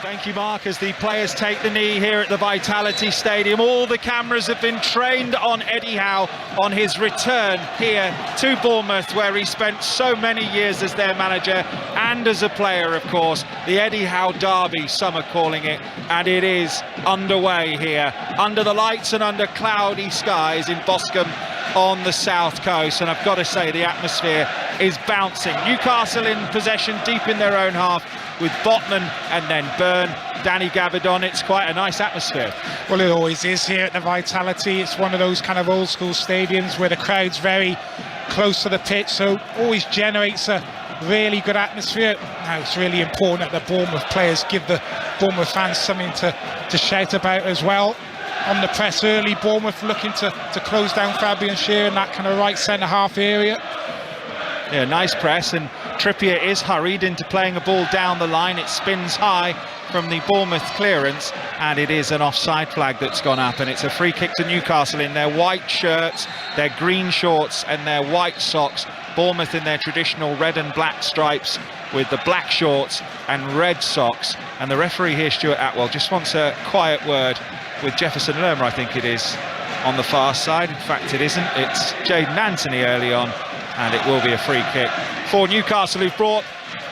Thank you, Mark. As the players take the knee here at the Vitality Stadium, all the cameras have been trained on Eddie Howe on his return here to Bournemouth, where he spent so many years as their manager and as a player, of course. The Eddie Howe Derby, some are calling it, and it is underway here under the lights and under cloudy skies in Boscombe on the south coast. And I've got to say, the atmosphere is bouncing. Newcastle in possession deep in their own half, with Botman and then Byrne, Danny Gabardon. It's quite a nice atmosphere. Well, it always is here at the Vitality. It's one of those kind of old school stadiums where the crowd's very close to the pitch, so always generates a really good atmosphere. Now it's really important that the Bournemouth players give the Bournemouth fans something to shout about as well. On the press early, Bournemouth looking to close down Fabian Schär in that kind of right centre half area. Yeah, nice press, and Trippier is hurried into playing a ball down the line. It spins high from the Bournemouth clearance, and it is an offside flag that's gone up, and it's a free kick to Newcastle in their white shirts, their green shorts and their white socks. Bournemouth in their traditional red and black stripes with the black shorts and red socks. And the referee here, Stuart Atwell, just wants a quiet word with Jefferson Lerma, I think it is, on the far side. In fact, it isn't. It's Jayden Anthony early on, and it will be a free kick for Newcastle, who've brought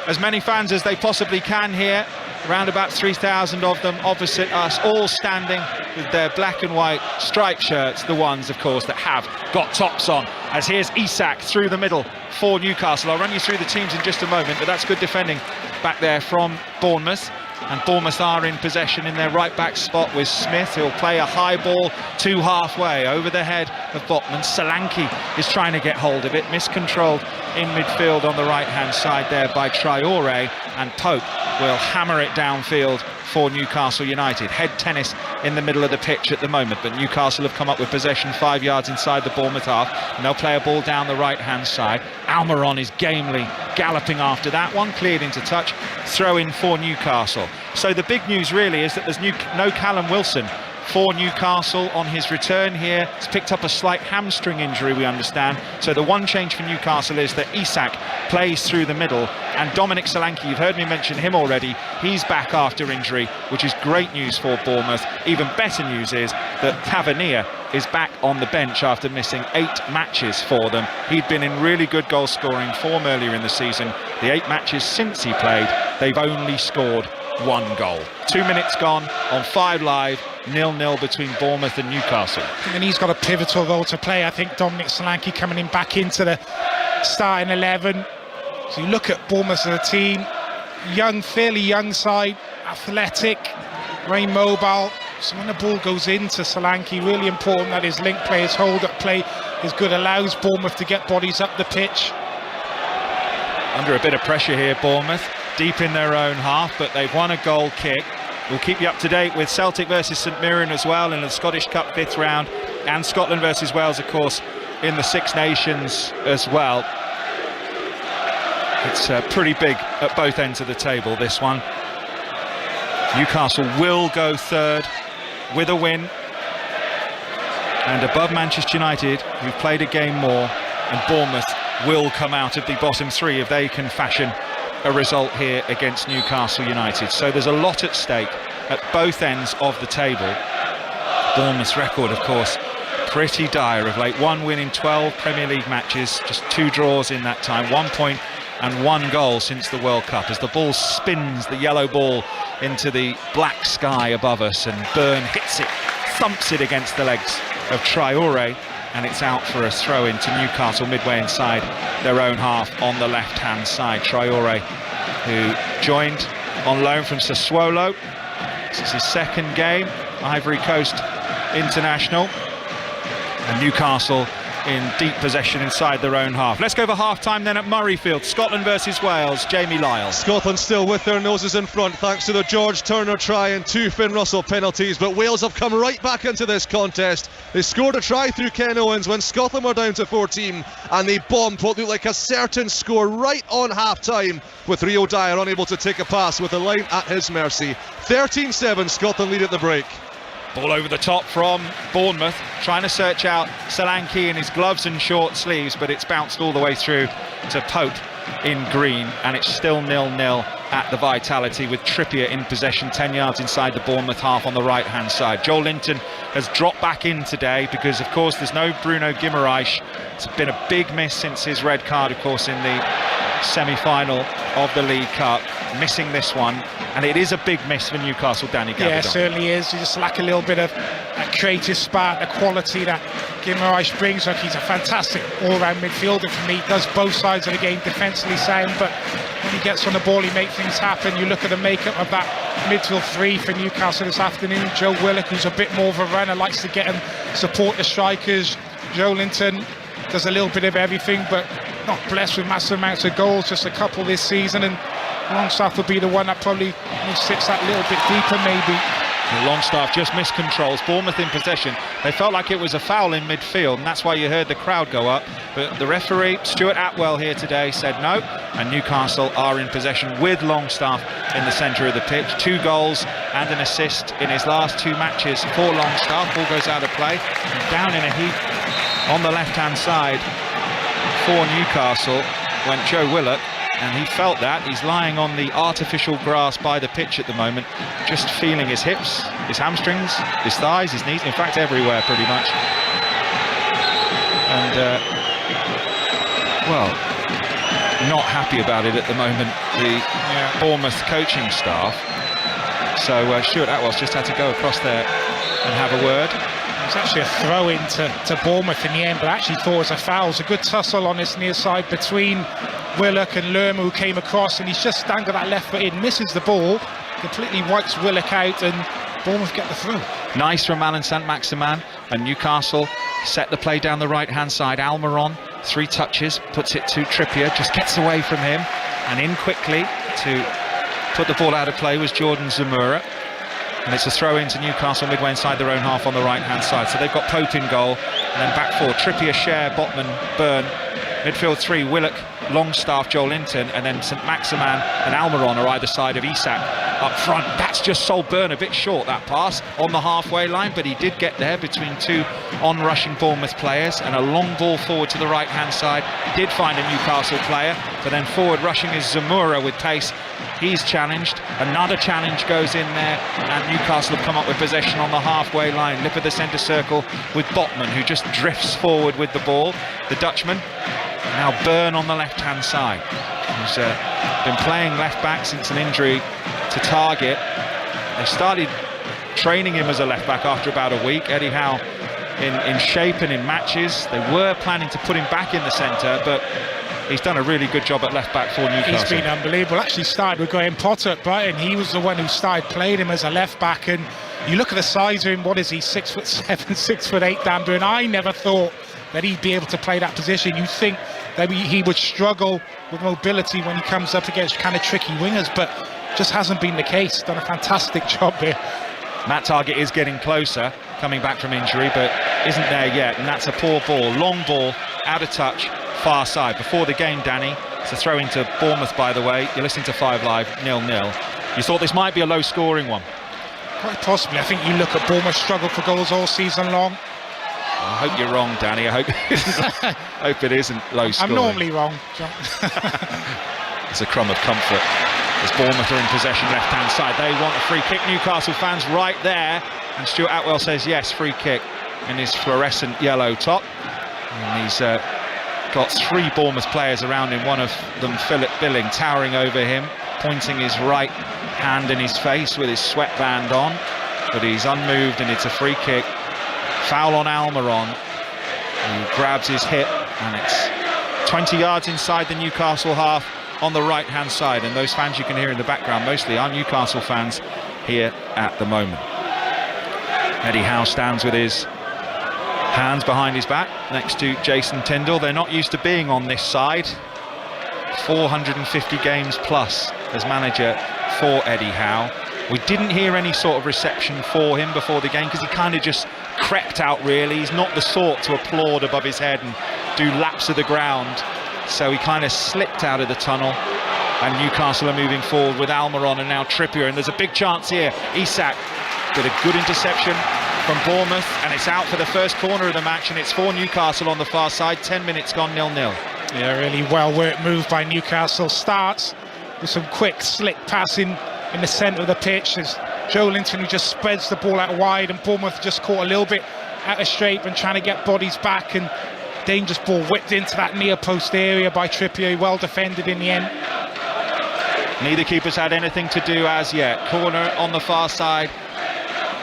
as many fans as they possibly can here. Around about 3,000 of them opposite us, all standing with their black and white striped shirts, the ones, of course, that have got tops on. As here's Isak through the middle for Newcastle. I'll run you through the teams in just a moment, but that's good defending back there from Bournemouth. And Bournemouth are in possession in their right-back spot with Smith, who'll play a high ball to halfway over the head of Botman. Solanke is trying to get hold of it, miscontrolled in midfield on the right-hand side there by Traoré, and Pope will hammer it downfield for Newcastle United. Head tennis in the middle of the pitch at the moment, but Newcastle have come up with possession 5 yards inside the Bournemouth half, and they'll play a ball down the right-hand side. Almiron is gamely galloping after that one, cleared into touch, throw in for Newcastle. So the big news really is that there's no Callum Wilson for Newcastle on his return here. He's picked up a slight hamstring injury, we understand. So the one change for Newcastle is that Isak plays through the middle, and Dominic Solanke, you've heard me mention him already, he's back after injury, which is great news for Bournemouth. Even better news is that Tavernier is back on the bench after missing 8 matches for them. He'd been in really good goal scoring form earlier in the season. The 8 matches since he played, they've only scored 1 goal. 2 minutes gone on 5 Live, 0-0 between Bournemouth and Newcastle. And he's got a pivotal role to play. I think Dominic Solanke coming in back into the starting 11. So you look at Bournemouth as a team, young, fairly young side, athletic, very mobile. So when the ball goes into Solanke, really important that his link play, his hold-up play is good, allows Bournemouth to get bodies up the pitch. Under a bit of pressure here, Bournemouth, deep in their own half, but they've won a goal kick. We'll keep you up to date with Celtic versus St Mirren as well in the Scottish Cup 5th round, and Scotland versus Wales, of course, in the Six Nations as well. It's pretty big at both ends of the table, this one. Newcastle will go third with a win, and above Manchester United, who've played a game more, and Bournemouth will come out of the bottom 3 if they can fashion a result here against Newcastle United. So there's a lot at stake at both ends of the table. Bournemouth's record, of course, pretty dire of late. 1 win in 12 Premier League matches, just 2 draws in that time, 1 point and 1 goal since the World Cup, as the ball spins, the yellow ball, into the black sky above us, and Byrne hits it, thumps it against the legs of Traoré, and it's out for a throw in to Newcastle midway inside their own half on the left-hand side. Traoré, who joined on loan from Sassuolo. This is his 2nd game, Ivory Coast international, and Newcastle in deep possession inside their own half. Let's go for half-time then at Murrayfield. Scotland versus Wales. Jamie Lyle. Scotland still with their noses in front thanks to the George Turner try and 2 Finn Russell penalties, but Wales have come right back into this contest. They scored a try through Ken Owens when Scotland were down to 14, and they bombed what looked like a certain score right on half-time, with Rio Dyer unable to take a pass with the line at his mercy. 13-7, Scotland lead at the break. Ball over the top from Bournemouth, trying to search out Solanke in his gloves and short sleeves, but it's bounced all the way through to Pope in green, and it's still 0-0 at the Vitality, with Trippier in possession 10 yards inside the Bournemouth half on the right hand side. Joel Linton has dropped back in today because of course there's no Bruno Guimaraes. It's been a big miss since his red card, of course, in the semi-final of the League Cup, missing this one, and it is a big miss for Newcastle, Danny Gabaldon. Yeah, it certainly is. You just lack a little bit of that creative spark, the quality that Guimaraes brings. Like, he's a fantastic all-round midfielder for me. He does both sides of the game, defensively sound, but when he gets on the ball, he makes things happen. You look at the makeup of that midfield three for Newcastle this afternoon. Joe Willock, who's a bit more of a runner, likes to get him, support the strikers. Joe Linton does a little bit of everything, but not blessed with massive amounts of goals, just a couple this season, and Longstaff would be the one that probably sits that little bit deeper maybe. Longstaff just missed controls. Bournemouth in possession. They felt like it was a foul in midfield, and that's why you heard the crowd go up, but the referee, Stuart Atwell, here today said no, and Newcastle are in possession with Longstaff in the centre of the pitch. 2 goals and an assist in his last 2 matches for Longstaff. Ball goes out of play, and down in a heap on the left hand side for Newcastle went Joe Willock, and he felt that. He's lying on the artificial grass by the pitch at the moment, just feeling his hips, his hamstrings, his thighs, his knees, in fact everywhere pretty much. And well, not happy about it at the moment, the Bournemouth coaching staff. So Stuart Atwell's just had to go across there and have a word. It was actually a throw-in to Bournemouth in the end, but I actually thought it was a foul. It was a good tussle on this near side between Willock and Lerma, who came across, and he's just dangled that left foot in, misses the ball, completely wipes Willock out, and Bournemouth get the throw. Nice from Alan Saint-Maximin, and Newcastle set the play down the right-hand side. Almiron, 3 touches, puts it to Trippier, just gets away from him, and in quickly to put the ball out of play was Jordan Zamora. And it's a throw into Newcastle midway inside their own half on the right-hand side. So they've got Pope in goal, and then back 4, Trippier, Cher, Botman, Byrne. Midfield 3, Willock, Longstaff, Joel Linton, and then Saint-Maximin and Almiron are either side of Isak up front. That's just sold Byrne a bit short, that pass, on the halfway line, but he did get there between 2 on-rushing Bournemouth players, and a long ball forward to the right-hand side. Did find a Newcastle player, but then forward rushing is Zamora with pace. He's challenged, another challenge goes in there, and Newcastle have come up with possession on the halfway line, lip of the centre circle with Botman, who just drifts forward with the ball, the Dutchman. Now Byrne on the left hand side, who's been playing left back since an injury to Target. They started training him as a left back after about a week. Eddie Howe in shape and in matches. They were planning to put him back in the centre, but he's done a really good job at left back for Newcastle. He's been unbelievable. Actually started with Graham Potter at Brighton. He was the one who started playing him as a left back, and you look at the size of him, what is he, 6'7", 6'8", Dan Byrne. I never thought that he'd be able to play that position. You think that he would struggle with mobility when he comes up against kind of tricky wingers, but just hasn't been the case. Done a fantastic job here. Matt Target is getting closer, coming back from injury, but isn't there yet, and that's a poor ball. Long ball, out of touch, far side. Before the game, Danny, it's a throw into Bournemouth, by the way. You're listening to 5 Live, 0-0. You thought this might be a low-scoring one? Quite possibly. I think you look at Bournemouth struggle for goals all season long. I hope you're wrong, Danny. I hope it isn't low scoring. I'm normally wrong, John. It's a crumb of comfort as Bournemouth are in possession left hand side. They want a free kick. Newcastle fans right there, and Stuart Atwell says yes, free kick, in his fluorescent yellow top. And he's got 3 Bournemouth players around him, one of them Philip Billing towering over him, pointing his right hand in his face with his sweatband on, but he's unmoved, and it's a free kick. Foul on Almiron, who grabs his hip, and it's 20 yards inside the Newcastle half on the right hand side, and those fans you can hear in the background mostly are Newcastle fans here at the moment. Eddie Howe stands with his hands behind his back next to Jason Tindall. They're not used to being on this side. 450 games plus as manager for Eddie Howe. We didn't hear any sort of reception for him before the game because he kind of just crept out, really. He's not the sort to applaud above his head and do laps of the ground, so he kind of slipped out of the tunnel, and Newcastle are moving forward with Almiron and now Trippier, and there's a big chance here. Isak with a good interception from Bournemouth, and it's out for the first corner of the match, and it's for Newcastle on the far side. 10 minutes gone, 0-0. Yeah, really well worked move by Newcastle. Starts with some quick, slick passing in the centre of the pitch. There's Joe Linton who just spreads the ball out wide, and Bournemouth just caught a little bit out of shape and trying to get bodies back, and dangerous ball whipped into that near post area by Trippier, well defended in the end. Neither keeper's had anything to do as yet. Corner on the far side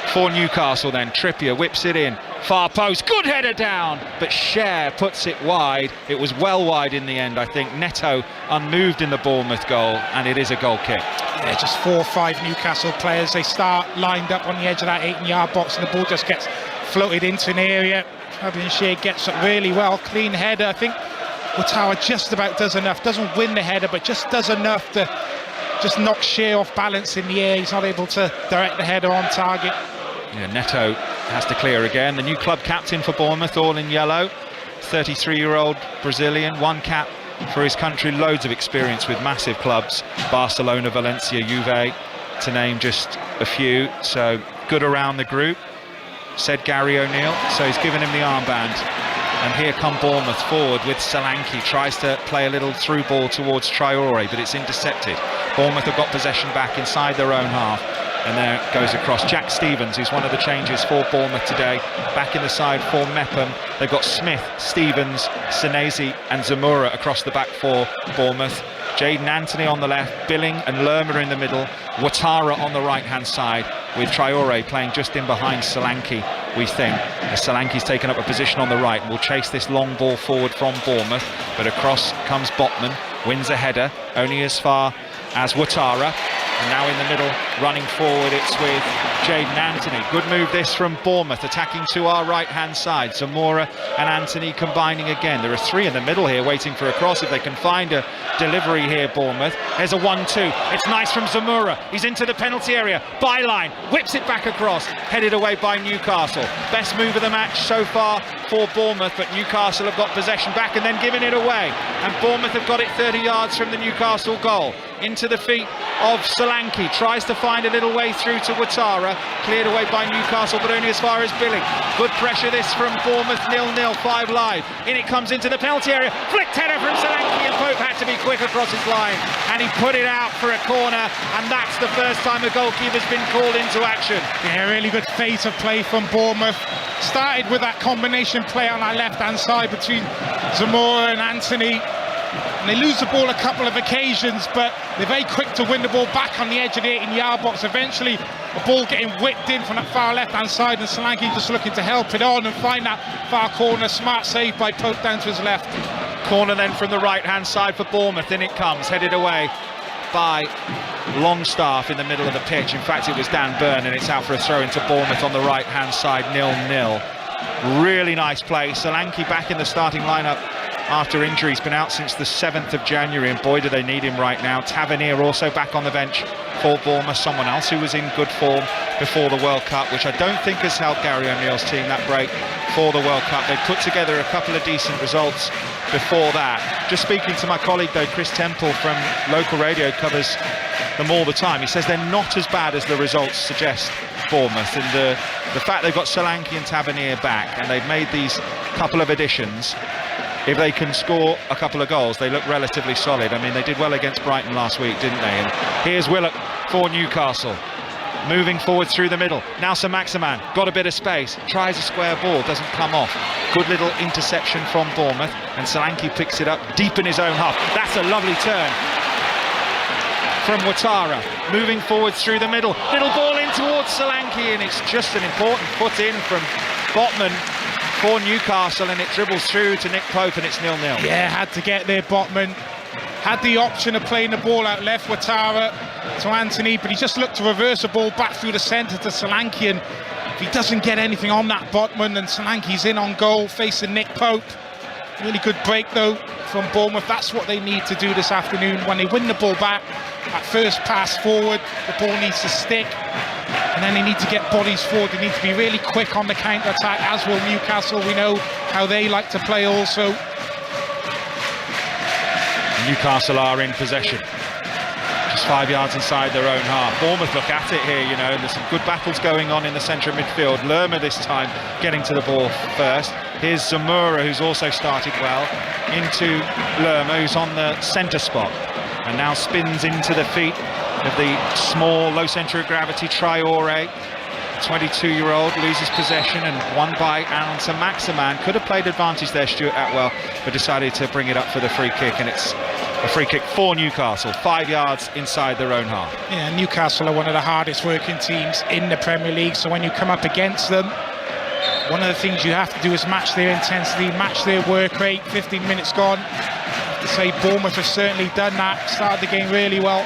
for Newcastle then. Trippier whips it in, far post, good header down, but Cher puts it wide. It was well wide in the end, I think. Neto unmoved in the Bournemouth goal, and it is a goal kick. Yeah, just 4 or 5 Newcastle players. They start lined up on the edge of that 18-yard box, and the ball just gets floated into an area. Fabian Cher gets it really well, clean header. I think Ouattara just about does enough, doesn't win the header, but just does enough to just knock Cher off balance in the air. He's not able to direct the header on target. Yeah, Neto has to clear again. The new club captain for Bournemouth, all in yellow. 33-year-old Brazilian, 1 cap for his country, loads of experience with massive clubs, Barcelona, Valencia, Juve, to name just a few. So good around the group, said Gary O'Neill. So he's given him the armband. And here come Bournemouth forward with Solanke. Tries to play a little through ball towards Traore, but it's intercepted. Bournemouth have got possession back inside their own half. And there it goes across. Jack Stevens, who's one of the changes for Bournemouth today, back in the side for Mepham. They've got Smith, Stevens, Senesi and Zamora across the back for Bournemouth. Jaden Anthony on the left, Billing and Lerma in the middle, Ouattara on the right-hand side, with Traore playing just in behind Solanke, we think. As Solanke's taken up a position on the right and will chase this long ball forward from Bournemouth, but across comes Botman, wins a header, only as far as Ouattara. And now in the middle, running forward, it's with Jaden Anthony. Good move this from Bournemouth, attacking to our right-hand side. Zamora and Anthony combining again. There are 3 in the middle here waiting for a cross. If they can find a delivery here, Bournemouth. There's a 1-2. It's nice from Zamora. He's into the penalty area. Byline, whips it back across. Headed away by Newcastle. Best move of the match so far for Bournemouth, but Newcastle have got possession back and then given it away. And Bournemouth have got it 30 yards from the Newcastle goal. Into the feet of Solanke, tries to find a little way through to Ouattara, cleared away by Newcastle, but only as far as Billing. Good pressure this from Bournemouth, 0-0, 5 live. In it comes into the penalty area, flicked header from Solanke, and Pope had to be quick across his line, and he put it out for a corner, and that's the first time a goalkeeper's been called into action. Yeah, really good phase of play from Bournemouth. Started with that combination play on our left-hand side between Zamora and Anthony. And they lose the ball a couple of occasions, but they're very quick to win the ball back on the edge of the 18-yard box. Eventually, the ball getting whipped in from that far left-hand side, and Solanke just looking to help it on and find that far corner. Smart save by Pope down to his left. Corner then from the right-hand side for Bournemouth. In it comes, headed away by Longstaff in the middle of the pitch. In fact, it was Dan Byrne, and it's out for a throw into Bournemouth on the right-hand side, 0-0. Really nice play. Solanke back in the starting lineup after injury. He's been out since the 7th of January, and boy do they need him right now. Tavernier also back on the bench for Bournemouth, someone else who was in good form before the World Cup, which I don't think has helped Gary O'Neill's team, that break for the World Cup. They put together a couple of decent results before that. Just speaking to my colleague though, Chris Temple from local radio, covers them all the time. He says they're not as bad as the results suggest, Bournemouth, and the fact they've got Solanke and Tavernier back and they've made these couple of additions, if they can score a couple of goals, they look relatively solid. I mean, they did well against Brighton last week, didn't they? And here's Willock for Newcastle, moving forward through the middle. Now Saint-Maximin, got a bit of space, tries a square ball, doesn't come off. Good little interception from Bournemouth, and Solanke picks it up deep in his own half. That's a lovely turn from Ouattara, moving forward through the middle. Little ball in towards Solanke, and it's just an important foot in from Botman for Newcastle, and it dribbles through to Nick Pope, and it's 0-0. Yeah, had to get there, Botman. Had the option of playing the ball out left, Ouattara to Anthony, but he just looked to reverse the ball back through the centre to Solanke, and if he doesn't get anything on that Botman, then Solanke's in on goal facing Nick Pope. Really good break though from Bournemouth. That's what they need to do this afternoon. When they win the ball back, that first pass forward, the ball needs to stick, and then they need to get bodies forward. They need to be really quick on the counter-attack, as will Newcastle. We know how they like to play also. Newcastle are in possession. Just Just 5 yards inside their own half. Bournemouth look at it here, you know, and there's some good battles going on in the centre of midfield. Lerma this time getting to the ball first. Here's Zamora, who's also started well, into Lerma, who's on the centre spot, and now spins into the feet of the small, low centre of gravity Traore. 22-year-old loses possession and won by Aaron Saint-Maximin. Could have played advantage there, Stuart Atwell, but decided to bring it up for the free kick, and it's a free kick for Newcastle, 5 yards inside their own half. Yeah, Newcastle are one of the hardest working teams in the Premier League, so when you come up against them, one of the things you have to do is match their intensity, match their work rate. 15 minutes gone. I have to say Bournemouth have certainly done that, started the game really well.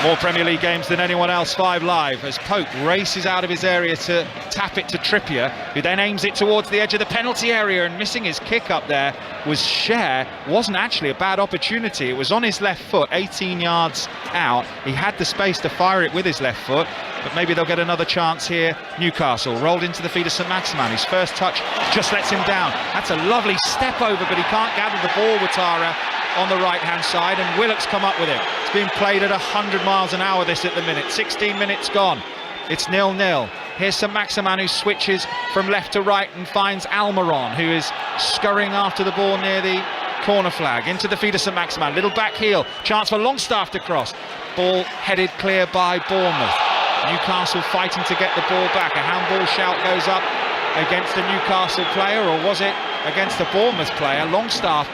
More Premier League games than anyone else, 5 Live, as Pope races out of his area to tap it to Trippier, who then aims it towards the edge of the penalty area, and missing his kick up there was Cher. Wasn't actually a bad opportunity. It was on his left foot, 18 yards out. He had the space to fire it with his left foot, but maybe they'll get another chance here. Newcastle rolled into the feet of Saint-Maximin. His first touch just lets him down. That's a lovely step over, but he can't gather the ball with Tara on the right hand side, and Willock's come up with it. It's being played at 100 miles an hour this at the minute. 16 minutes gone. It's 0-0. Here's Saint-Maximin, who switches from left to right and finds Almiron, who is scurrying after the ball near the corner flag. Into the feet of Saint-Maximin. Little back heel. Chance for Longstaff to cross. Ball headed clear by Bournemouth. Newcastle fighting to get the ball back. A handball shout goes up against a Newcastle player, or was it against a Bournemouth player? Longstaff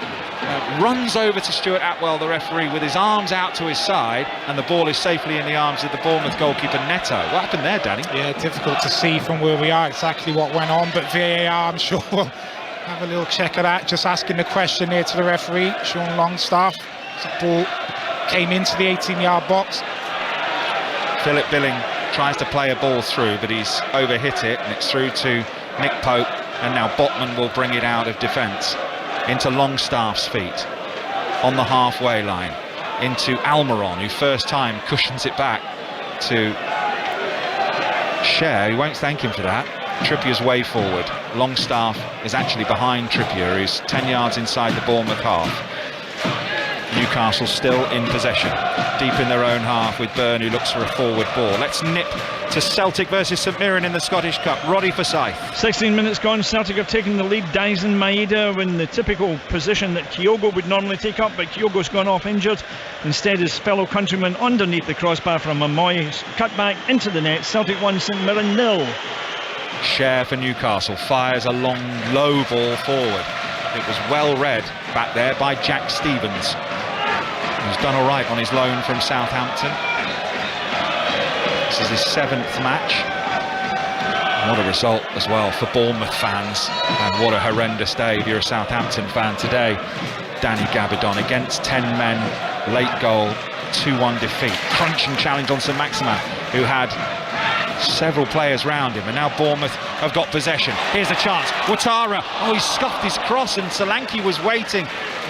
runs over to Stuart Atwell, the referee, with his arms out to his side, and the ball is safely in the arms of the Bournemouth goalkeeper Neto. What happened there, Danny? Yeah, difficult to see from where we are exactly what went on, but VAR, I'm sure we'll have a little check of that. Just asking the question here to the referee, Sean Longstaff. The ball came into the 18-yard box. Philip Billing tries to play a ball through, but he's overhit it, and it's through to Nick Pope, and now Botman will bring it out of defence into Longstaff's feet on the halfway line, into Almiron, who first time cushions it back to Cher. He won't thank him for that. Trippier's way forward. Longstaff is actually behind Trippier, who's 10 yards inside the Bournemouth half. Newcastle still in possession, deep in their own half, with Byrne, who looks for a forward ball. Let's nip to Celtic versus St Mirren in the Scottish Cup. Roddy Forsyth. 16 minutes gone. Celtic have taken the lead. Dyson Maeda in the typical position that Kyogo would normally take up, but Kyogo's gone off injured. Instead, his fellow countryman underneath the crossbar from Amoy, cut back into the net. Celtic 1, St Mirren 0. Cher for Newcastle fires a long, low ball forward. It was well read back there by Jack Stevens, who's done all right on his loan from Southampton. This is his 7th match. What a result as well for Bournemouth fans, and what a horrendous day if you're a Southampton fan today. Danny Gabidon against 10 men, late goal, 2-1 defeat. Crunching challenge on Saint-Maximin, who had several players round him, and now Bournemouth have got possession. Here's a chance. Ouattara, oh, he scuffed his cross, and Solanke was waiting.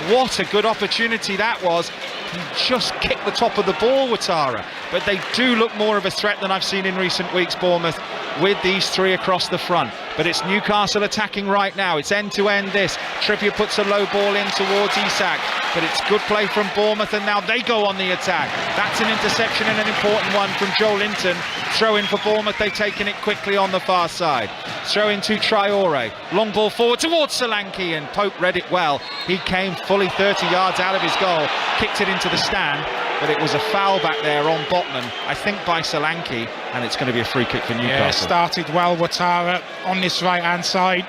What a good opportunity that was. He just kicked the top of the ball, Ouattara. But they do look more of a threat than I've seen in recent weeks, Bournemouth, with these three across the front. But it's Newcastle attacking right now. It's end-to-end this. Trippier puts a low ball in towards Isak, but it's good play from Bournemouth, and now they go on the attack. That's an interception, and an important one from Joe Linton. Throw in for Bournemouth. They've taken it quickly on the far side. Throw in to Traore. Long ball forward towards Solanke, and Pope read it well. He came fully 30 yards out of his goal, kicked it into the stand, but it was a foul back there on Botman, I think by Solanke, and it's going to be a free kick for Newcastle. Yeah, started well, Ouattara on this right-hand side.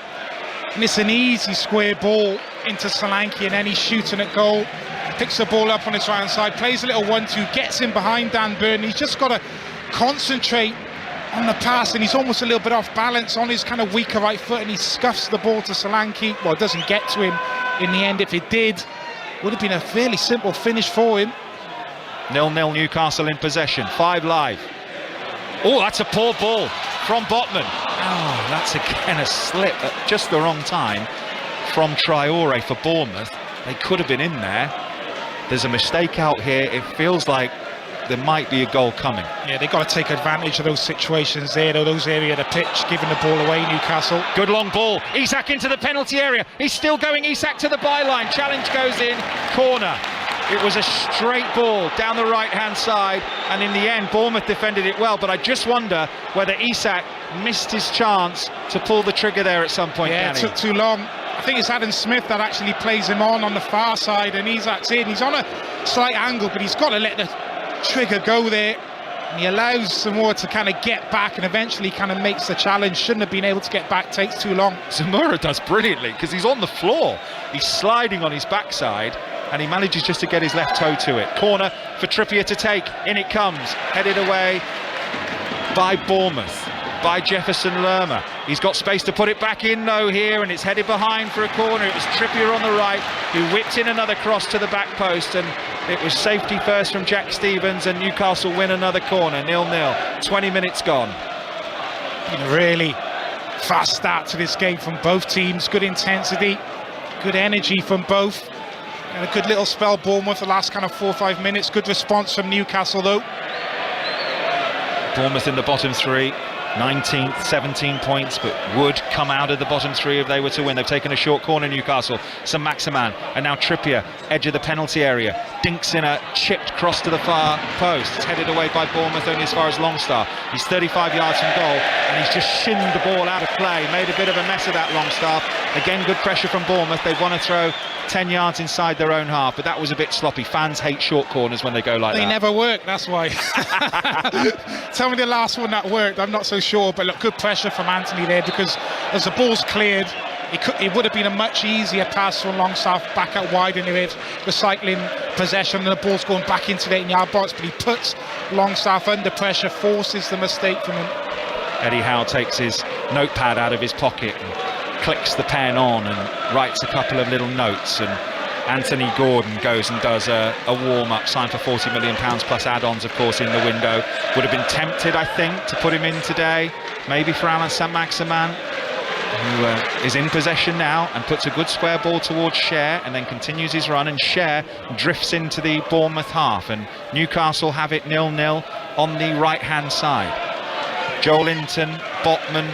And it's an easy square ball into Solanke, and then he's shooting at goal. Picks the ball up on his right-hand side, plays a little 1-2, gets in behind Dan Burn. He's just got to concentrate on the pass, and he's almost a little bit off balance on his kind of weaker right foot, and he scuffs the ball to Solanke. Well, it doesn't get to him in the end. If it did, would have been a fairly simple finish for him. 0-0 Newcastle in possession. 5 Live. Oh, that's a poor ball from Botman. Oh, that's again a slip at just the wrong time from Traore for Bournemouth. They could have been in there. There's a mistake out here. It feels like there might be a goal coming. Yeah, they've got to take advantage of those situations there, though, those area of the pitch, giving the ball away, Newcastle. Good long ball. Isak into the penalty area. He's still going. Isak to the byline. Challenge goes in. Corner. It was a straight ball down the right-hand side, and in the end, Bournemouth defended it well. But I just wonder whether Isak missed his chance to pull the trigger there at some point. Yeah, it took too long. I think it's Adam Smith that actually plays him on the far side, and Isak's in. He's on a slight angle, but he's got to let the trigger go there. And he allows Zamora to kind of get back and eventually kind of makes the challenge. Shouldn't have been able to get back, takes too long. Zamora does brilliantly because he's on the floor. He's sliding on his backside and he manages just to get his left toe to it. Corner for Trippier to take. In it comes. Headed away by Bournemouth, by Jefferson Lerma. He's got space to put it back in though here, and it's headed behind for a corner. It was Trippier on the right who whipped in another cross to the back post, and it was safety first from Jack Stevens, and Newcastle win another corner, 0-0. 20 minutes gone. Been a really fast start to this game from both teams. Good intensity, good energy from both. And a good little spell Bournemouth the last kind of 4 or 5 minutes. Good response from Newcastle though. Bournemouth in the bottom three, 19th, 17 points, but would come out of the bottom three if they were to win. They've taken a short corner, Newcastle. Some Maximan, and now Trippier, edge of the penalty area, dinks in a chipped cross to the far post. It's headed away by Bournemouth only as far as Longstaff. He's 35 yards from goal, and he's just shinned the ball out of play, made a bit of a mess of that Longstaff. Again, good pressure from Bournemouth. They want to throw 10 yards inside their own half, but that was a bit sloppy. Fans hate short corners when they go like that. They never work, that's why. Tell me the last one that worked, I'm not so sure, but look, good pressure from Anthony there, because as the ball's cleared, it would have been a much easier pass from Longstaff back out wide in the red, recycling possession, and the ball's going back into the 8-yard box, but he puts Longstaff under pressure, forces the mistake from him. Eddie Howe takes his notepad out of his pocket and clicks the pen on and writes a couple of little notes, and Anthony Gordon goes and does a warm-up, signed for £40 million plus add-ons, of course, in the window. Would have been tempted, I think, to put him in today, maybe for Alan Saint-Maximin, who is in possession now and puts a good square ball towards Cher and then continues his run, and Cher drifts into the Bournemouth half, and Newcastle have it 0-0 on the right-hand side. Joel Linton, Botman,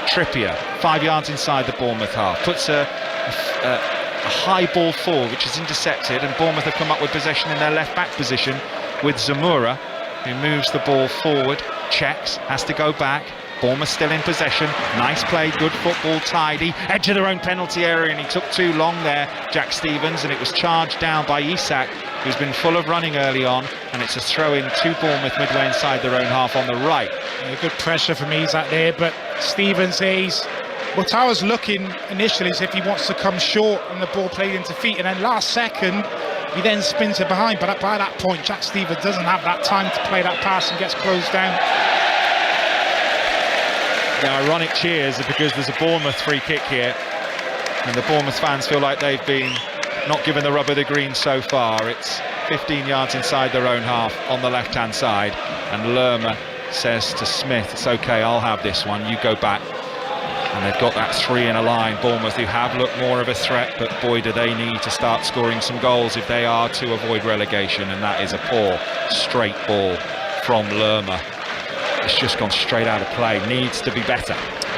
Trippier, 5 yards inside the Bournemouth half, puts a high ball forward which is intercepted, and Bournemouth have come up with possession in their left back position with Zamora, who moves the ball forward, checks, has to go back. Bournemouth still in possession, nice play, good football, tidy, edge of their own penalty area, and he took too long there, Jack Stevens, and it was charged down by Isak, who's been full of running early on, and it's a throw in to Bournemouth midway inside their own half on the right. Yeah, good pressure from Isak there, but Stevens says Mutawa's looking initially as if he wants to come short, and the ball played into feet, and then last second he then spins it behind, but by that point Jack Stevens doesn't have that time to play that pass and gets closed down. The ironic cheers are because there's a Bournemouth free kick here, and the Bournemouth fans feel like they've been not given the rub of the green so far. It's 15 yards inside their own half on the left-hand side, and Lerma says to Smith, it's okay, I'll have this one, you go back. And they've got that three in a line, Bournemouth, who have looked more of a threat, but boy do they need to start scoring some goals if they are to avoid relegation, and that is a poor straight ball from Lerma. It's just gone straight out of play, needs to be better.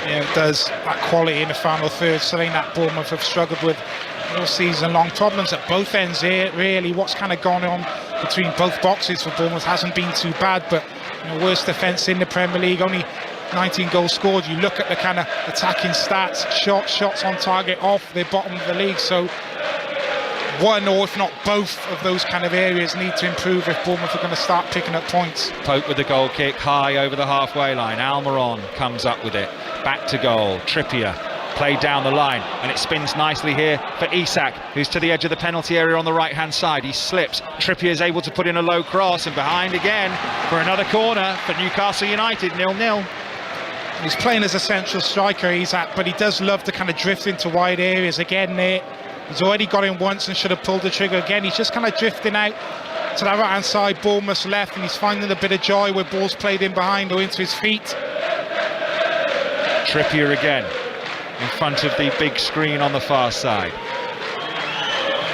Yeah, it does. That quality in the final third, something that Bournemouth have struggled with all season long. Problems at both ends here, really. What's kind of gone on between both boxes for Bournemouth hasn't been too bad, but worst defence in the Premier League, only 19 goals scored. You look at the kind of attacking stats, shots on target off, they're bottom of the league, so one or if not both of those kind of areas need to improve if Bournemouth are going to start picking up points. Pope with the goal kick high over the halfway line. Almiron comes up with it, back to goal. Trippier played down the line, and it spins nicely here for Isak, who's to the edge of the penalty area on the right hand side. He slips, Trippier is able to put in a low cross, and behind again for another corner for Newcastle United, 0-0. He's playing as a central striker, Isak, but he does love to kind of drift into wide areas again there. He's already got in once and should have pulled the trigger again. He's just kind of drifting out to that right hand side, Bournemouth's left, and he's finding a bit of joy where ball's played in behind or into his feet. Trippier again in front of the big screen on the far side.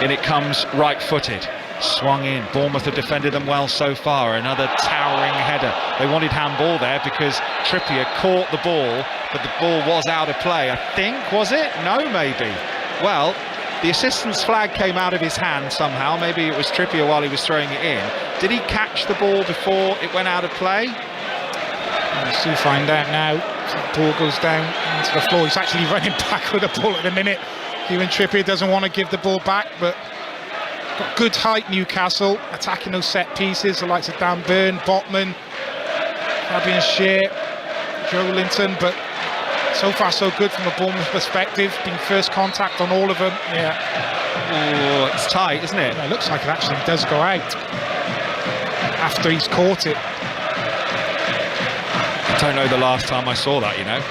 In it comes right-footed, swung in. Bournemouth have defended them well so far. Another towering header. They wanted handball there because Trippier caught the ball, but the ball was out of play, I think. Was it? No, maybe. Well, The assistant's flag came out of his hand somehow. Maybe it was Trippier while he was throwing it in. Did he catch the ball before it went out of play? We'll soon find out now. The ball goes down onto the floor. He's actually running back with the ball at the minute. Even Trippier doesn't want to give the ball back, but got good height, Newcastle, attacking those set pieces. The likes of Dan Burn, Botman, Fabian Schär, Joe Linton, but so far so good from a Bournemouth perspective. Being first contact on all of them. Yeah. Oh, it's tight, isn't it? Yeah, it looks like it actually does go out after he's caught it. I don't know the last time I saw that, you know.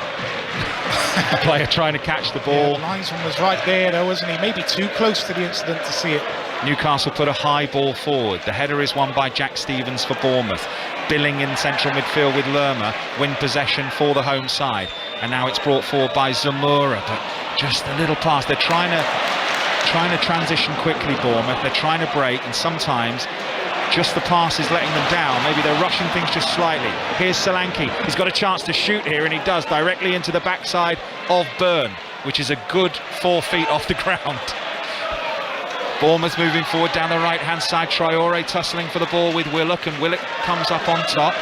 A player trying to catch the ball. Yeah, the linesman was right there though, wasn't he? Maybe too close to the incident to see it. Newcastle put a high ball forward. The header is won by Jack Stevens for Bournemouth. Billing in central midfield with Lerma win possession for the home side. And now it's brought forward by Zamora, but just a little pass. They're trying to transition quickly, Bournemouth. They're trying to break, and sometimes just the pass is letting them down. Maybe they're rushing things just slightly. Here's Solanke. He's got a chance to shoot here, and he does, directly into the backside of Byrne, which is a good 4 feet off the ground. Bournemouth moving forward down the right-hand side. Traore tussling for the ball with Willock, and Willock comes up on top.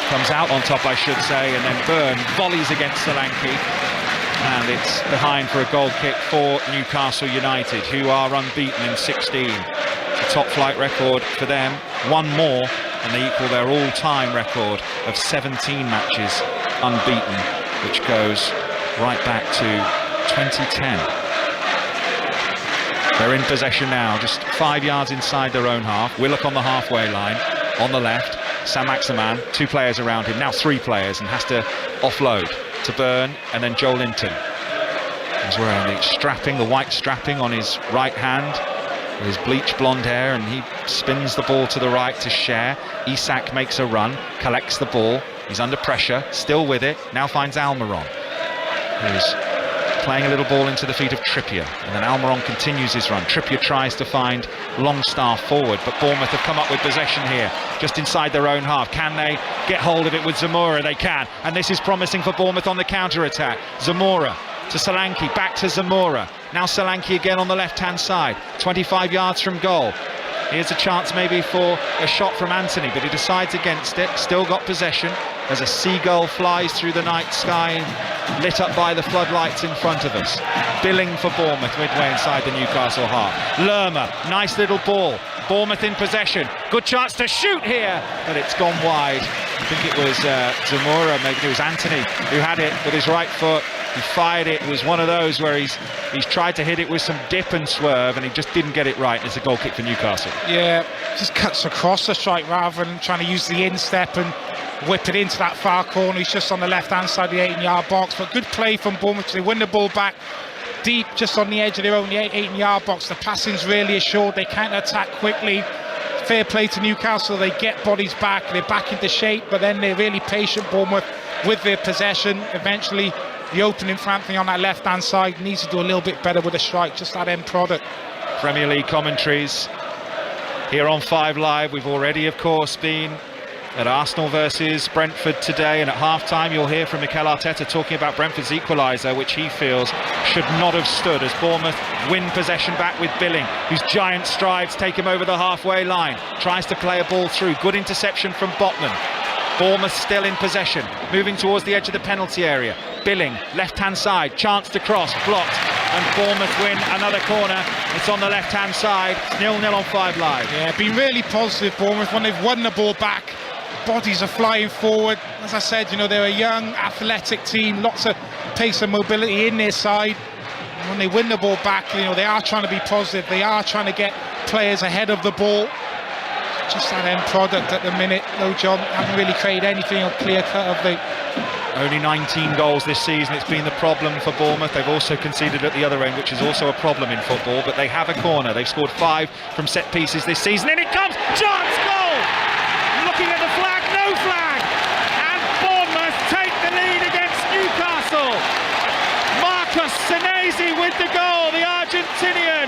Comes out on top, I should say, and then Byrne volleys against Solanke. And it's behind for a goal kick for Newcastle United, who are unbeaten in 16. It's a top-flight record for them. One more, and they equal their all-time record of 17 matches unbeaten, which goes right back to 2010. They're in possession now, just 5 yards inside their own half. Willock on the halfway line, on the left. Saint-Maximin, 2 players around him, now 3 players, and has to offload to Byrne, and then Joe Linton. He's wearing the strapping, the white strapping on his right hand, with his bleached blonde hair, and he spins the ball to the right to Schär. Isak makes a run, collects the ball, he's under pressure, still with it, now finds Almiron, who's playing a little ball into the feet of Trippier, and then Almiron continues his run. Trippier tries to find Longstaff forward, but Bournemouth have come up with possession here, just inside their own half. Can they get hold of it with Zamora? They can, and this is promising for Bournemouth on the counter-attack. Zamora to Solanke, back to Zamora. Now Solanke again on the left-hand side, 25 yards from goal. Here's a chance maybe for a shot from Anthony, but he decides against it. Still got possession as a seagull flies through the night sky, lit up by the floodlights in front of us. Billing for Bournemouth midway inside the Newcastle half. Lerma, nice little ball. Bournemouth in possession. Good chance to shoot here, but it's gone wide. I think it was Zamora, maybe it was Anthony, who had it with his right foot. He fired it. It was one of those where he's tried to hit it with some dip and swerve, and he just didn't get it right. It's a goal kick for Newcastle. Yeah, just cuts across the strike rather than trying to use the instep and whip it into that far corner. He's just on the left-hand side of the 18-yard box, but good play from Bournemouth. They win the ball back deep, just on the edge of their own 18-yard box. The passing's really assured. They counter-attack quickly. Fair play to Newcastle. They get bodies back. They're back into shape, but then they're really patient, Bournemouth, with their possession. Eventually, the opening for Anthony on that left-hand side needs to do a little bit better with a strike, just that end product. Premier League commentaries here on 5 Live. We've already, of course, been at Arsenal versus Brentford today, and at half-time you'll hear from Mikel Arteta talking about Brentford's equaliser, which he feels should not have stood, as Bournemouth win possession back with Billing, whose giant strides take him over the halfway line, tries to play a ball through, good interception from Botman. Bournemouth still in possession, moving towards the edge of the penalty area. Billing, left-hand side, chance to cross, blocked, and Bournemouth win another corner. It's on the left-hand side, 0-0 on 5 Live. Yeah, been really positive, Bournemouth, when they've won the ball back. Bodies are flying forward. As I said, you know, they're a young, athletic team, lots of pace and mobility in their side. And when they win the ball back, you know, they are trying to be positive. They are trying to get players ahead of the ball. Just that end product at the minute, though, John. Haven't really created anything or clear cut of the... Only 19 goals this season. It's been the problem for Bournemouth. They've also conceded at the other end, which is also a problem in football, but they have a corner. They've scored 5 from set pieces this season, and it comes! Chance, goal! Looking at the flag, no flag! And Bournemouth take the lead against Newcastle. Marcus Senesi with the goal, the Argentinian.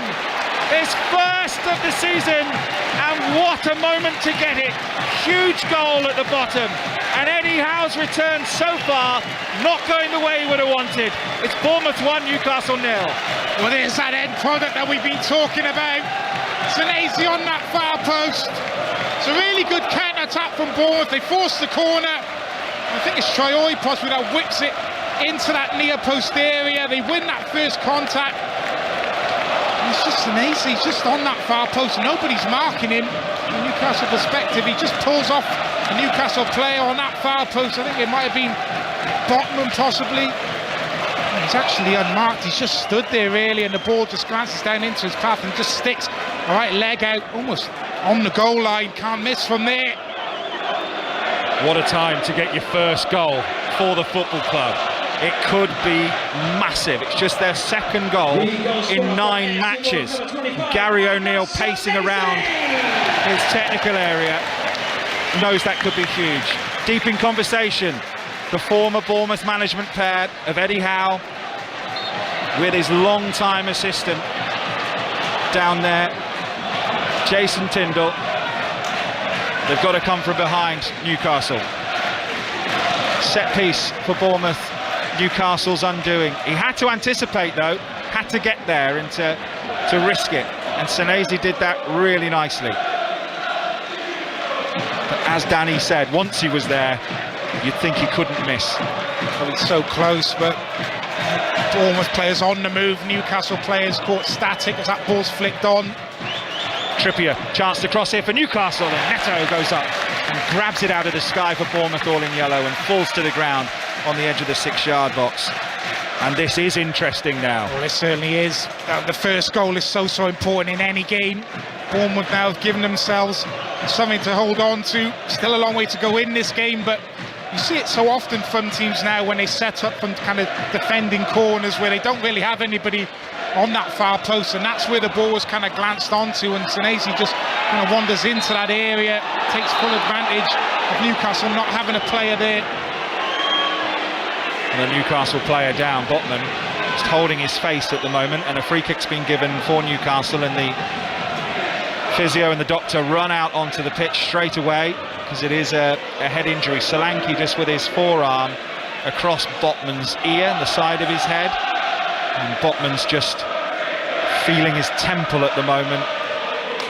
His first of the season, and what a moment to get it. Huge goal at the bottom. And Eddie Howe's return so far, not going the way he would have wanted. It's Bournemouth 1, Newcastle 0. Well, there's that end product that we've been talking about. Senesi on that far post. It's a really good counter-attack from Bournemouth. They force the corner. I think it's Traore possibly that whips it into that near post area. They win that first contact. And it's just Senesi, he's just on that far post. Nobody's marking him. From a Newcastle perspective, he just pulls off a Newcastle player on that far post. I think it might have been Botman possibly. He's actually unmarked. He's just stood there really, and the ball just glances down into his path and just sticks. All right, leg out, almost on the goal line. Can't miss from there. What a time to get your first goal for the football club. It could be massive. It's just their second goal in 9 matches. Gary O'Neill pacing around his technical area knows that could be huge. Deep in conversation, the former Bournemouth management pair of Eddie Howe with his long-time assistant down there, Jason Tindall. They've got to come from behind Newcastle. Set piece for Bournemouth, Newcastle's undoing. He had to anticipate though, had to get there and to risk it. And Senesi did that really nicely. But as Danny said, once he was there, you'd think he couldn't miss. Well, it's so close, but Bournemouth players on the move, Newcastle players caught static as that ball's flicked on. Trippier, chance to cross here for Newcastle, and Neto goes up and grabs it out of the sky for Bournemouth, all in yellow, and falls to the ground on the edge of the 6-yard box. And this is interesting now. Well, it certainly is. The first goal is so important in any game. Bournemouth now have given themselves something to hold on to. Still a long way to go in this game, but you see it so often from teams now when they set up from kind of defending corners where they don't really have anybody on that far post, and that's where the ball was kind of glanced onto, and Senesi just kind of wanders into that area, takes full advantage of Newcastle not having a player there. And the Newcastle player down, Botman, just holding his face at the moment, and a free kick's been given for Newcastle, and the physio and the doctor run out onto the pitch straight away because it is a head injury. Solanke just with his forearm across Botman's ear, the side of his head, and Botman's just feeling his temple at the moment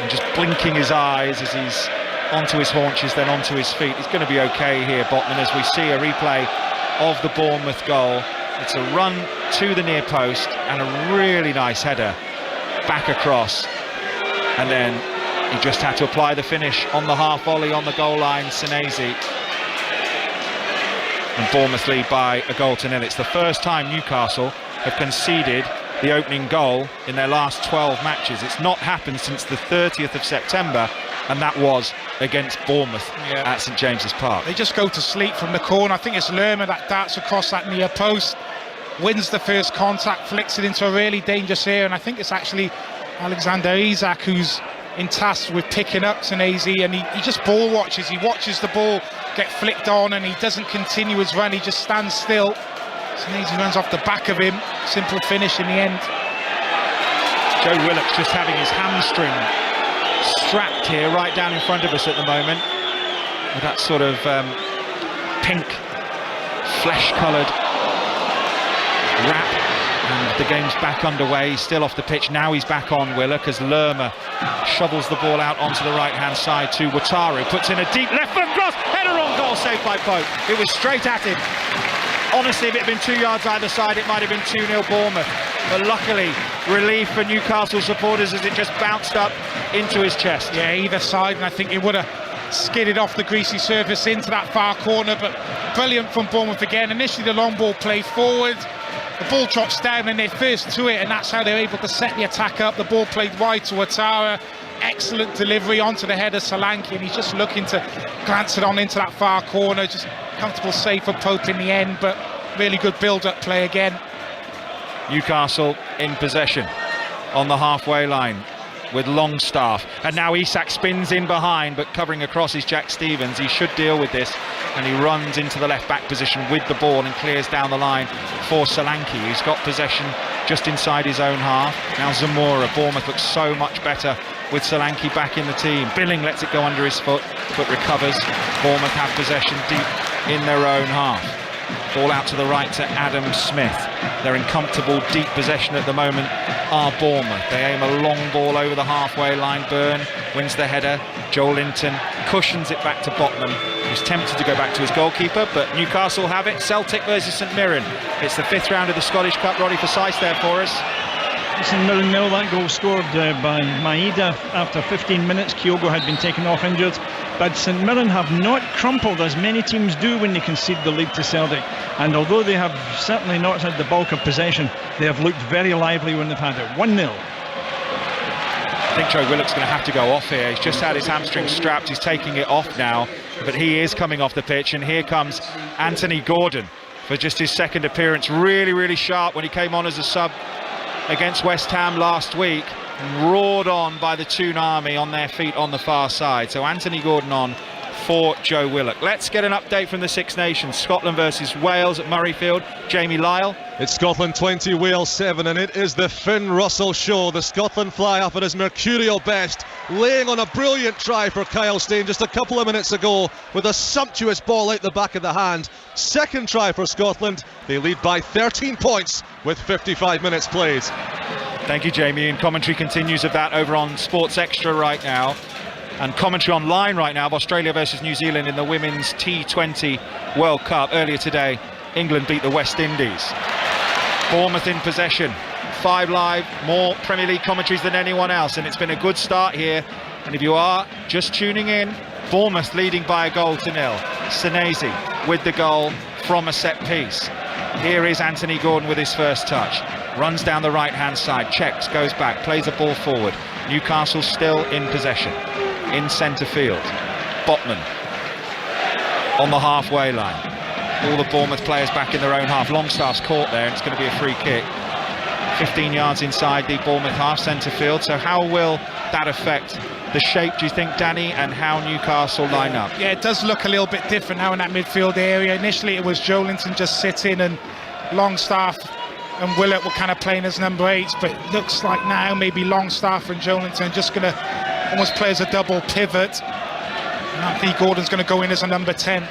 and just blinking his eyes as he's onto his haunches, then onto his feet. He's going to be okay here, Botman, as we see a replay of the Bournemouth goal. It's a run to the near post and a really nice header back across, and then he just had to apply the finish on the half volley on the goal line, Senesi. And Bournemouth lead by 1-0. It's the first time Newcastle have conceded the opening goal in their last 12 matches. It's not happened since the 30th of September, and that was against Bournemouth at St James's Park. They just go to sleep from the corner. I think it's Lerma that darts across that near post, wins the first contact, flicks it into a really dangerous area, and I think it's actually Alexander Isak who's in task with picking up Senesi, and he just ball watches. He watches the ball get flicked on, and he doesn't continue his run, he just stands still. Senesi runs off the back of him, simple finish in the end. Joe Willock's just having his hamstring strapped here right down in front of us at the moment with that sort of pink flesh-coloured wrap, and the game's back underway. He's still off the pitch. Now he's back on, Willock, as Lerma shovels the ball out onto the right-hand side to Wataru, puts in a deep left foot cross, header on goal, saved by Pope. It was straight at him. Honestly, if it had been 2 yards either side, it might have been 2-0 Bournemouth. But luckily, relief for Newcastle supporters as it just bounced up into his chest. Yeah, either side, and I think it would have skidded off the greasy surface into that far corner, but brilliant from Bournemouth again. Initially, the long ball played forward. The ball trots down and they're first to it, and that's how they're able to set the attack up. The ball played wide to Ouattara. Excellent delivery onto the head of Solanke, and he's just looking to glance it on into that far corner. Just comfortable save for Pope in the end, but really good build-up play again. Newcastle in possession on the halfway line with Longstaff, and now Isak spins in behind, but covering across is Jack Stevens. He should deal with this, and he runs into the left back position with the ball and clears down the line for Solanke, who's got possession just inside his own half. Now Zamora. Bournemouth looks so much better with Solanke back in the team. Billing lets it go under his foot, but recovers. Bournemouth have possession deep in their own half. Ball out to the right to Adam Smith. They're in comfortable deep possession at the moment, are Bournemouth. They aim a long ball over the halfway line. Byrne wins the header. Joel Linton cushions it back to Botman, who's tempted to go back to his goalkeeper, but Newcastle have it. Celtic versus St Mirren. It's the 5th round of the Scottish Cup. Roddy Forsyth there for us. St Mirren nil. That goal scored by Maeda after 15 minutes. Kyogo had been taken off injured, but St Mirren have not crumpled as many teams do when they concede the lead to Celtic, and although they have certainly not had the bulk of possession, they have looked very lively when they've had it. 1-0. I think Joe Willock's going to have to go off here. He's just had his hamstring strapped. He's taking it off now, but he is coming off the pitch, and here comes Anthony Gordon for just his 2nd appearance. Really sharp when he came on as a sub against West Ham last week, roared on by the Toon Army on their feet on the far side. So Anthony Gordon on for Joe Willock. Let's get an update from the Six Nations. Scotland versus Wales at Murrayfield. Jamie Lyle. It's Scotland 20, Wales 7, and it is the Finn Russell show. The Scotland fly up at his mercurial best, laying on a brilliant try for Kyle Steyn just a couple of minutes ago with a sumptuous ball out the back of the hand. 2nd try for Scotland. They lead by 13 points with 55 minutes played. Thank you, Jamie. And commentary continues of that over on Sports Extra right now. And commentary online right now of Australia versus New Zealand in the Women's T20 World Cup. Earlier today, England beat the West Indies. Bournemouth in possession. 5 Live, more Premier League commentaries than anyone else, and it's been a good start here. And if you are just tuning in, Bournemouth leading by a goal to 0. Senesi with the goal from a set piece. Here is Anthony Gordon with his first touch. Runs down the right-hand side, checks, goes back, plays a ball forward. Newcastle still in possession. In centre field. Botman on the halfway line. All the Bournemouth players back in their own half. Longstaff's caught there, and it's going to be a free kick. 15 yards inside the Bournemouth half, centre field. So how will that affect the shape, do you think, Danny, and how Newcastle line up? Yeah, it does look a little bit different now in that midfield area. Initially it was Joelinton just sitting, and Longstaff and Willett were kind of playing as number 8s, but it looks like now maybe Longstaff and Joelinton just going to almost play as a double pivot. And Anthony Gordon's going to go in as a number 10.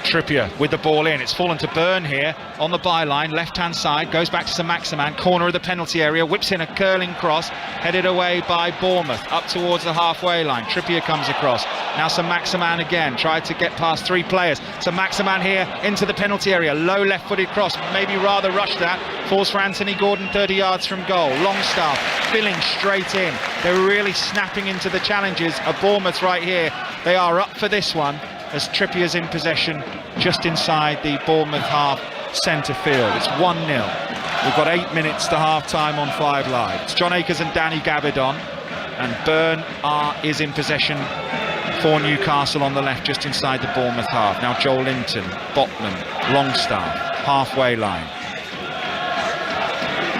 Trippier with the ball in. It's fallen to Byrne here on the byline, left-hand side, goes back to Saint-Maximin, corner of the penalty area, whips in a curling cross, headed away by Bournemouth, up towards the halfway line. Trippier comes across. Now Saint-Maximin again, tried to get past 3 players. Saint-Maximin here into the penalty area, low left-footed cross, maybe rather rushed that, falls for Anthony Gordon 30 yards from goal. Longstaff filling straight in. They're really snapping into the challenges of Bournemouth right here. They are up for this one, as Trippier's in possession just inside the Bournemouth half centre field. It's 1-0. We've got 8 minutes to half-time on 5 Live. It's John Akers and Danny Gabbidon, and Byrne is in possession for Newcastle on the left just inside the Bournemouth half. Now Joel Linton, Botman, Longstaff, halfway line.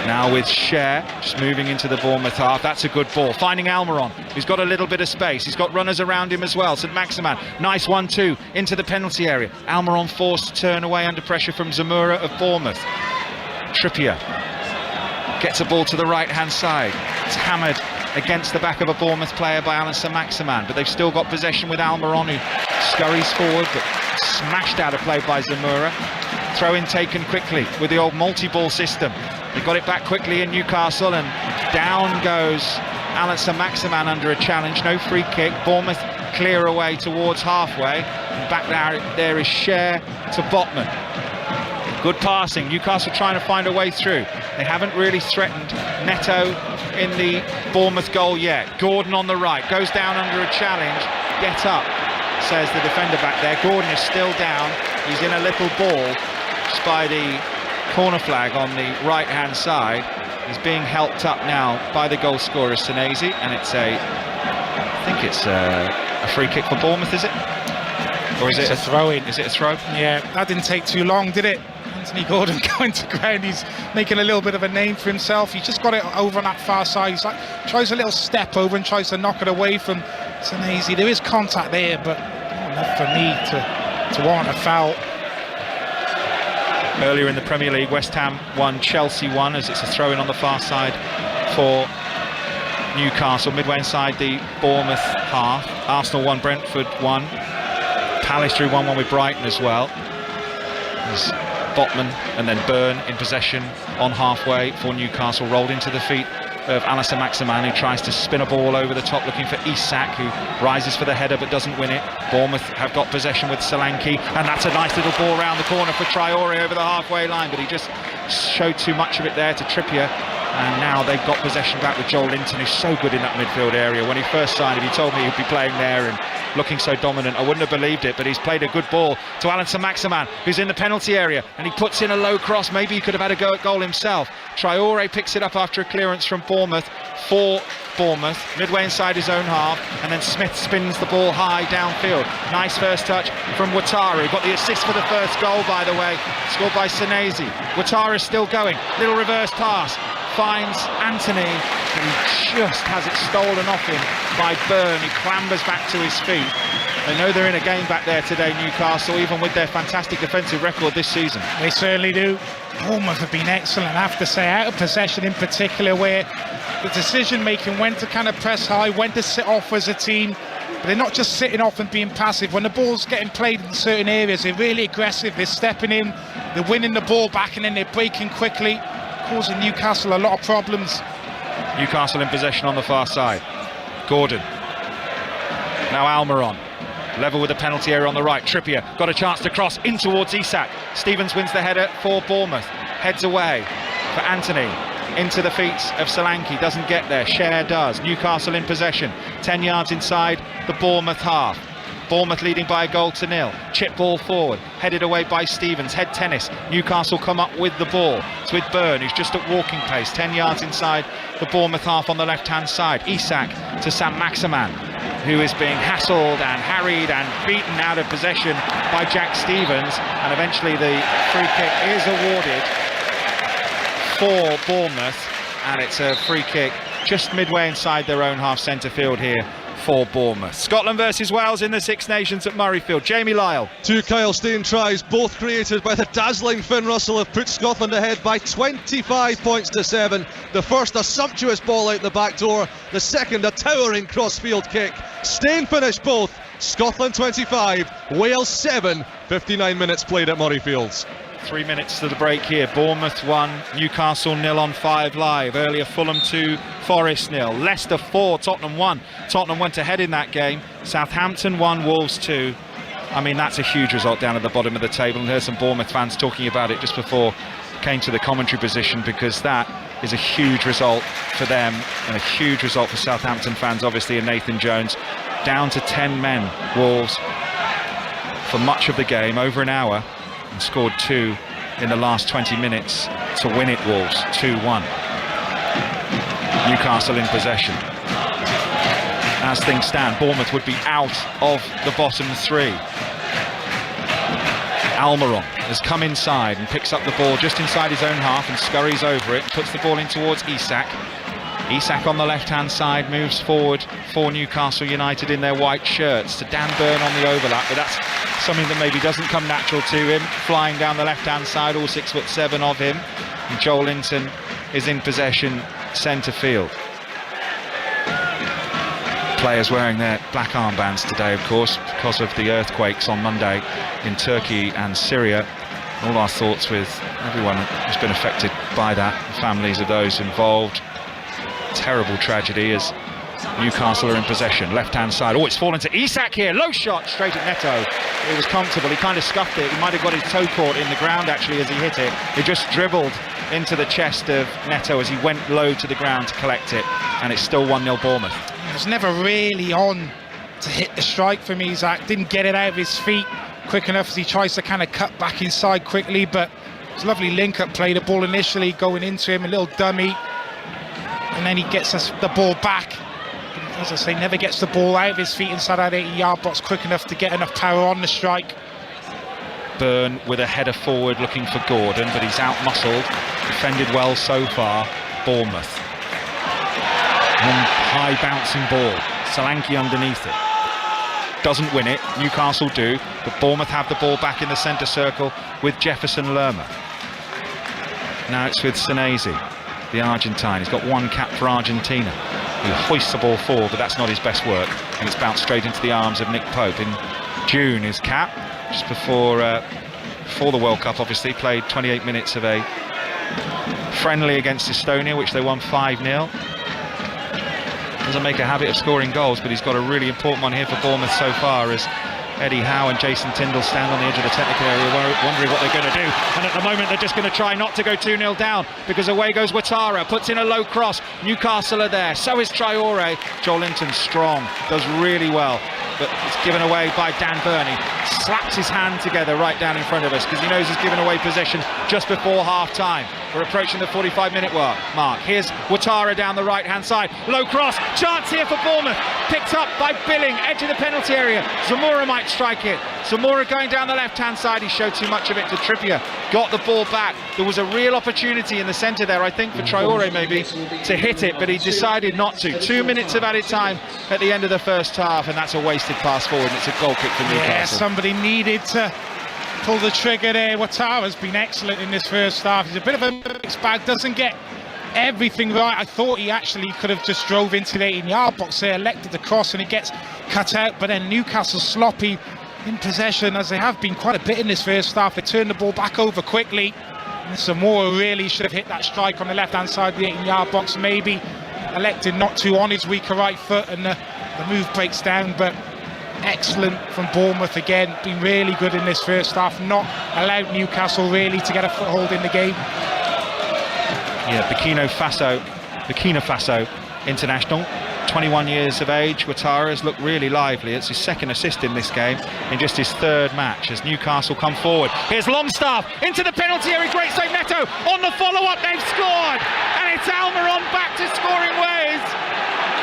Now with Cher, just moving into the Bournemouth half. That's a good ball. Finding Almiron, who's got a little bit of space. He's got runners around him as well. Saint-Maximin, nice 1-2 into the penalty area. Almiron forced to turn away under pressure from Zamora of Bournemouth. Trippier gets a ball to the right-hand side. It's hammered against the back of a Bournemouth player by Alan Saint-Maximin, but they've still got possession with Almiron, who scurries forward, but smashed out of play by Zamora. Throw-in taken quickly with the old multi-ball system. They got it back quickly in Newcastle, and down goes Alan Saint-Maximin under a challenge. No free kick. Bournemouth clear away towards halfway, and back there is Cher to Botman. Good passing. Newcastle trying to find a way through. They haven't really threatened Neto in the Bournemouth goal yet. Gordon on the right goes down under a challenge. Get up, says the defender back there. Gordon is still down. He's in a little ball just by the corner flag on the right hand side. He's being helped up now by the goal scorer Senesi, and it's I think it's a free kick for Bournemouth, is it? Or is it a throw-in? Is it a throw? Yeah, that didn't take too long, did it? Anthony Gordon going to ground. He's making a little bit of a name for himself. He just got it over on that far side. He's like, tries a little step over and tries to knock it away from Senesi. There is contact there, but not enough for me to warrant a foul. Earlier in the Premier League, West Ham won, Chelsea won, as it's a throw-in on the far side for Newcastle, midway inside the Bournemouth half. Arsenal won, Brentford won. Palace drew 1-1 with Brighton as well. There's Botman and then Byrne in possession on halfway for Newcastle, rolled into the feet of Alisson Maximin, who tries to spin a ball over the top looking for Isak, who rises for the header but doesn't win it. Bournemouth have got possession with Solanke, and that's a nice little ball round the corner for Traore over the halfway line, but he just showed too much of it there to Trippier. And now they've got possession back with Joel Linton, who's so good in that midfield area. When he first signed him, he told me he'd be playing there and looking so dominant. I wouldn't have believed it, but he's played a good ball to Alisson Maximin, who's in the penalty area, and he puts in a low cross. Maybe he could have had a go at goal himself. Traore picks it up after a clearance from Bournemouth for Bournemouth, midway inside his own half, and then Smith spins the ball high downfield. Nice first touch from Ouattara, got the assist for the first goal, by the way, scored by Senesi. Ouattara's still going, little reverse pass, finds Anthony, and he just has it stolen off him by Byrne. He clambers back to his feet. They know they're in a game back there today, Newcastle, even with their fantastic defensive record this season. They certainly do. Bournemouth have been excellent, I have to say, out of possession in particular, where the decision making, when to kind of press high, when to sit off as a team. But they're not just sitting off and being passive. When the ball's getting played in certain areas, they're really aggressive, they're stepping in, they're winning the ball back, and then they're breaking quickly, causing Newcastle a lot of problems. Newcastle in possession on the far side. Gordon. Now Almiron. Level with the penalty area on the right. Trippier got a chance to cross in towards Isak. Stevens wins the header for Bournemouth. Heads away for Anthony. Into the feet of Solanke. Doesn't get there. Cher does. Newcastle in possession. 10 yards inside the Bournemouth half. Bournemouth leading by a goal to nil. Chip ball forward, headed away by Stevens. Head tennis. Newcastle come up with the ball. It's with Byrne, who's just at walking pace. 10 yards inside the Bournemouth half on the left-hand side. Isak to Sam Maximin, who is being hassled and harried and beaten out of possession by Jack Stevens. And eventually the free kick is awarded for Bournemouth. And it's a free kick just midway inside their own half centre field here for Bournemouth. Scotland versus Wales in the Six Nations at Murrayfield. Jamie Lyle. Two Kyle Steyn tries, both created by the dazzling Finn Russell, have put Scotland ahead by 25 points to 7. The first a sumptuous ball out the back door, the second a towering cross-field kick. Steyn finished both. Scotland 25, Wales 7. 59 minutes played at Murrayfields. 3 minutes to the break here. Bournemouth 1, Newcastle 0 on 5 Live. Earlier Fulham 2, Forest 0. Leicester 4, Tottenham 1. Tottenham went ahead in that game. Southampton 1, Wolves 2. I mean, that's a huge result down at the bottom of the table, and there's some Bournemouth fans talking about it just before came to the commentary position, because that is a huge result for them and a huge result for Southampton fans, obviously, and Nathan Jones. Down to 10 men, Wolves, for much of the game, over an hour, and scored 2 in the last 20 minutes to win it, Wolves 2-1. Newcastle in possession. As things stand, Bournemouth would be out of the bottom 3. Almiron has come inside and picks up the ball just inside his own half and scurries over it, puts the ball in towards Isak. Isak on the left-hand side moves forward for Newcastle United in their white shirts to Dan Byrne on the overlap, but that's something that maybe doesn't come natural to him, flying down the left-hand side, all 6'7" of him. And Joel Linton is in possession, centre field. Players wearing their black armbands today, of course, because of the earthquakes on Monday in Turkey and Syria. All our thoughts with everyone who's been affected by that, the families of those involved. Terrible tragedy as Newcastle are in possession, left-hand side. Oh, it's fallen to Isak here, low shot, straight at Neto. It was comfortable, he kind of scuffed it. He might have got his toe caught in the ground actually as he hit it. It just dribbled into the chest of Neto as he went low to the ground to collect it, and it's still 1-0 Bournemouth. He was never really on to hit the strike from Isak, didn't get it out of his feet quick enough as he tries to kind of cut back inside quickly, but it's a lovely link-up play. The ball initially going into him, a little dummy, and then he gets the ball back. As I say, never gets the ball out of his feet inside that 80-yard box quick enough to get enough power on the strike. Byrne with a header forward looking for Gordon, but he's out-muscled. Defended well so far, Bournemouth. One high bouncing ball, Solanke underneath it. doesn't win it. Newcastle do, but Bournemouth have the ball back in the centre circle with Jefferson Lerma. Now it's with Senesi, the Argentine. He's got one cap for Argentina. He hoists the ball forward, but that's not his best work, and it's bounced straight into the arms of Nick Pope. In June, his cap, just before the World Cup, obviously, played 28 minutes of a friendly against Estonia, which they won 5-0. Doesn't make a habit of scoring goals, but he's got a really important one here for Bournemouth so far, as Eddie Howe and Jason Tyndall stand on the edge of the technical area wondering what they're going to do, and at the moment they're just going to try not to go 2-0 down, because away goes Ouattara, puts in a low cross. Newcastle are there, so is Traore. Joel Linton's strong, does really well, but it's given away by Dan Burney. Slaps his hand together right down in front of us, because he knows he's given away possession just before half time. We're approaching the 45-minute mark. Here's Ouattara down the right hand side, low cross, chance here for Bournemouth, picked up by Billing, edge of the penalty area. Zamora might strike it. Zamora going down the left hand side, he showed too much of it to Trippier, got the ball back. There was a real opportunity in the centre there, I think, for Traore maybe to hit it, but he decided not to. 2 minutes of added time at the end of the first half, and that's a wasted pass forward, and it's a goal kick for Newcastle. Yeah, somebody needed to pull the trigger there. Ouattara's been excellent in this first half. He's a bit of a mixed bag, doesn't get everything right. I thought he actually could have just drove into the 18-yard box there, elected the cross, and it gets cut out. But then Newcastle sloppy in possession, as they have been quite a bit in this first half. They turned the ball back over quickly. And Zamora really should have hit that strike on the left-hand side of the 18-yard box, maybe elected not to on his weaker right foot, and the move breaks down. But excellent from Bournemouth again, been really good in this first half, not allowed Newcastle really to get a foothold in the game. Yeah, Burkina Faso international, 21 years of age. Ouattara has looked really lively. It's his second assist in this game in just his third match as Newcastle come forward. Here's Longstaff into the penalty area, great save. Neto on the follow-up, they've scored, and it's Almiron back to scoring ways.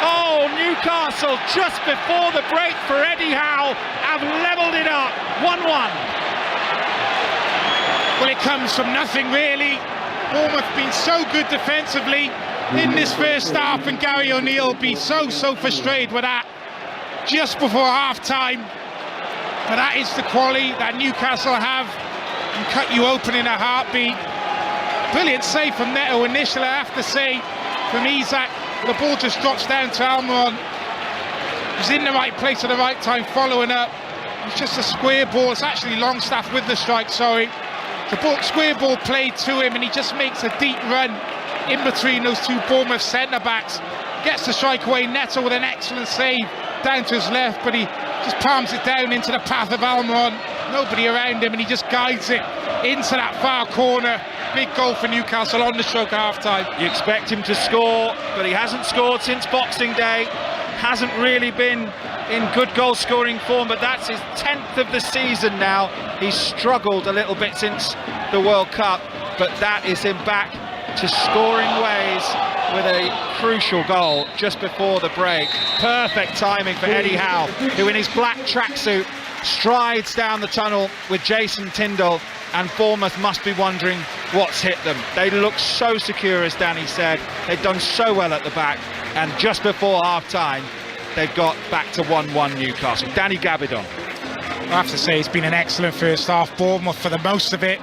Oh, Newcastle just before the break for Eddie Howe have levelled it up, 1-1. Well, it comes from nothing really. Bournemouth been so good defensively in this first half, and Gary O'Neill be so frustrated with that just before half time. But that is the quality that Newcastle have, and cut you open in a heartbeat. Brilliant save from Neto initially, I have to say, from Isak. The ball just drops down to Almiron. He's in the right place at the right time, following up. It's just a square ball. It's actually Longstaff with the strike, sorry. The square ball played to him, and he just makes a deep run in between those two Bournemouth centre-backs. Gets the strike away. Neto with an excellent save down to his left, but he just palms it down into the path of Almiron. Nobody around him, and he just guides it into that far corner. Big goal for Newcastle on the stroke of half-time. You expect him to score, but he hasn't scored since Boxing Day. Hasn't really been in good goal-scoring form, but that's his 10th of the season now. He's struggled a little bit since the World Cup, but that is him back to scoring ways with a crucial goal just before the break. Perfect timing for Eddie Howe, who in his black tracksuit strides down the tunnel with Jason Tyndall, and Bournemouth must be wondering what's hit them. They look so secure, as Danny said. They've done so well at the back, and just before half-time they've got back to 1-1 Newcastle. Danny Gabidon. I have to say it's been an excellent first half. Bournemouth, for the most of it,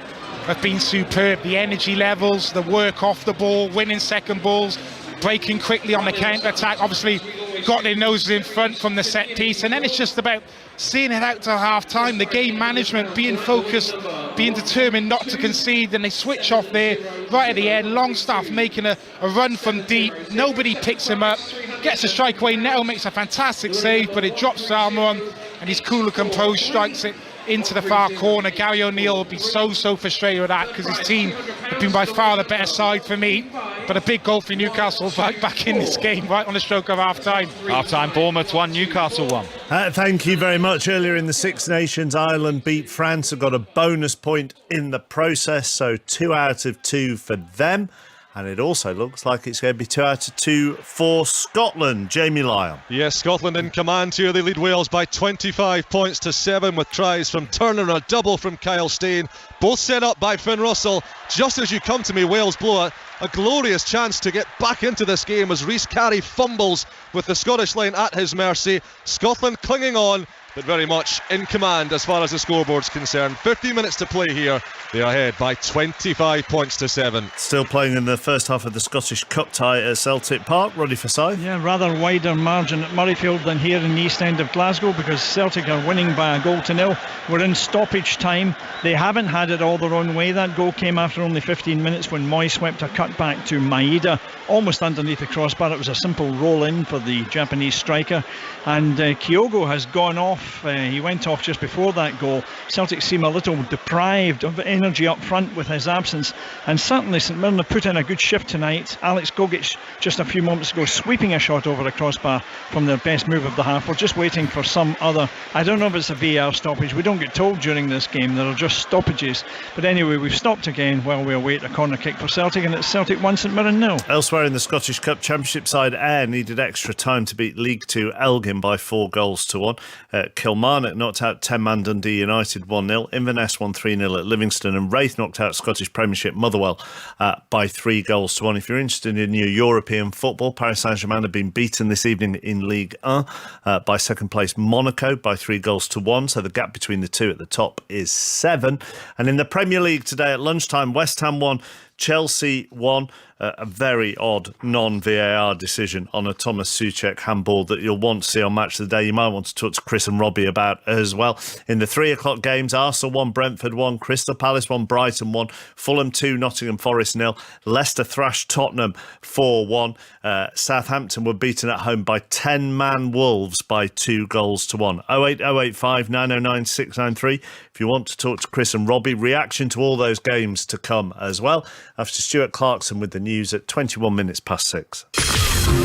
have been superb. The energy levels, the work off the ball, winning second balls, breaking quickly on the counter-attack, obviously got their noses in front from the set piece, and then it's just about seeing it out till half-time. The game management, being focused, being determined not to concede, and they switch off there right at the end. Longstaff making a run from deep, nobody picks him up, gets a strike away. Neto makes a fantastic save, but it drops to Almiron, and he's cool and composed, strikes it into the far corner. Gary O'Neill will be so frustrated with that, because his team have been by far the better side for me. But a big goal for Newcastle back in this game right on the stroke of half-time. Half-time, Bournemouth 1, Newcastle 1. Thank you very much. Earlier in the Six Nations, Ireland beat France and got a bonus point in the process, so 2 out of 2 for them. And it also looks like it's going to be 2 out of 2 for Scotland. Jamie Lyon. Yes, Scotland in command here. They lead Wales by 25 points to 7 with tries from Turner and a double from Kyle Steyn. Both set up by Finn Russell. Just as you come to me, Wales blow a glorious chance to get back into this game as Rhys Carey fumbles with the Scottish line at his mercy. Scotland clinging on, but very much in command as far as the scoreboard's concerned. 15 minutes to play here. They are ahead by 25 points to 7. Still playing in the first half of the Scottish Cup tie at Celtic Park. Roddy Forsyth. Yeah, rather wider margin at Murrayfield than here in the east end of Glasgow, because Celtic are winning by 1-0. We're in stoppage time. They haven't had it all their own way. That goal came after only 15 minutes when Moy swept a cut back to Maeda, almost underneath the crossbar. It was a simple roll in for the Japanese striker, and Kyogo has gone off. He went off just before that goal. Celtic seem a little deprived of energy up front with his absence, and certainly St Mirren have put in a good shift tonight. Alex Gogic just a few moments ago sweeping a shot over the crossbar from their best move of the half. We're just waiting for some other, I don't know if it's a VAR stoppage. We don't get told during this game. There are just stoppages, but anyway, we've stopped again while we await a corner kick for Celtic, and it's Celtic 1, St Mirren 0. Elsewhere in the Scottish Cup, Championship side Ayr needed extra time to beat League 2 Elgin by 4-1. Kilmarnock knocked out 10-man Dundee United 1-0. Inverness won 3-0 at Livingston, and Wraith knocked out Scottish Premiership Motherwell by 3-1. If you're interested in your European football, Paris Saint-Germain have been beaten this evening in Ligue 1 by second place Monaco by 3-1, so the gap between the two at the top is 7. And in the Premier League today at lunchtime, West Ham won, Chelsea won. A very odd non-VAR decision on a Thomas Souček handball that you'll want to see on Match of the Day. You might want to talk to Chris and Robbie about as well. In the 3 o'clock games, Arsenal 1, Brentford 1, Crystal Palace 1, Brighton 1, Fulham 2, Nottingham Forest 0, Leicester thrashed Tottenham 4-1. Southampton were beaten at home by 10-man Wolves by 2-1. 08085 909 693 if you want to talk to Chris and Robbie. Reaction to all those games to come as well, after Stuart Clarkson with the news at 21 minutes past 6.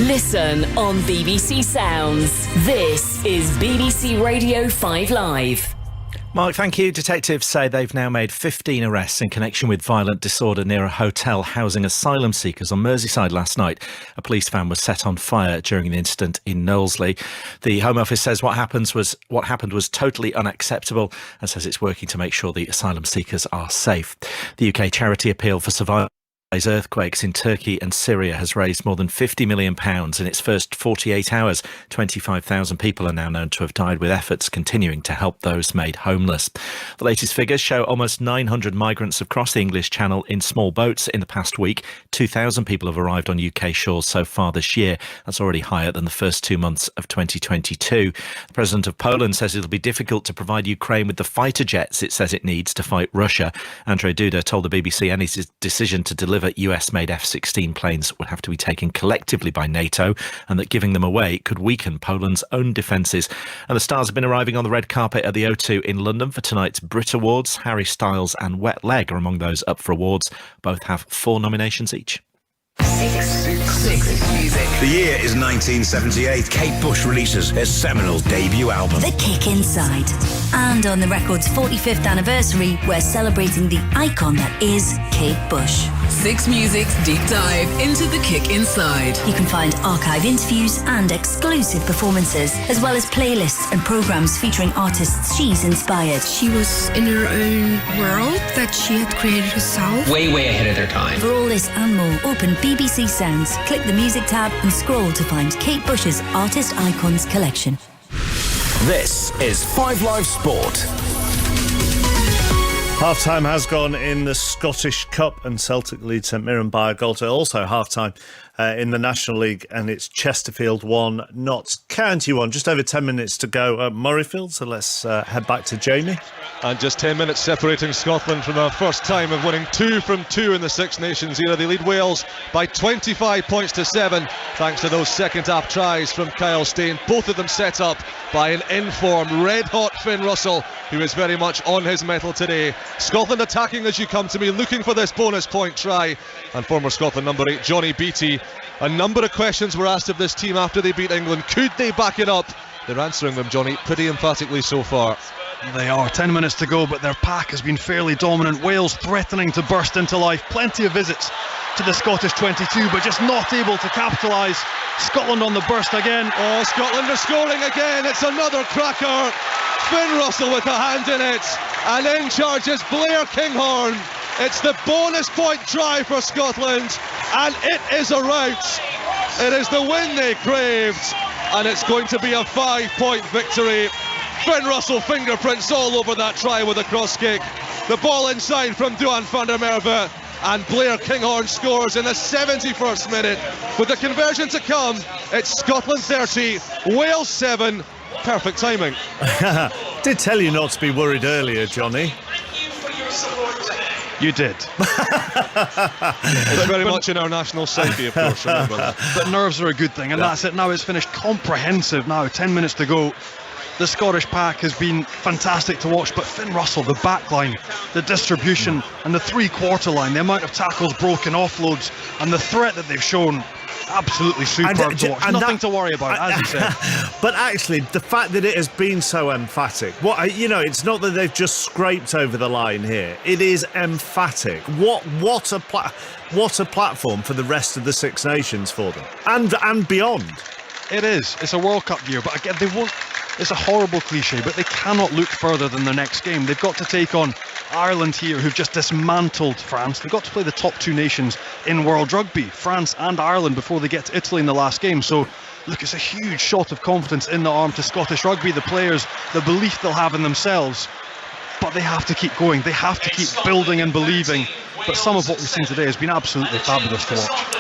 Listen on BBC Sounds. This is BBC Radio 5 Live. Mark, thank you. Detectives say they've now made 15 arrests in connection with violent disorder near a hotel housing asylum seekers on Merseyside last night. A police van was set on fire during the incident in Knowlesley. The Home Office says what happened was totally unacceptable, and says it's working to make sure the asylum seekers are safe. The UK charity Appeal for Survivors earthquakes in Turkey and Syria has raised more than £50 million in its first 48 hours. 25,000 people are now known to have died, with efforts continuing to help those made homeless. The latest figures show almost 900 migrants have crossed the English Channel in small boats in the past week. 2,000 people have arrived on UK shores so far this year. That's already higher than the first 2 months of 2022. The President of Poland says it'll be difficult to provide Ukraine with the fighter jets it says it needs to fight Russia. Andrzej Duda told the BBC any decision to deliver US-made F-16 planes would have to be taken collectively by NATO, and that giving them away could weaken Poland's own defences. And the stars have been arriving on the red carpet at the O2 in London for tonight's Brit Awards. Harry Styles and Wet Leg are among those up for awards. Both have 4 nominations each. The year is 1978. Kate Bush releases her seminal debut album, The Kick Inside. And on the record's 45th anniversary, we're celebrating the icon that is Kate Bush. 6 Music's deep dive into The Kick Inside. You can find archive interviews and exclusive performances, as well as playlists and programmes featuring artists she's inspired. She was in her own world that she had created herself. Way ahead of their time. For all this and more, open BBC Sounds, click the music tab and scroll to find Kate Bush's Artist Icons collection. This is 5 Live Sport. Half-time has gone in the Scottish Cup, and Celtic lead St Mirren by a goal to. Also half-time in the National League, and it's Chesterfield 1, Notts County 1. Just over 10 minutes to go at Murrayfield, so let's head back to Jamie. And just 10 minutes separating Scotland from our first time of winning 2 from 2 in the Six Nations era. They lead Wales by 25 points to 7, thanks to those second-half tries from Kyle Steyn. Both of them set up by an in-form, red-hot Finn Russell, who is very much on his mettle today. Scotland attacking as you come to me, looking for this bonus point try. And former Scotland number 8, Johnny Beattie. A number of questions were asked of this team after they beat England. Could they back it up? They're answering them, Johnny, pretty emphatically so far. They are. 10 minutes to go, but their pack has been fairly dominant. Wales threatening to burst into life. Plenty of visits to the Scottish 22, but just not able to capitalise. Scotland on the burst again. Oh, Scotland are scoring again. It's another cracker. Finn Russell with a hand in it. And in charges Blair Kinghorn. It's the bonus point try for Scotland, and it is a rout. It is the win they craved, and it's going to be a 5-point victory. Finn Russell fingerprints all over that try with a cross kick. The ball inside from Duan van der Merwe, and Blair Kinghorn scores in the 71st minute. With the conversion to come, it's Scotland 30, Wales 7. Perfect timing. Did tell you not to be worried earlier, Johnny. You did. It's very much in our national psyche, of course, remember that. But nerves are a good thing, and that's it. Now it's finished. Comprehensive now, 10 minutes to go. The Scottish pack has been fantastic to watch, but Finn Russell, the back line, the distribution, and the three-quarter line, the amount of tackles broken, offloads, and the threat that they've shown, absolutely superb to watch. Nothing to worry about, as you said. But actually, the fact that it has been so emphatic, it's not that they've just scraped over the line here. It is emphatic. What a platform for the rest of the Six Nations for them, and beyond. It is. It's a World Cup year, but again, they won't. It's a horrible cliche, but they cannot look further than their next game. They've got to take on Ireland here, who've just dismantled France. They've got to play the top two nations in World Rugby, France and Ireland, before they get to Italy in the last game. So, look, it's a huge shot of confidence in the arm to Scottish Rugby, the players, the belief they'll have in themselves. But they have to keep going. They have to keep building and believing. But some of what we've seen today has been absolutely fabulous to watch.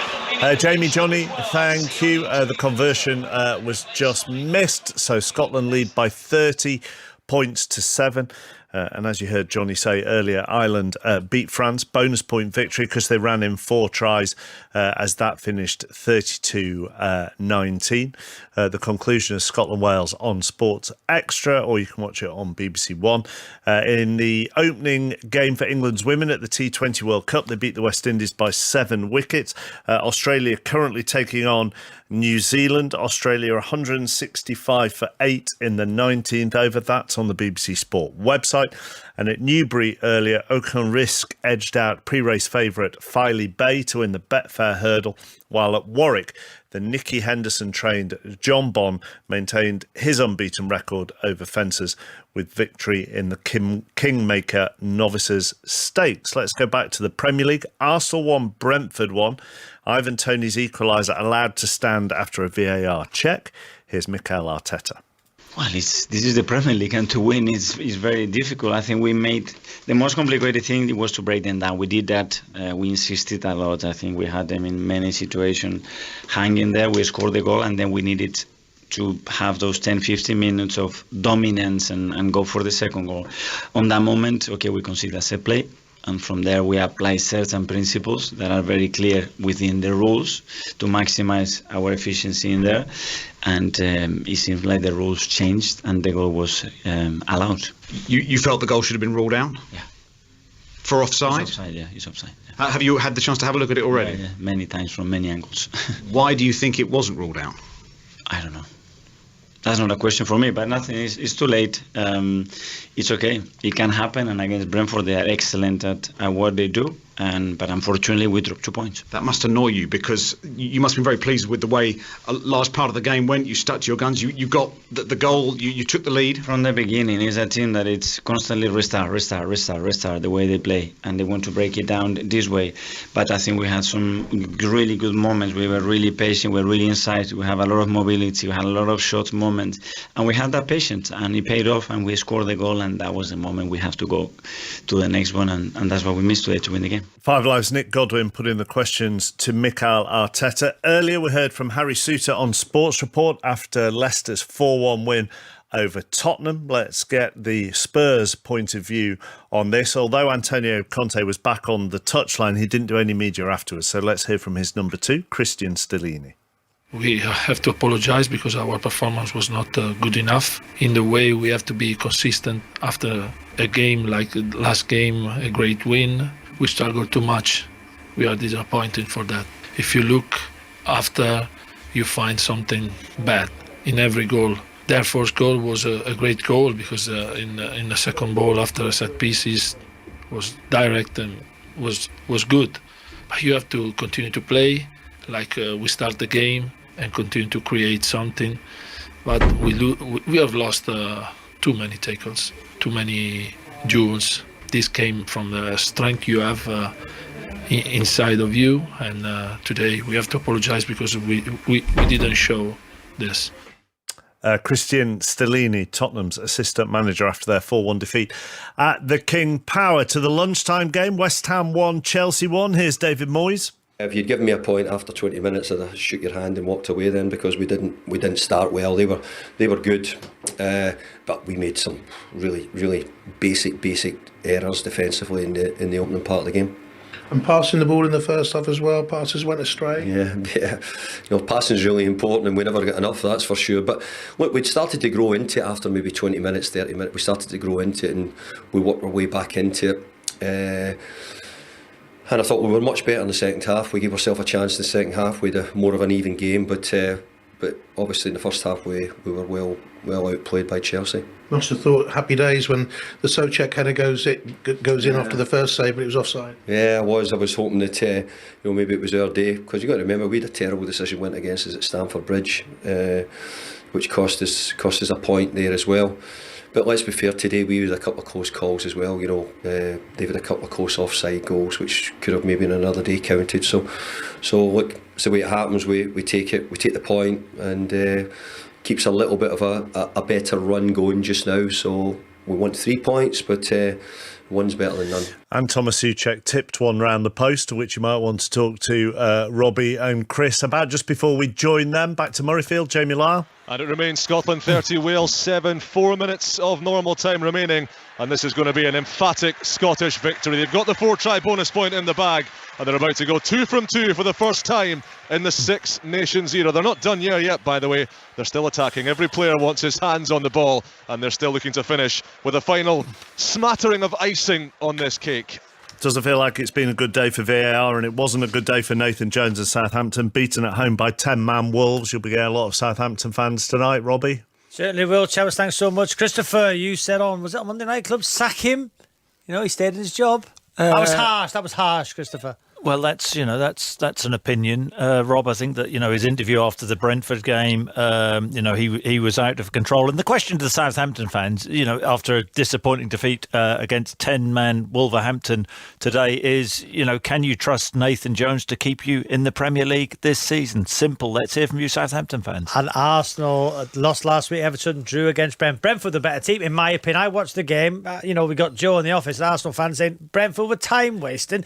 Jamie, Johnny, thank you. The conversion was just missed, so Scotland lead by 30 points to 7. And as you heard Johnny say earlier, Ireland beat France, bonus point victory because they ran in 4 tries as that finished 32-19. The conclusion is Scotland-Wales on Sports Extra, or you can watch it on BBC One. In the opening game for England's women at the T20 World Cup, they beat the West Indies by 7 wickets. Australia currently taking on New Zealand. Australia 165 for 8 in the 19th over. That's on the BBC Sport website. And at Newbury earlier, Auchinrisk edged out pre-race favourite Filey Bay to win the Betfair hurdle, while at Warwick, the Nicky Henderson-trained John Bonn maintained his unbeaten record over fences with victory in the Kingmaker Novices Stakes. Let's go back to the Premier League. Arsenal won, Brentford won. Ivan Toney's equaliser allowed to stand after a VAR check. Here's Mikel Arteta. Well, this is the Premier League, and to win is very difficult. I think we made the most complicated thing was to break them down. We did that. We insisted a lot. I think we had them in many situations hanging there. We scored the goal, and then we needed to have those 10-15 minutes of dominance and go for the second goal. On that moment, okay, we consider a set play. And from there, we apply certain principles that are very clear within the rules to maximize our efficiency in there. And it seems like the rules changed and the goal was allowed. You felt the goal should have been ruled out? Yeah. For offside? It's offside, yeah. It's offside. Yeah. Have you had the chance to have a look at it already? Yeah, many times from many angles. Why do you think it wasn't ruled out? I don't know. That's not a question for me, but nothing. It's too late. It's okay. It can happen, and against Brentford, they are excellent at what they do. But unfortunately, we dropped 2 points. That must annoy you, because you must be very pleased with the way a large part of the game went. You stuck to your guns. You got the goal. You took the lead from the beginning. It's a team that it's constantly restart. The way they play, and they want to break it down this way. But I think we had some really good moments. We were really patient. We were really inside. We have a lot of mobility. We had a lot of short moments, and we had that patience, and it paid off. And we scored the goal, and that was the moment we have to go to the next one, and that's what we missed today to win the game. Five Live's Nick Godwin put in the questions to Mikel Arteta. Earlier we heard from Harry Souttar on Sports Report after Leicester's 4-1 win over Tottenham. Let's get the Spurs point of view on this. Although Antonio Conte was back on the touchline, he didn't do any media afterwards. So let's hear from his number 2, Christian Stellini. We have to apologise because our performance was not good enough. In the way we have to be consistent after a game like the last game, a great win. We struggled too much. We are disappointed for that. If you look after, you find something bad in every goal. Their first goal was a great goal because in the second ball after a set pieces was direct and was good. But you have to continue to play like we start the game and continue to create something. But we have lost too many tackles, too many duels. This came from the strength you have inside of you, and today we have to apologise because we didn't show this. Christian Stellini, Tottenham's assistant manager, after their 4-1 defeat at the King Power. To the lunchtime game, West Ham 1, Chelsea 1. Here's David Moyes. If you'd given me a point after 20 minutes, I'd have shook your hand and walked away then, because we didn't start well. They were good, but we made some really basic errors defensively in the opening part of the game. And passing the ball in the first half as well, passes went astray. Yeah. Passing's really important, and we never got enough, that's for sure. But look, we'd started to grow into it after maybe 20 minutes, 30 minutes. We started to grow into it, and we worked our way back into it. And I thought we were much better in the second half. We gave ourselves a chance in the second half. We had more of an even game, but obviously in the first half we were well outplayed by Chelsea. Must have thought happy days when the Souček header goes in after the first save, but it was offside. Yeah, I was hoping that maybe it was our day, because you've got to remember we had a terrible decision went against us at Stamford Bridge, which cost us a point there as well. But let's be fair, today we had a couple of close calls as well. They've had a couple of close offside goals, which could have maybe in another day counted. So look, it's the way it happens. We take the point, and keeps a little bit of a better run going just now. So we want 3 points, but one's better than none. And Thomas Souček tipped one round the post, which you might want to talk to Robbie and Chris about. Just before we join them, back to Murrayfield, Jamie Lyle. And it remains Scotland 30, Wales 7, 4 minutes of normal time remaining. And this is going to be an emphatic Scottish victory. They've got the 4-try bonus point in the bag, and they're about to go 2 from 2 for the first time in the Six Nations era. They're not done here yet, by the way. They're still attacking. Every player wants his hands on the ball, and they're still looking to finish with a final smattering of icing on this cake. Doesn't feel like it's been a good day for VAR, and it wasn't a good day for Nathan Jones and Southampton, beaten at home by 10-man Wolves. You'll be getting a lot of Southampton fans tonight, Robbie. Certainly will. Chavez, thanks so much. Christopher, you said was it on Monday Night Club, sack him? He stayed in his job. That was harsh, Christopher. Well, that's an opinion, Rob. I think that his interview after the Brentford game, he was out of control. And the question to the Southampton fans, after a disappointing defeat against 10-man Wolverhampton today, is can you trust Nathan Jones to keep you in the Premier League this season? Simple. Let's hear from you, Southampton fans. And Arsenal lost last week. Everton drew against Brentford. Brentford the better team, in my opinion. I watched the game. We got Joe in the office, Arsenal fans saying Brentford were time wasting.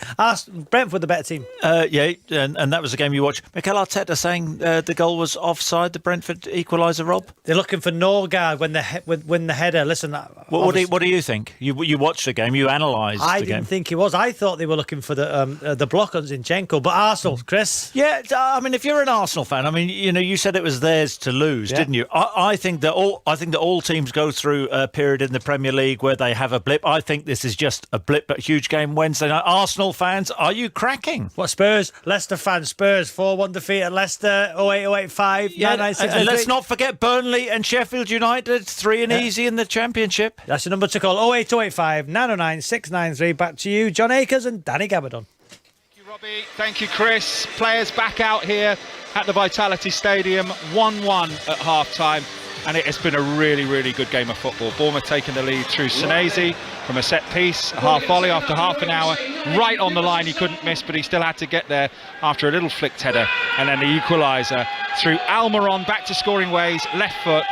Brentford the better team. And that was the game you watched. Mikel Arteta saying the goal was offside, the Brentford equaliser, Rob. They're looking for Norgard when the header. Listen, what do you think? You watched the game, you analysed the game. I didn't think it was. I thought they were looking for the block on Zinchenko, but Arsenal, Chris. Yeah, if you're an Arsenal fan, you said it was theirs to lose, didn't you? I think that all teams go through a period in the Premier League where they have a blip. I think this is just a blip, but huge game Wednesday night. Arsenal fans, are you cracking? What, Spurs? Leicester fans, Spurs 4-1 defeat at Leicester, 08-05, 9-9-6. And let's not forget Burnley and Sheffield United, 3 and easy in the Championship. That's the number to call, 08-85 909 693. Back to you, John Akers and Danny Gabardon. Thank you, Robbie. Thank you, Chris. Players back out here at the Vitality Stadium, 1-1 at half-time. And it has been a really, really good game of football. Bournemouth taking the lead through Senesi from a set piece, a half volley after half an hour, right on the line. He couldn't miss, but he still had to get there after a little flicked header. And then the equaliser through Almiron, back to scoring ways, left foot,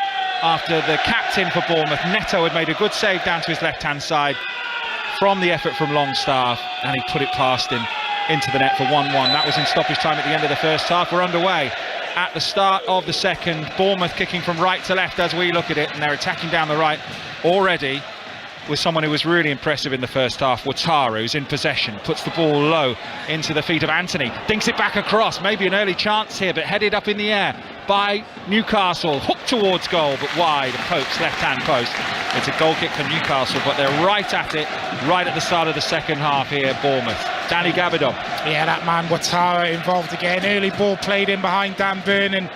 after the captain for Bournemouth, Neto, had made a good save down to his left-hand side from the effort from Longstaff, and he put it past him into the net for 1-1. That was in stoppage time at the end of the first half. We're underway at the start of the second. Bournemouth kicking from right to left as we look at it, and they're attacking down the right already with someone who was really impressive in the first half, Wataru, who's in possession, puts the ball low into the feet of Anthony, dinks it back across, maybe an early chance here, but headed up in the air by Newcastle, hooked towards goal, but wide, Pope's left-hand post. It's a goal kick for Newcastle, but they're right at it, right at the start of the second half here, Bournemouth. Danny Gabardon. Yeah, that man Wataru involved again. Early ball played in behind Dan Burn, and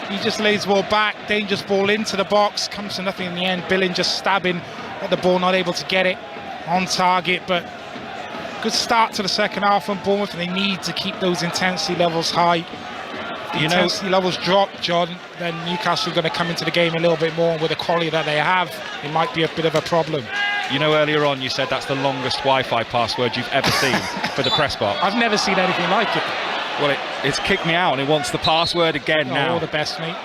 he just lays the ball back, dangerous ball into the box, comes to nothing in the end. Billing just stabbing at the ball, not able to get it on target, but good start to the second half from Bournemouth, and they need to keep those intensity levels high. The intensity levels drop, John, then Newcastle are going to come into the game a little bit more. With the quality that they have, it might be a bit of a problem. Earlier on you said that's the longest Wi-Fi password you've ever seen for the press box. I've never seen anything like it. Well, it's kicked me out and it wants the password again now. All the best, mate.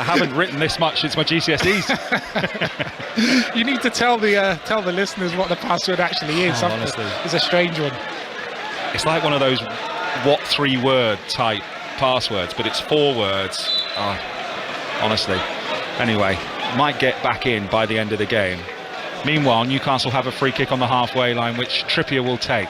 I haven't written this much since my GCSEs. You need to tell the listeners what the password actually is. Honestly, it's a strange one. It's like one of those what 3-word type passwords, but it's 4 words. Honestly. Anyway, might get back in by the end of the game. Meanwhile, Newcastle have a free kick on the halfway line, which Trippier will take.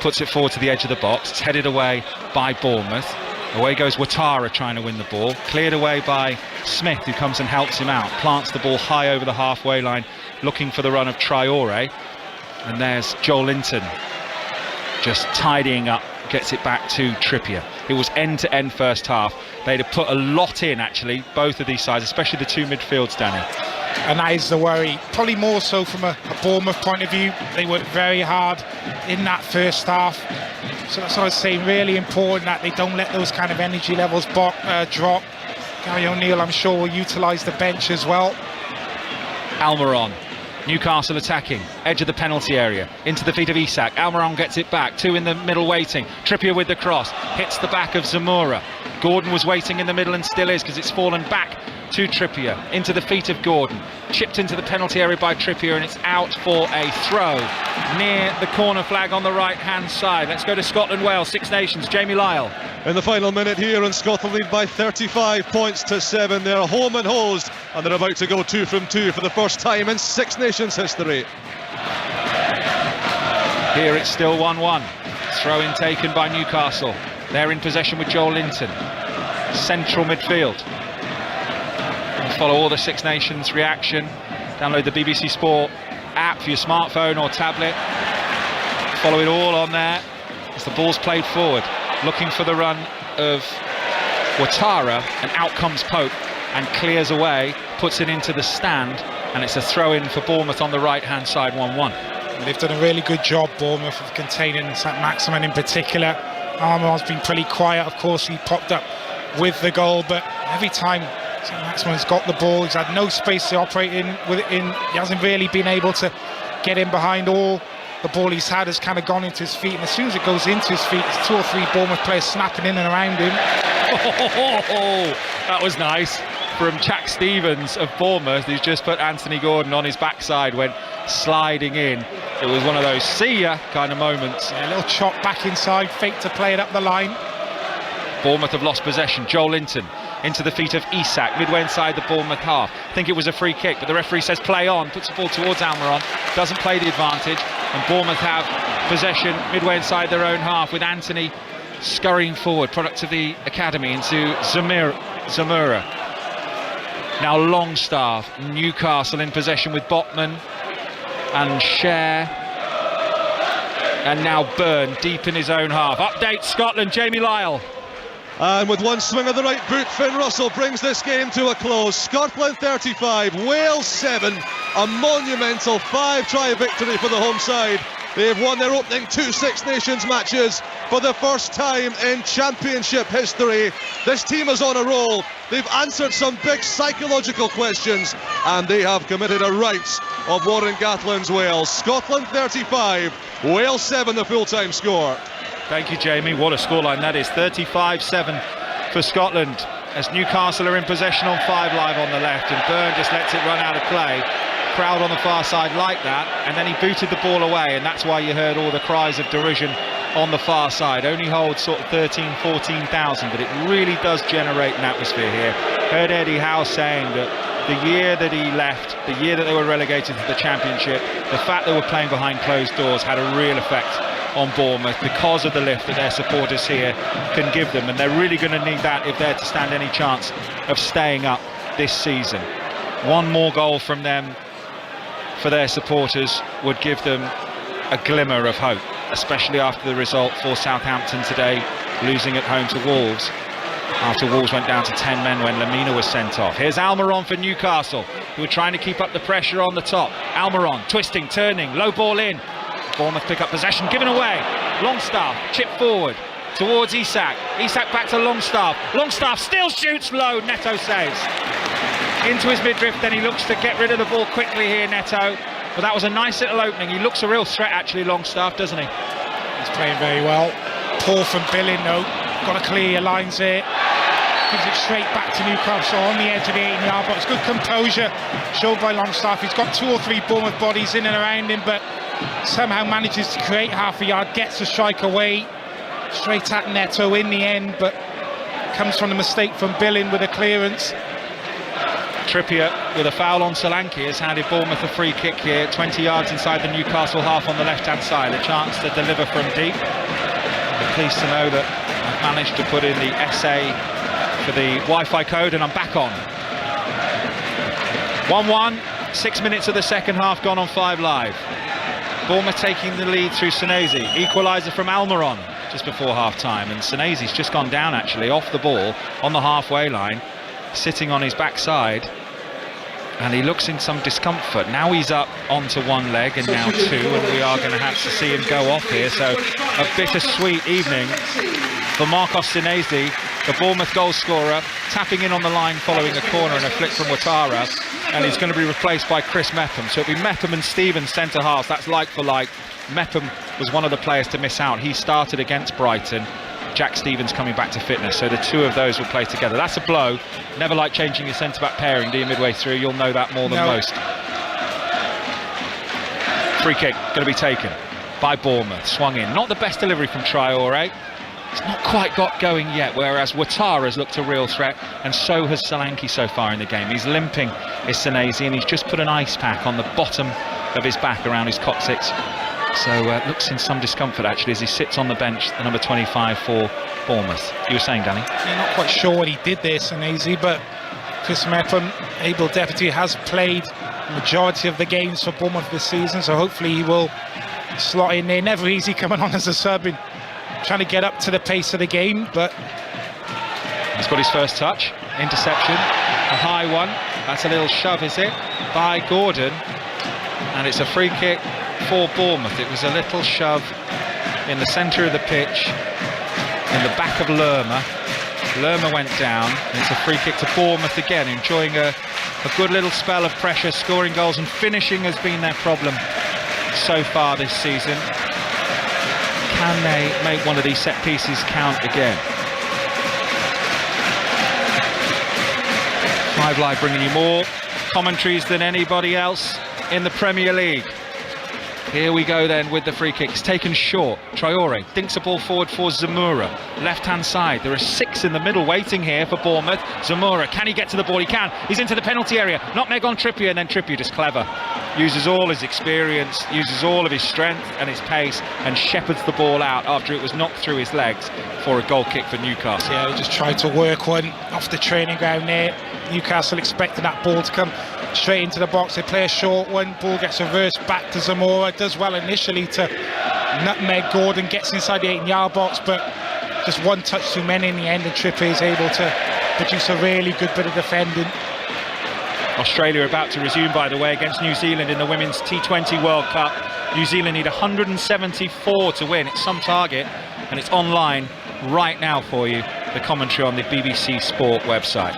Puts it forward to the edge of the box. It's headed away by Bournemouth. Away goes Ouattara trying to win the ball. Cleared away by Smith, who comes and helps him out. Plants the ball high over the halfway line, looking for the run of Traore. And there's Joel Linton just tidying up, gets it back to Trippier. It was end-to-end first half. They'd have put a lot in, actually, both of these sides, especially the two midfields, Danny. And that is the worry, probably more so from a Bournemouth point of view. They worked very hard in that first half. So that's what I was saying, really important that they don't let those kind of energy levels drop. Gary O'Neill, I'm sure, will utilise the bench as well. Almiron. Newcastle attacking, edge of the penalty area, into the feet of Isak. Almiron gets it back, 2 in the middle waiting. Trippier with the cross, hits the back of Zamora. Gordon was waiting in the middle and still is, because it's fallen back to Trippier, into the feet of Gordon. Chipped into the penalty area by Trippier, and it's out for a throw near the corner flag on the right-hand side. Let's go to Scotland-Wales, Six Nations, Jamie Lyle. In the final minute here, and Scotland lead by 35 points to 7. They're home and hosed, and they're about to go 2 from 2 for the first time in Six Nations history. Here it's still 1-1. Throw-in taken by Newcastle. They're in possession with Joel Linton. Central midfield. Follow all the Six Nations reaction. Download the BBC Sport app for your smartphone or tablet. Follow it all on there as the ball's played forward. Looking for the run of Ouattara, and out comes Pope and clears away, puts it into the stand, and it's a throw-in for Bournemouth on the right-hand side, 1-1. They've done a really good job, Bournemouth, of containing St Maximin in particular. Armour's been pretty quiet, of course. He popped up with the goal, but every time St Maximin's got the ball, he's had no space to operate in. He hasn't really been able to get in behind. All the ball he's had has kind of gone into his feet, and as soon as it goes into his feet, there's 2 or 3 Bournemouth players snapping in and around him. That was nice from Jack Stevens of Bournemouth, who's just put Anthony Gordon on his backside, went sliding in. It was one of those see ya kind of moments. Yeah, a little chop back inside, fake to play it up the line. Bournemouth have lost possession. Joel Linton into the feet of Isak, midway inside the Bournemouth half. I think it was a free kick, but the referee says play on, puts the ball towards Almiron, doesn't play the advantage, and Bournemouth have possession midway inside their own half, with Anthony scurrying forward, product of the academy, into Zamora. Now Longstaff. Newcastle in possession with Botman and Cher, and now Byrne deep in his own half. Update Scotland, Jamie Lyle. And with one swing of the right boot, Finn Russell brings this game to a close. Scotland 35, Wales 7. A monumental 5-try victory for the home side. They've won their opening 2 Six Nations matches for the first time in championship history. This team is on a roll. They've answered some big psychological questions, and they have committed a rout of Warren Gatland's Wales. Scotland 35, Wales 7, the full-time score. Thank you, Jamie. What a scoreline that is. 35-7 for Scotland, as Newcastle are in possession on 5 Live on the left, and Byrne just lets it run out of play. Crowd on the far side like that, and then he booted the ball away, and that's why you heard all the cries of derision on the far side. Only holds sort of 14,000, but it really does generate an atmosphere here. Heard Eddie Howe saying that the year that he left, the year that they were relegated to the Championship, the fact they were playing behind closed doors had a real effect on Bournemouth, because of the lift that their supporters here can give them, and they're really going to need that if they're to stand any chance of staying up this season. One more goal from them for their supporters would give them a glimmer of hope, especially after the result for Southampton today, losing at home to Wolves, after Wolves went down to 10 men when Lamina was sent off. Here's Almiron for Newcastle, who are trying to keep up the pressure on the top. Almiron twisting, turning, low ball in. Bournemouth pick up possession, given away. Longstaff, chip forward towards Isak. Isak back to Longstaff. Longstaff still shoots low, Neto saves. Into his midriff, then he looks to get rid of the ball quickly here, Neto. But that was a nice little opening. He looks a real threat, actually, Longstaff, doesn't he? He's playing very well. Poor from Billing, though. Got to clear your lines here. gives it straight back to Newcastle on the edge of the 18-yard box. Good composure showed by Longstaff. He's got 2 or 3 Bournemouth bodies in and around him, but somehow manages to create half a yard, gets the strike away, straight at Neto in the end, but comes from the mistake from Billin with a clearance. Trippier with a foul on Solanke has handed Bournemouth a free kick here, 20 yards inside the Newcastle half on the left-hand side, a chance to deliver from deep. I'm pleased to know that I've managed to put in the SA for the Wi-Fi code and I'm back on. 1-1, 6 minutes of the second half gone on 5 Live. Bournemouth taking the lead through Senesi, equaliser from Almiron just before half-time, and Senesi's just gone down actually off the ball on the halfway line, sitting on his backside, and he looks in some discomfort. Now he's up onto one leg and now 2, and we are going to have to see him go off here. So a bittersweet evening for Marcos Senesi, the Bournemouth goal scorer, tapping in on the line following a corner and a flick from Ouattara, and he's going to be replaced by Chris Mepham. So it'll be Mepham and Stevens centre halves. That's like for like. Mepham was one of the players to miss out. He started against Brighton. Jack Stevens coming back to fitness, so the 2 of those will play together. That's a blow. Never like changing your centre-back pairing, do you, midway through? You'll know that more than most. Free kick going to be taken by Bournemouth, swung in. Not the best delivery from Traore. It's not quite got going yet, whereas Ouattara's looked a real threat, and so has Solanke so far in the game. He's limping, is Senesi, and he's just put an ice pack on the bottom of his back around his coccyx. So looks in some discomfort actually as he sits on the bench, the number 25 for Bournemouth. You were saying, Danny? Yeah, not quite sure what he did there, Senesi, but Chris Mepham, able deputy, has played the majority of the games for Bournemouth this season, so hopefully he will slot in there. Never easy coming on as a sub and trying to get up to the pace of the game, but he's got his first touch, interception, a high one. That's a little shove, is it, by Gordon, and it's a free kick for Bournemouth. It was a little shove in the centre of the pitch, in the back of Lerma. Lerma went down, and it's a free kick to Bournemouth again, enjoying a good little spell of pressure, scoring goals, and finishing has been their problem so far this season. Can they make one of these set pieces count again? 5 Live bringing you more commentaries than anybody else in the Premier League. Here we go then with the free kicks taken short. Traore dinks a ball forward for Zamora, left hand side. There are 6 in the middle waiting here for Bournemouth. Zamora, can he get to the ball? He can. He's into the penalty area. Nutmeg on Trippier, and then Trippier just clever, uses all his experience, uses all of his strength and his pace, and shepherds the ball out after it was knocked through his legs for a goal kick for Newcastle. Yeah, they just tried to work one off the training ground there. Newcastle expecting that ball to come straight into the box. They play a short one, ball gets reversed back to Zamora, does well initially to nutmeg Gordon, gets inside the 18-yard box, but just one touch too many in the end, and Trippier is able to produce a really good bit of defending. Australia about to resume, by the way, against New Zealand in the Women's T20 World Cup. New Zealand need 174 to win. It's some target, and it's online right now for you. The commentary on the BBC Sport website.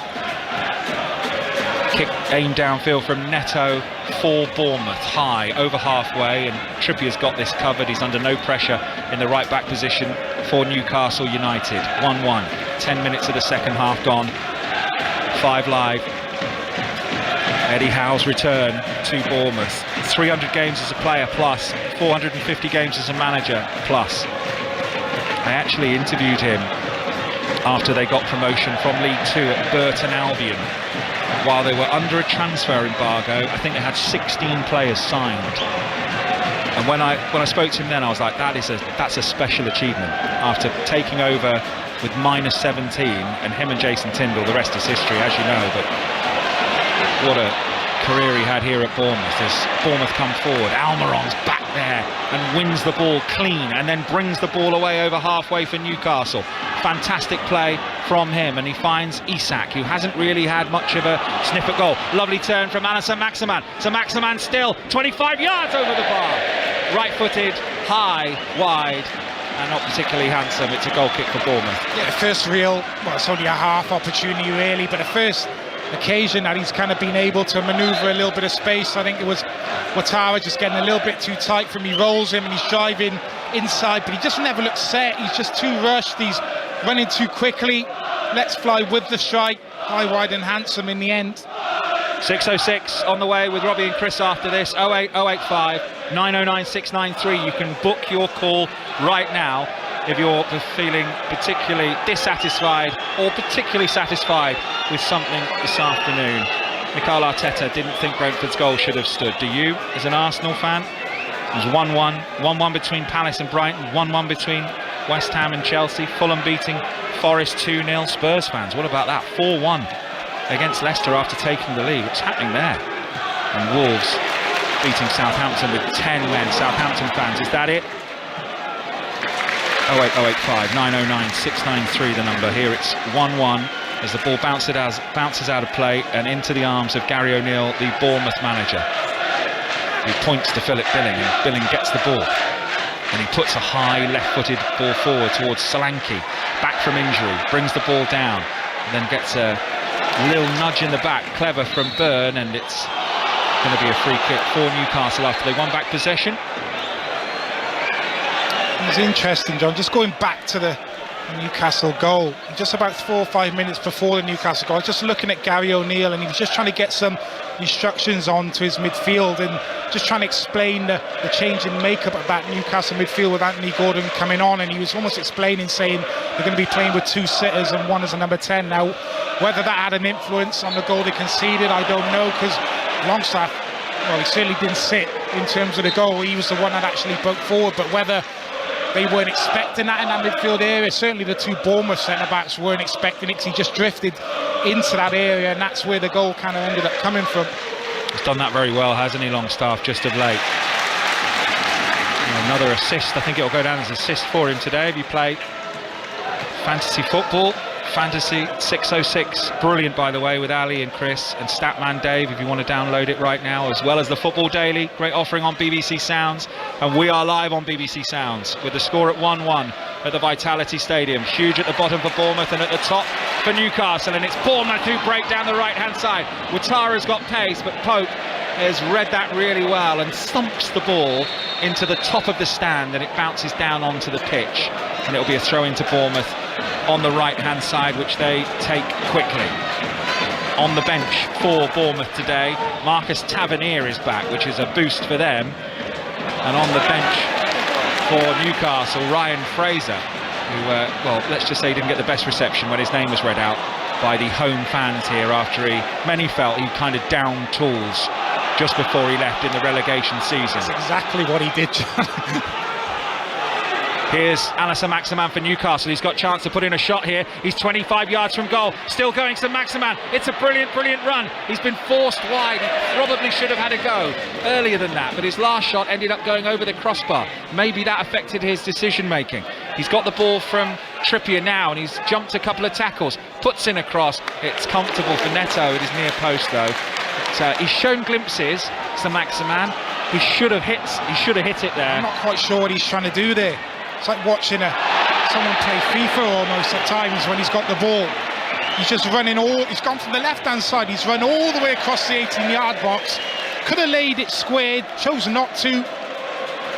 Kick aimed downfield from Neto for Bournemouth, high, over halfway, and Trippier's got this covered. He's under no pressure in the right back position for Newcastle United. 1-1, 10 minutes of the second half gone. 5 Live. Eddie Howe's return to Bournemouth. 300 games as a player plus, 450 games as a manager plus. I actually interviewed him after they got promotion from League 2 at Burton Albion. While they were under a transfer embargo, I think they had 16 players signed. And when I spoke to him then, I was like, that's a special achievement. After taking over with -17, and him and Jason Tyndall, the rest is history, as you know. But what a career he had here at Bournemouth. As Bournemouth come forward, Almiron's back there and wins the ball clean, and then brings the ball away over halfway for Newcastle. Fantastic play from him, and he finds Isak, who hasn't really had much of a sniff at goal. Lovely turn from Anas Maximan. So Maximan still 25 yards over the bar. Right-footed, high, wide, and not particularly handsome. It's a goal kick for Bournemouth. Yeah, the first real, well, it's only a half opportunity really, but the first occasion that he's kind of been able to manoeuvre a little bit of space. I think it was Ouattara just getting a little bit too tight from him. He rolls him and he's driving inside, but he just never looks set. He's just too rushed. He's running too quickly. let's fly with the strike. High, wide and handsome in the end. 6:06 on the way with Robbie and Chris after this. 08085 909 693. You can book your call right now if you're feeling particularly dissatisfied or particularly satisfied with something this afternoon. Mikel Arteta didn't think Brentford's goal should have stood. Do you, as an Arsenal fan? It was 1-1. 1-1 between Palace and Brighton. 1-1 between West Ham and Chelsea. Fulham beating Forest 2-0. Spurs fans, what about that? 4-1 against Leicester after taking the lead. What's happening there? And Wolves beating Southampton with 10 men. Southampton fans, is that it? 08085 909 693 the number. Here it's 1-1 as the ball bounces out of play and into the arms of Gary O'Neill, the Bournemouth manager. He points to Philip Billing, and Billing gets the ball. And he puts a high left-footed ball forward towards Solanke, back from injury, brings the ball down, and then gets a little nudge in the back, clever from Byrne, and it's going to be a free kick for Newcastle after they won back possession. It's interesting, John, just going back to the Newcastle goal, just about 4 or 5 minutes before the Newcastle goal, I was just looking at Gary O'Neill, and he was just trying to get some instructions on to his midfield and just trying to explain the change in makeup of that Newcastle midfield with Anthony Gordon coming on, and he was almost explaining, saying they're going to be playing with 2 sitters and one as a number 10. Now, whether that had an influence on the goal they conceded, I don't know, because Longstaff, well, he certainly didn't sit in terms of the goal. He was the one that actually broke forward, but whether they weren't expecting that in that midfield area, certainly the 2 Bournemouth centre-backs weren't expecting it, because he just drifted into that area, and that's where the goal kind of ended up coming from. He's done that very well, hasn't he, Longstaff, just of late. And another assist, I think it'll go down as an assist for him today if you play fantasy football. Fantasy 606, brilliant by the way, with Ali and Chris and Statman Dave if you want to download it right now, as well as the Football Daily, great offering on BBC Sounds, and we are live on BBC Sounds with the score at 1-1 at the Vitality Stadium. Huge at the bottom for Bournemouth and at the top for Newcastle, and it's Bournemouth who break down the right hand side. Ouattara's got pace, but Pope has read that really well and thumps the ball into the top of the stand, and it bounces down onto the pitch, and it'll be a throw into Bournemouth on the right hand side, which they take quickly. On the bench for Bournemouth today, Marcus Tavernier is back, which is a boost for them, and on the bench for Newcastle, Ryan Fraser, who well, let's just say he didn't get the best reception when his name was read out by the home fans here, after many felt he kind of downed tools just before he left in the relegation season. That's exactly what he did, John. Here's Alisson Maximan for Newcastle. He's got a chance to put in a shot here. He's 25 yards from goal. Still going to Maximan. It's a brilliant, brilliant run. He's been forced wide. He probably should have had a go earlier than that, but his last shot ended up going over the crossbar. Maybe that affected his decision making. He's got the ball from Trippier now, and he's jumped a couple of tackles. Puts in a cross. It's comfortable for Neto at his near post though. But, he's shown glimpses to Maximan. He should have hit it there. I'm not quite sure what he's trying to do there. It's like watching someone play FIFA almost at times when he's got the ball. He's just running he's gone from the left-hand side, he's run all the way across the 18-yard box. Could have laid it squared, chose not to.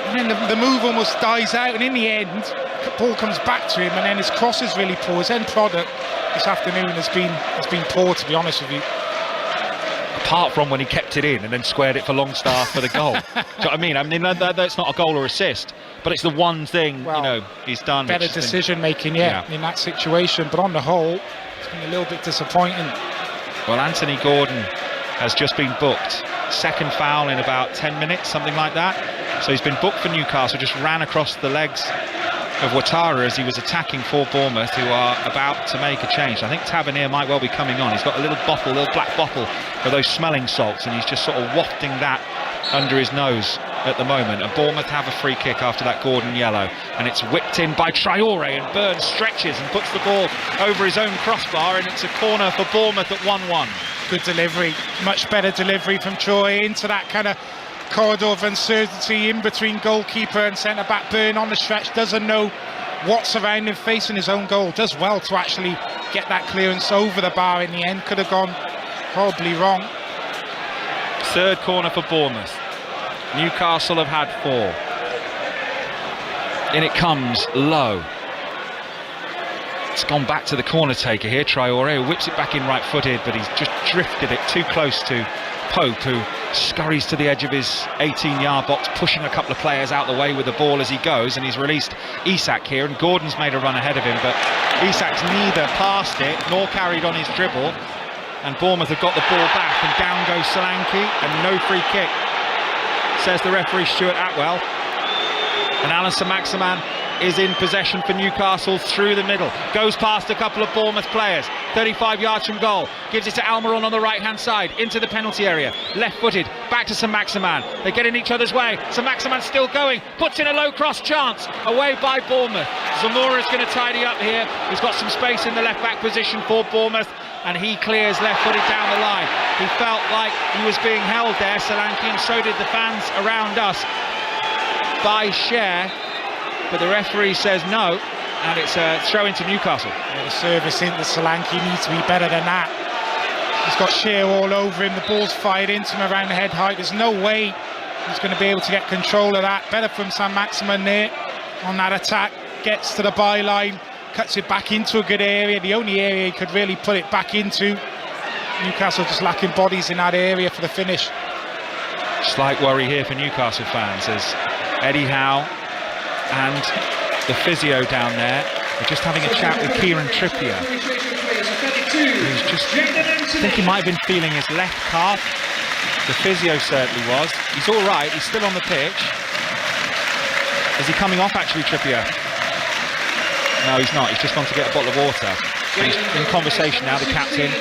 And then the move almost dies out, and in the end, the ball comes back to him, and then his cross is really poor. His end product this afternoon has been poor, to be honest with you. Apart from when he kept it in and then squared it for Longstaff for the goal. Do you know what I mean? I mean, that's not a goal or assist, but it's the one thing, he's done. Better decision making, in that situation. But on the whole, it's been a little bit disappointing. Well, Anthony Gordon has just been booked. Second foul in about 10 minutes, something like that. So he's been booked for Newcastle, just ran across the legs of Ouattara as he was attacking for Bournemouth, who are about to make a change. I think Tavernier might well be coming on. He's got a little black bottle of those smelling salts, and he's just sort of wafting that under his nose at the moment. And Bournemouth have a free kick after that Gordon yellow, and it's whipped in by Traore, and Byrne stretches and puts the ball over his own crossbar, and it's a corner for Bournemouth at 1-1. Good delivery, much better delivery from Traore into that kind of corridor of uncertainty in between goalkeeper and centre-back. Byrne on the stretch, doesn't know what's around him, facing his own goal. Does well to actually get that clearance over the bar in the end. Could have gone horribly wrong. Third corner for Bournemouth. Newcastle have had 4. In it comes low. It's gone back to the corner taker here. Traore whips it back in right-footed, but he's just drifted it too close to Pope, who scurries to the edge of his 18-yard box, pushing a couple of players out the way with the ball as he goes, and he's released Isak here, and Gordon's made a run ahead of him, but Isak's neither passed it nor carried on his dribble, and Bournemouth have got the ball back, and down goes Solanke, and no free kick, says the referee Stuart Atwell. And Alan Saint-Maximin is in possession for Newcastle through the middle, goes past a couple of Bournemouth players, 35 yards from goal, gives it to Almiron on the right hand side, into the penalty area, left footed, back to Saint-Maximin, they get in each other's way, Saint-Maximin still going, puts in a low cross chance, away by Bournemouth. Zamora's going to tidy up here, he's got some space in the left back position for Bournemouth, and he clears left footed down the line. He felt like he was being held there, Solanke, and so did the fans around us, by Cher. But the referee says no, and it's a throw into Newcastle. Yeah, the service into Solanke needs to be better than that. He's got Cher all over him, the ball's fired into him around the head height. There's no way he's going to be able to get control of that. Better from Saint-Maximin there on that attack. Gets to the byline, cuts it back into a good area. The only area he could really put it back into. Newcastle just lacking bodies in that area for the finish. Slight worry here for Newcastle fans as Eddie Howe and the physio down there are just having a chat with Kieran Trippier, who's just, I think he might have been feeling his left calf. The physio certainly was. He's all right, he's still on the pitch. Is he coming off actually, Trippier? No, he's not, he's just gone to get a bottle of water. So he's in conversation now, the captain,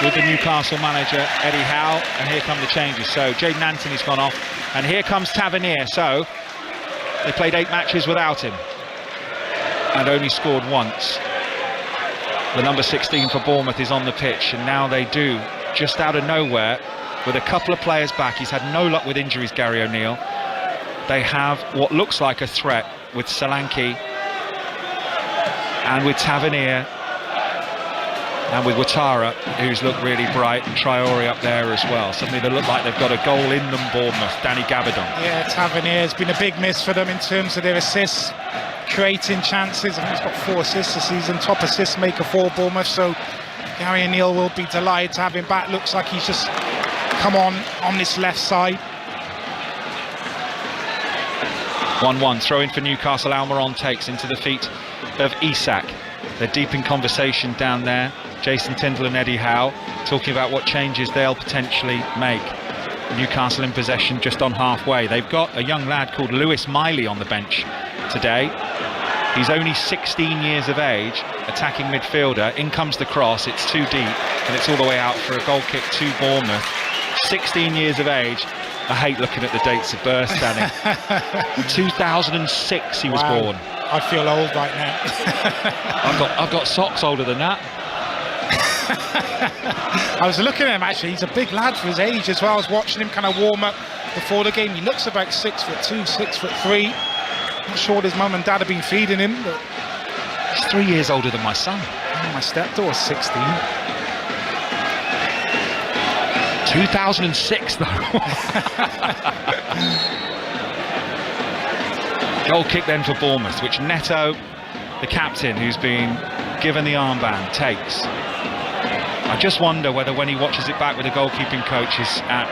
with the Newcastle manager, Eddie Howe, and here come the changes. So Jayden Anthony's gone off, and here comes Tavernier. So they played 8 matches without him and only scored once. The number 16 for Bournemouth is on the pitch, and now they do, just out of nowhere, with a couple of players back. He's had no luck with injuries, Gary O'Neill. They have what looks like a threat with Solanke and with Tavernier and with Ouattara, who's looked really bright, and Traore up there as well. Suddenly they look like they've got a goal in them, Bournemouth. Danny Gabardon. Yeah, Tavernier has been a big miss for them in terms of their assists, creating chances. I think he's got 4 assists this season, top assist maker for Bournemouth, so Gary O'Neill will be delighted to have him back. Looks like he's just come on this left side. 1-1, throw in for Newcastle. Almiron takes into the feet of Isak. They're deep in conversation down there. Jason Tindall and Eddie Howe talking about what changes they'll potentially make. Newcastle in possession just on halfway. They've got a young lad called Lewis Miley on the bench today. He's only 16 years of age, attacking midfielder. In comes the cross, it's too deep, and it's all the way out for a goal kick to Bournemouth. 16 years of age. I hate looking at the dates of birth, Danny. 2006 he was born. I feel old right now. I've got socks older than that. I was looking at him actually, he's a big lad for his age as well. I was watching him kind of warm up before the game. He looks about 6'2", 6'3". Not sure what his mum and dad have been feeding him, but he's 3 years older than my son. Oh, my stepdaughter's 16. 2006 though. Goal kick then for Bournemouth, which Neto, the captain, who's been given the armband, takes. I just wonder whether when he watches it back with the goalkeeping coaches at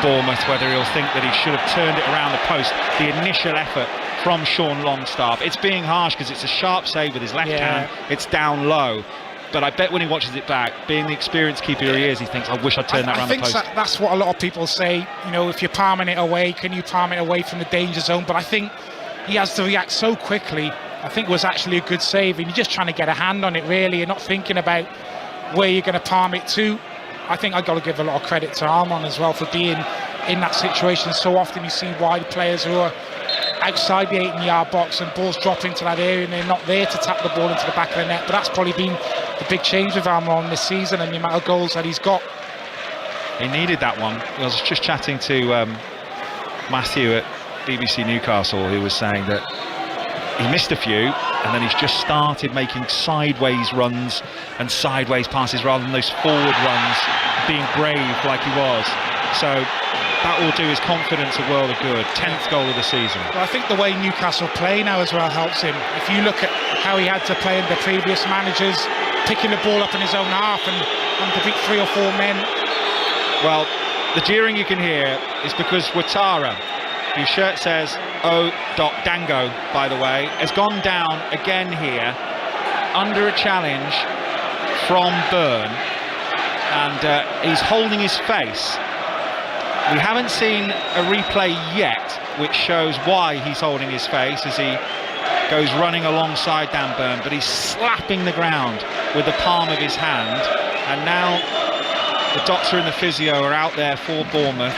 Bournemouth, whether he'll think that he should have turned it around the post. The initial effort from Sean Longstaff. It's being harsh because it's a sharp save with his left hand. It's down low. But I bet when he watches it back, being the experienced keeper he is, he thinks, I wish I'd turned that around the post. I think that's what a lot of people say. You know, if you're palming it away, can you palm it away from the danger zone? But I think he has to react so quickly. I think it was actually a good save, and you're just trying to get a hand on it, really, and not thinking about where you're going to palm it to. I think I've got to give a lot of credit to Almiron as well for being in that situation. So often you see wide players who are outside the 18-yard box and balls drop into that area and they're not there to tap the ball into the back of the net. But that's probably been the big change with Almiron this season and the amount of goals that he's got. He needed that one. I was just chatting to Matthew at BBC Newcastle, who was saying that he missed a few and then he's just started making sideways runs and sideways passes rather than those forward runs, being brave like he was. So that will do his confidence a world of good. 10th goal of the season. Well, I think the way Newcastle play now as well helps him. If you look at how he had to play under previous managers, picking the ball up in his own half and to beat 3 or 4 men. Well, the jeering you can hear is because Ouattara, whose shirt says O.Dango, by the way, has gone down again here under a challenge from Byrne, and he's holding his face. We haven't seen a replay yet which shows why he's holding his face as he goes running alongside Dan Byrne, but he's slapping the ground with the palm of his hand, and now the doctor and the physio are out there for Bournemouth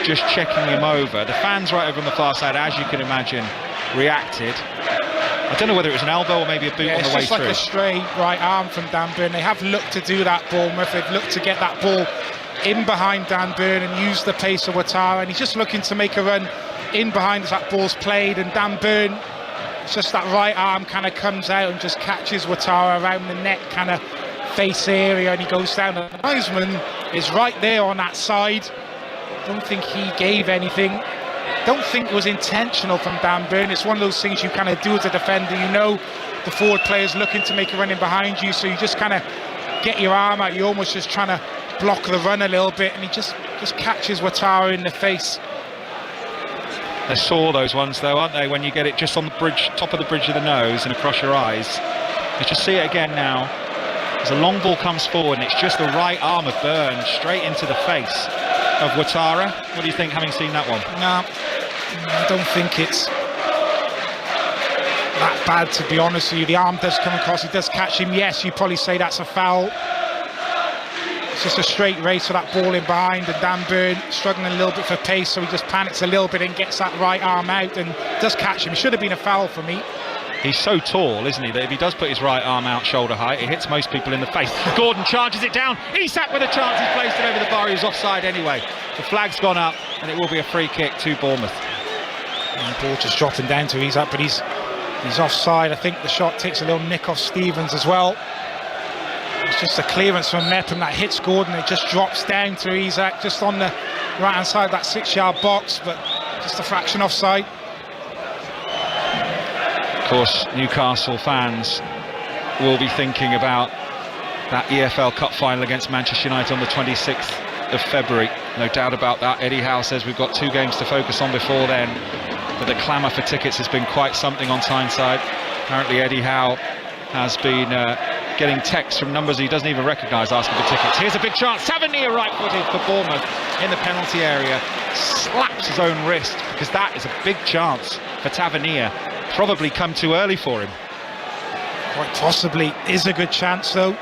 just checking him over. The fans right over on the far side, as you can imagine, reacted. I don't know whether it was an elbow or maybe a boot on the way through. It's just like a straight right arm from Dan Byrne. They have looked to do that, Bournemouth. They've looked to get that ball in behind Dan Byrne and use the pace of Ouattara, and he's just looking to make a run in behind as that ball's played, and Dan Byrne, it's just that right arm kind of comes out and just catches Ouattara around the neck kind of face area, and he goes down. The linesman is right there on that side. Don't think he gave anything. Don't think it was intentional from Dan Byrne. It's one of those things you kind of do as a defender. You know the forward player's looking to make a run in behind you, so you just kind of get your arm out. You're almost just trying to block the run a little bit, and he just catches Ouattara in the face. They saw those ones though, aren't they, when you get it just on the bridge, top of the bridge of the nose and across your eyes. You just see it again now as a long ball comes forward, and it's just the right arm of Byrne straight into the face of Ouattara. What do you think, having seen that one? No, I don't think it's that bad, to be honest with you. The arm does come across, he does catch him. Yes, you'd probably say that's a foul. It's just a straight race for that ball in behind, and Dan Byrne struggling a little bit for pace, so he just panics a little bit and gets that right arm out and does catch him. It should have been a foul for me. He's so tall, isn't he, that if he does put his right arm out shoulder height, it hits most people in the face. Gordon charges it down. Isak with a chance. He's placed it over the bar. He's offside anyway. The flag's gone up, and it will be a free kick to Bournemouth. And the ball just dropping down to Isak, but he's offside. I think the shot takes a little nick off Stevens as well. It's just a clearance from Mepham that hits Gordon. It just drops down to Isak, just on the right-hand side of that 6-yard box, but just a fraction offside. Of course, Newcastle fans will be thinking about that EFL Cup final against Manchester United on the 26th of February. No doubt about that. Eddie Howe says we've got 2 games to focus on before then, but the clamour for tickets has been quite something on Tyneside. Apparently Eddie Howe has been getting texts from numbers he doesn't even recognise asking for tickets. Here's a big chance. Tavernier right-footed for Bournemouth in the penalty area. Slaps his own wrist, because that is a big chance for Tavernier. Probably come too early for him. Quite possibly is a good chance though.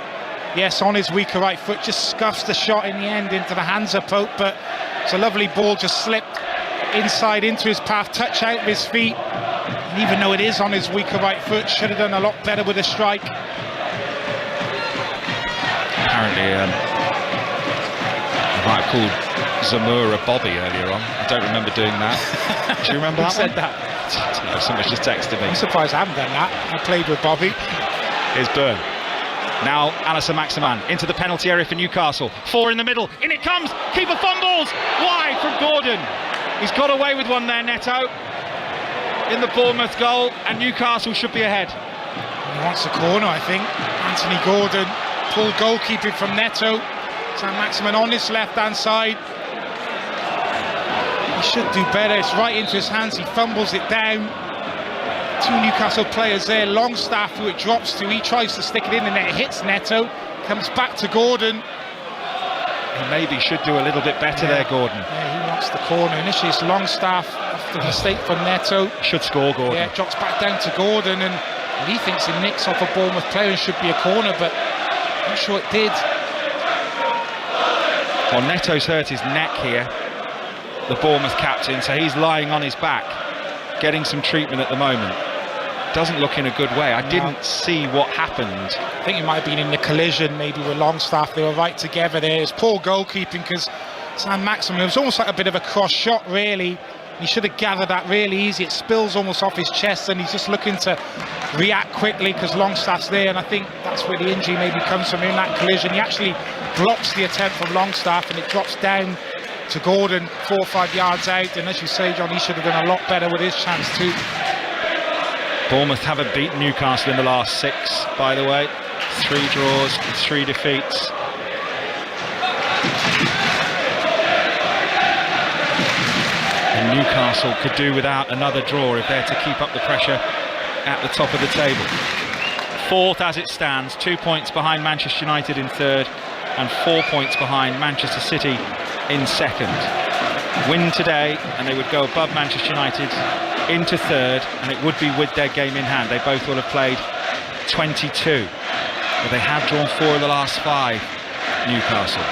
Yes, on his weaker right foot, just scuffs the shot in the end into the hands of Pope, but it's a lovely ball, just slipped inside into his path, touch out with his feet, and even though it is on his weaker right foot, should have done a lot better with a strike. Apparently I might have called Zamora Bobby earlier on. I don't remember doing that. Do you remember that? Who said that? Someone's just texted me. I'm surprised I haven't done that. I played with Bobby. Here's Byrne. Now Alison Maximan into the penalty area for Newcastle. 4 in the middle. In it comes. Keeper fumbles. Wide from Gordon. He's got away with one there, Neto. In the Bournemouth goal, and Newcastle should be ahead. He wants a corner, I think. Anthony Gordon. Full goalkeeping from Neto. Sam Maximan on his left-hand side. He should do better. It's right into his hands. He fumbles it down. 2 Newcastle players there. Longstaff, who it drops to. He tries to stick it in the net. It hits Neto. Comes back to Gordon. He maybe should do a little bit better there, Gordon. Yeah, he wants the corner. Initially, it's Longstaff after the mistake from Neto. Should score, Gordon. Yeah, it drops back down to Gordon, and he thinks it nicks off a Bournemouth player and should be a corner, but I'm not sure it did. Well, Neto's hurt his neck here, the Bournemouth captain, so he's lying on his back, getting some treatment at the moment. Doesn't look in a good way. I didn't see what happened. I think it might have been in the collision, maybe with Longstaff. They were right together there. It's poor goalkeeping, because Sam Maximan, it was almost like a bit of a cross shot, really. He should have gathered that really easy. It spills almost off his chest, and he's just looking to react quickly because Longstaff's there, and I think that's where the injury maybe comes from, in that collision. He actually blocks the attempt from Longstaff, and it drops down to Gordon 4 or 5 yards out, and as you say, John, he should have done a lot better with his chance too. Bournemouth haven't beaten Newcastle in the last 6, by the way. 3 draws, 3 defeats. And Newcastle could do without another draw if they're to keep up the pressure at the top of the table. 4th as it stands, 2 points behind Manchester United in 3rd and 4 points behind Manchester City in 2nd. Win today and they would go above Manchester United into 3rd, and it would be with their game in hand. They both will have played 22, but they have drawn 4 of the last 5, Newcastle.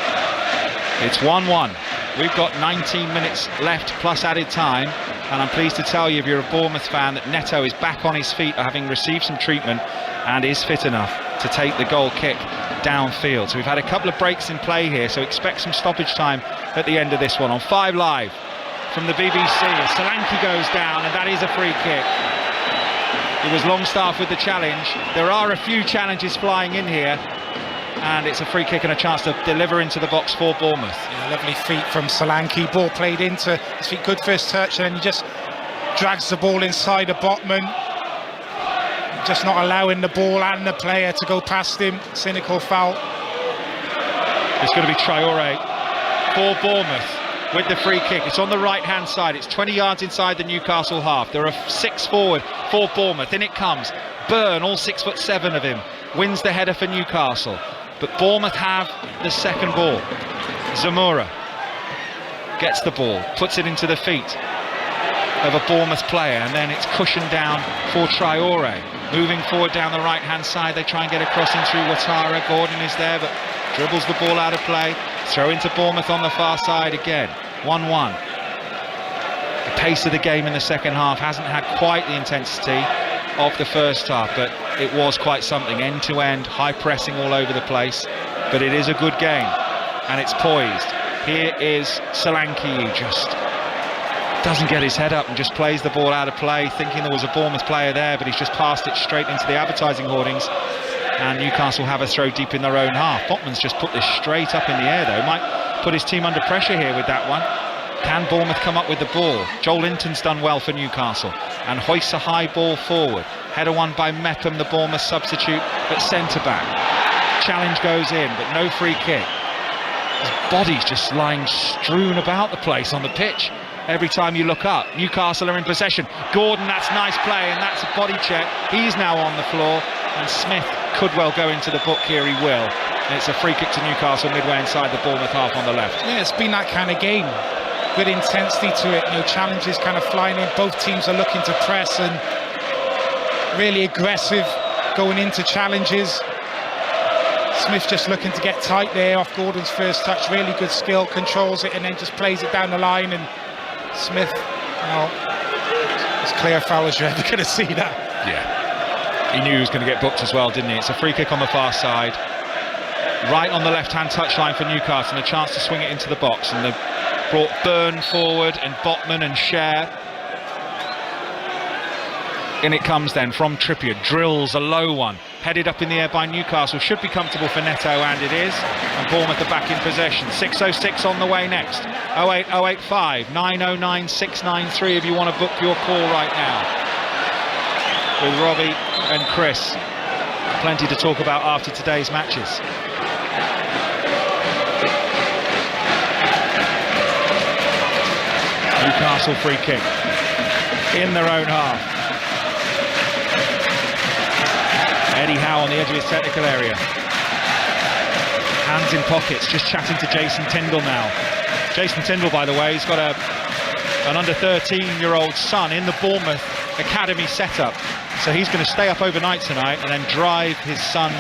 It's 1-1. We've got 19 minutes left plus added time, and I'm pleased to tell you, if you're a Bournemouth fan, that Neto is back on his feet, having received some treatment, and is fit enough to take the goal kick downfield. So we've had a couple of breaks in play here, so expect some stoppage time at the end of this one. On 5 Live from the BBC, Solanke goes down, and that is a free kick. It was Longstaff with the challenge. There are a few challenges flying in here, and it's a free kick and a chance to deliver into the box for Bournemouth. Yeah, lovely feet from Solanke. Ball played into his feet, good first touch, and then he just drags the ball inside the Botman. Just not allowing the ball and the player to go past him. Cynical foul. It's going to be Traore for Bournemouth with the free kick. It's on the right hand side. It's 20 yards inside the Newcastle half. There are 6 forward for Bournemouth. In it comes Byrne, all 6'7" of him, wins the header for Newcastle. But Bournemouth have the second ball. Zamora gets the ball, puts it into the feet of a Bournemouth player, and then it's cushioned down for Traore. Moving forward down the right hand side, they try and get a crossing through Ouattara. Gordon is there but dribbles the ball out of play. Throw into Bournemouth on the far side again. 1-1. The pace of the game in the second half hasn't had quite the intensity of the first half, but it was quite something. End to end, high pressing all over the place, but it is a good game and it's poised. Here is Solanke, who just doesn't get his head up and just plays the ball out of play, thinking there was a Bournemouth player there, but he's just passed it straight into the advertising hoardings, and Newcastle have a throw deep in their own half. Botman's just put this straight up in the air though. Might put his team under pressure here with that one. Can Bournemouth come up with the ball? Joel Linton's done well for Newcastle and hoists a high ball forward. Header won by Mepham, the Bournemouth substitute at centre-back. Challenge goes in, but no free kick. His body's just lying strewn about the place on the pitch. Every time you look up, Newcastle are in possession. Gordon, that's nice play, and that's a body check. He's now on the floor, and Smith could well go into the book here. He will. And it's a free kick to Newcastle midway inside the Bournemouth half on the left. Yeah, it's been that kind of game. Good intensity to it. You know, challenges kind of flying in. Both teams are looking to press and really aggressive going into challenges. Smith just looking to get tight there off Gordon's first touch. Really good skill, controls it, and then just plays it down the line. And Smith, you know, as clear a foul as you're ever going to see that. Yeah, he knew he was going to get booked as well, didn't he? It's a free kick on the far side, right on the left-hand touchline for Newcastle, and a chance to swing it into the box. And they've brought Byrne forward and Botman and Cher. In it comes then from Trippier, drills a low one, headed up in the air by Newcastle. Should be comfortable for Neto, and it is. And Bournemouth are back in possession. 6:06 on the way next. 08085 909 693 if you want to book your call right now. With Robbie and Chris. Plenty to talk about after today's matches. Newcastle free kick in their own half. Eddie Howe on the edge of his technical area. Hands in pockets, just chatting to Jason Tindall now. Jason Tindall, by the way, he's got an under 13-year-old son in the Bournemouth academy setup. So he's going to stay up overnight tonight and then drive his son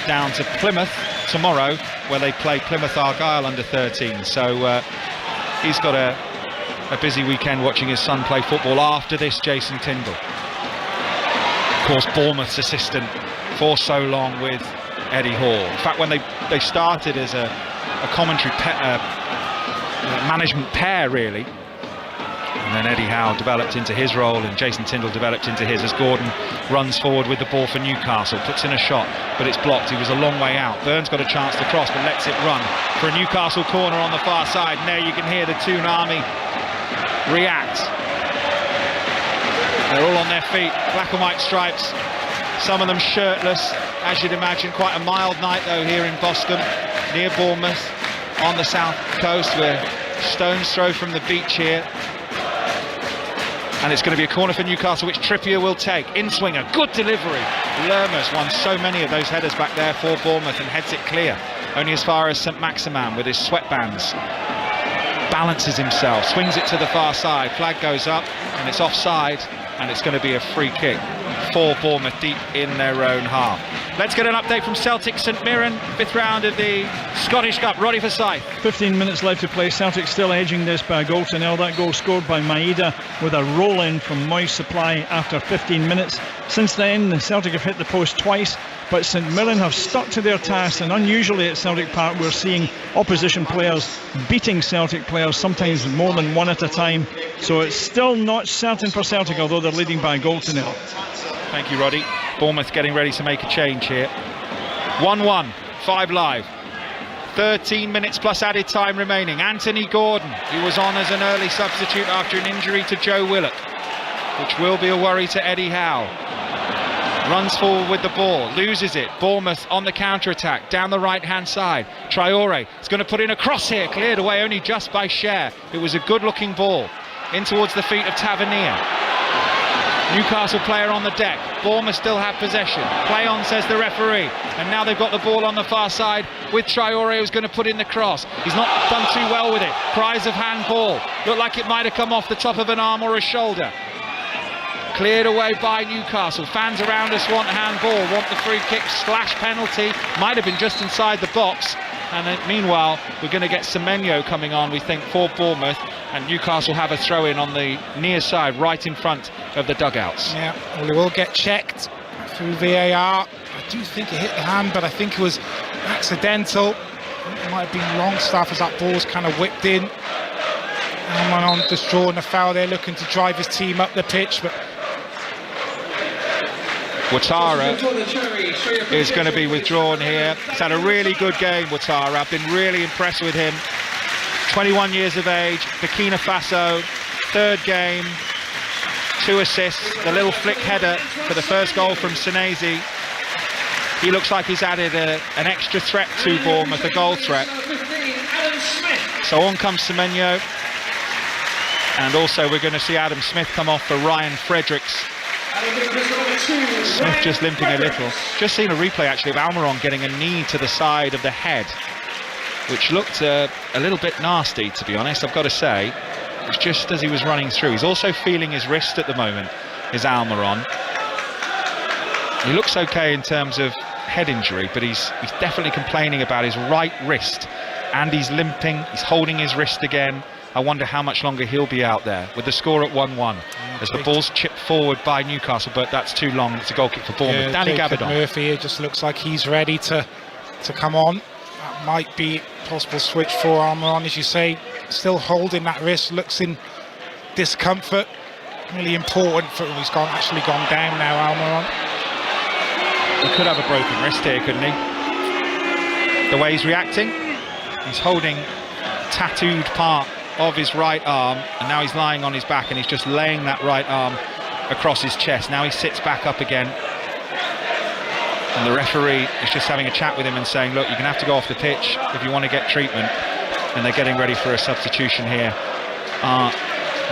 down to Plymouth tomorrow, where they play Plymouth Argyle under 13. So he's got a busy weekend watching his son play football after this, Jason Tindall. Of course, Bournemouth's assistant for so long with Eddie Hall. In fact, when they started as a commentary management pair, really, And then Eddie Howe developed into his role, and Jason Tindall developed into his as Gordon runs forward with the ball for Newcastle, puts in a shot, but it's blocked. He was a long way out. Burns got a chance to cross, but lets it run for a Newcastle corner on the far side. And there you can hear the Toon Army react. They're all on their feet, black and white stripes, some of them shirtless, as you'd imagine. Quite a mild night though here in Boscombe, near Bournemouth, on the south coast. We're stone's throw from the beach here. And it's going to be a corner for Newcastle, which Trippier will take. In-swinger, good delivery. Lerma's won so many of those headers back there for Bournemouth and heads it clear. Only as far as St Maximin with his sweatbands. Balances himself, swings it to the far side. Flag goes up and it's offside. And it's going to be a free kick for Bournemouth deep in their own half. Let's get an update from Celtic St Mirren, 5th round of the Scottish Cup. Roddy Forsyth. 15 minutes left to play. Celtic still edging this by a goal to nil. That goal scored by Maeda with a roll-in from Moyes Supply after 15 minutes. Since then, Celtic have hit the post twice, but St Mirren have stuck to their task, and unusually at Celtic Park we're seeing opposition players beating Celtic players, sometimes more than one at a time. So it's still not certain for Celtic, although they're leading by a goal to nil. Thank you, Roddy. Bournemouth getting ready to make a change here. 1-1, 5 live. 13 minutes plus added time remaining. Anthony Gordon, who was on as an early substitute after an injury to Joe Willock, which will be a worry to Eddie Howe. Runs forward with the ball, loses it. Bournemouth on the counter-attack, down the right-hand side. Traore is going to put in a cross here, cleared away only just by Cher. It was a good-looking ball. In towards the feet of Tavernier. Newcastle player on the deck. Bournemouth still have possession. Play on, says the referee. And now they've got the ball on the far side with Traore, who's going to put in the cross. He's not done too well with it. Cries of handball. Looked like it might have come off the top of an arm or a shoulder. Cleared away by Newcastle. Fans around us want handball, want the free kick / penalty. Might have been just inside the box. And then, meanwhile, we're going to get Semenyo coming on, we think, for Bournemouth. And Newcastle have a throw-in on the near side, right in front of the dugouts. Yeah, well, it will get checked through VAR. I do think it hit the hand, but I think it was accidental. It might have been Longstaff as that ball's kind of whipped in. And went on just drawing a foul there, looking to drive his team up the pitch, but Ouattara is going to be withdrawn here. He's had a really good game, Ouattara. I've been really impressed with him. 21 years of age, Burkina Faso, 3rd game, 2 assists, the little flick header for the first goal from Senesi. He looks like he's added an extra threat to Bournemouth, a goal threat. So on comes Semenyo. And also we're going to see Adam Smith come off for Ryan Fredericks. Smith just limping a little. Just seen a replay actually of Almiron getting a knee to the side of the head, which looked a little bit nasty, to be honest, I've got to say. It was just as he was running through. He's also feeling his wrist at the moment, is Almiron. He looks okay in terms of head injury, but he's definitely complaining about his right wrist, and he's limping, he's holding his wrist again. I wonder how much longer he'll be out there with the score at 1-1 as the ball's chipped forward by Newcastle, but that's too long. It's a goal kick for Bournemouth. Danny Jacob Gabidon. Murphy, it just looks like he's ready to come on. That might be a possible switch for Almiron, as you say. Still holding that wrist, looks in discomfort. Really important for him. He's actually gone down now, Almiron. He could have a broken wrist here, couldn't he? The way he's reacting, he's holding tattooed part of his right arm, and now he's lying on his back and he's just laying that right arm across his chest. Now he sits back up again, and the referee is just having a chat with him and saying, look, you're going to have to go off the pitch if you want to get treatment. And they're getting ready for a substitution here.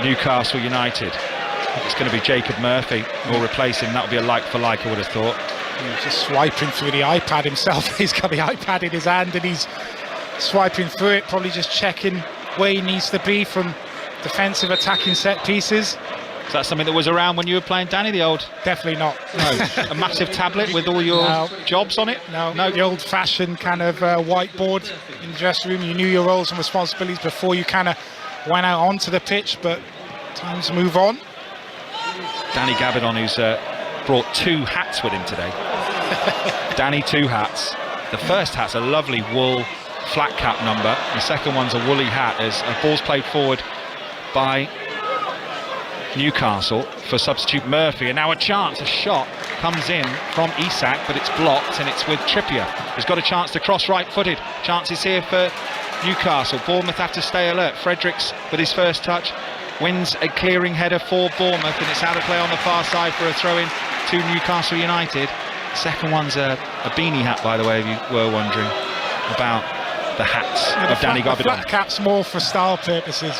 Newcastle United. I think it's going to be Jacob Murphy who will replace him. That would be a like for like, I would have thought. He's just swiping through the iPad himself. He's got the iPad in his hand and he's swiping through it, probably just checking where he needs to be from defensive attacking set pieces. Is that something that was around when you were playing, Danny, the old? Definitely not. No. A massive tablet with all your jobs on it? No, the old-fashioned kind of whiteboard in the dressing room. You knew your roles and responsibilities before you kind of went out onto the pitch, but times move on. Danny Gabidon, who's brought 2 hats with him today. Danny, 2 hats. The first hat's a lovely wool flat cap number. The second one's a woolly hat as a ball's played forward by Newcastle for substitute Murphy, and now a shot comes in from Isak, but it's blocked, and it's with Trippier. He's got a chance to cross right-footed. Chances here for Newcastle. Bournemouth have to stay alert. Fredericks with his first touch wins a clearing header for Bournemouth, and it's out of play on the far side for a throw-in to Newcastle United. Second one's a beanie hat, by the way, if you were wondering about the hats of Danny Gobidon. The flat cap's more for style purposes.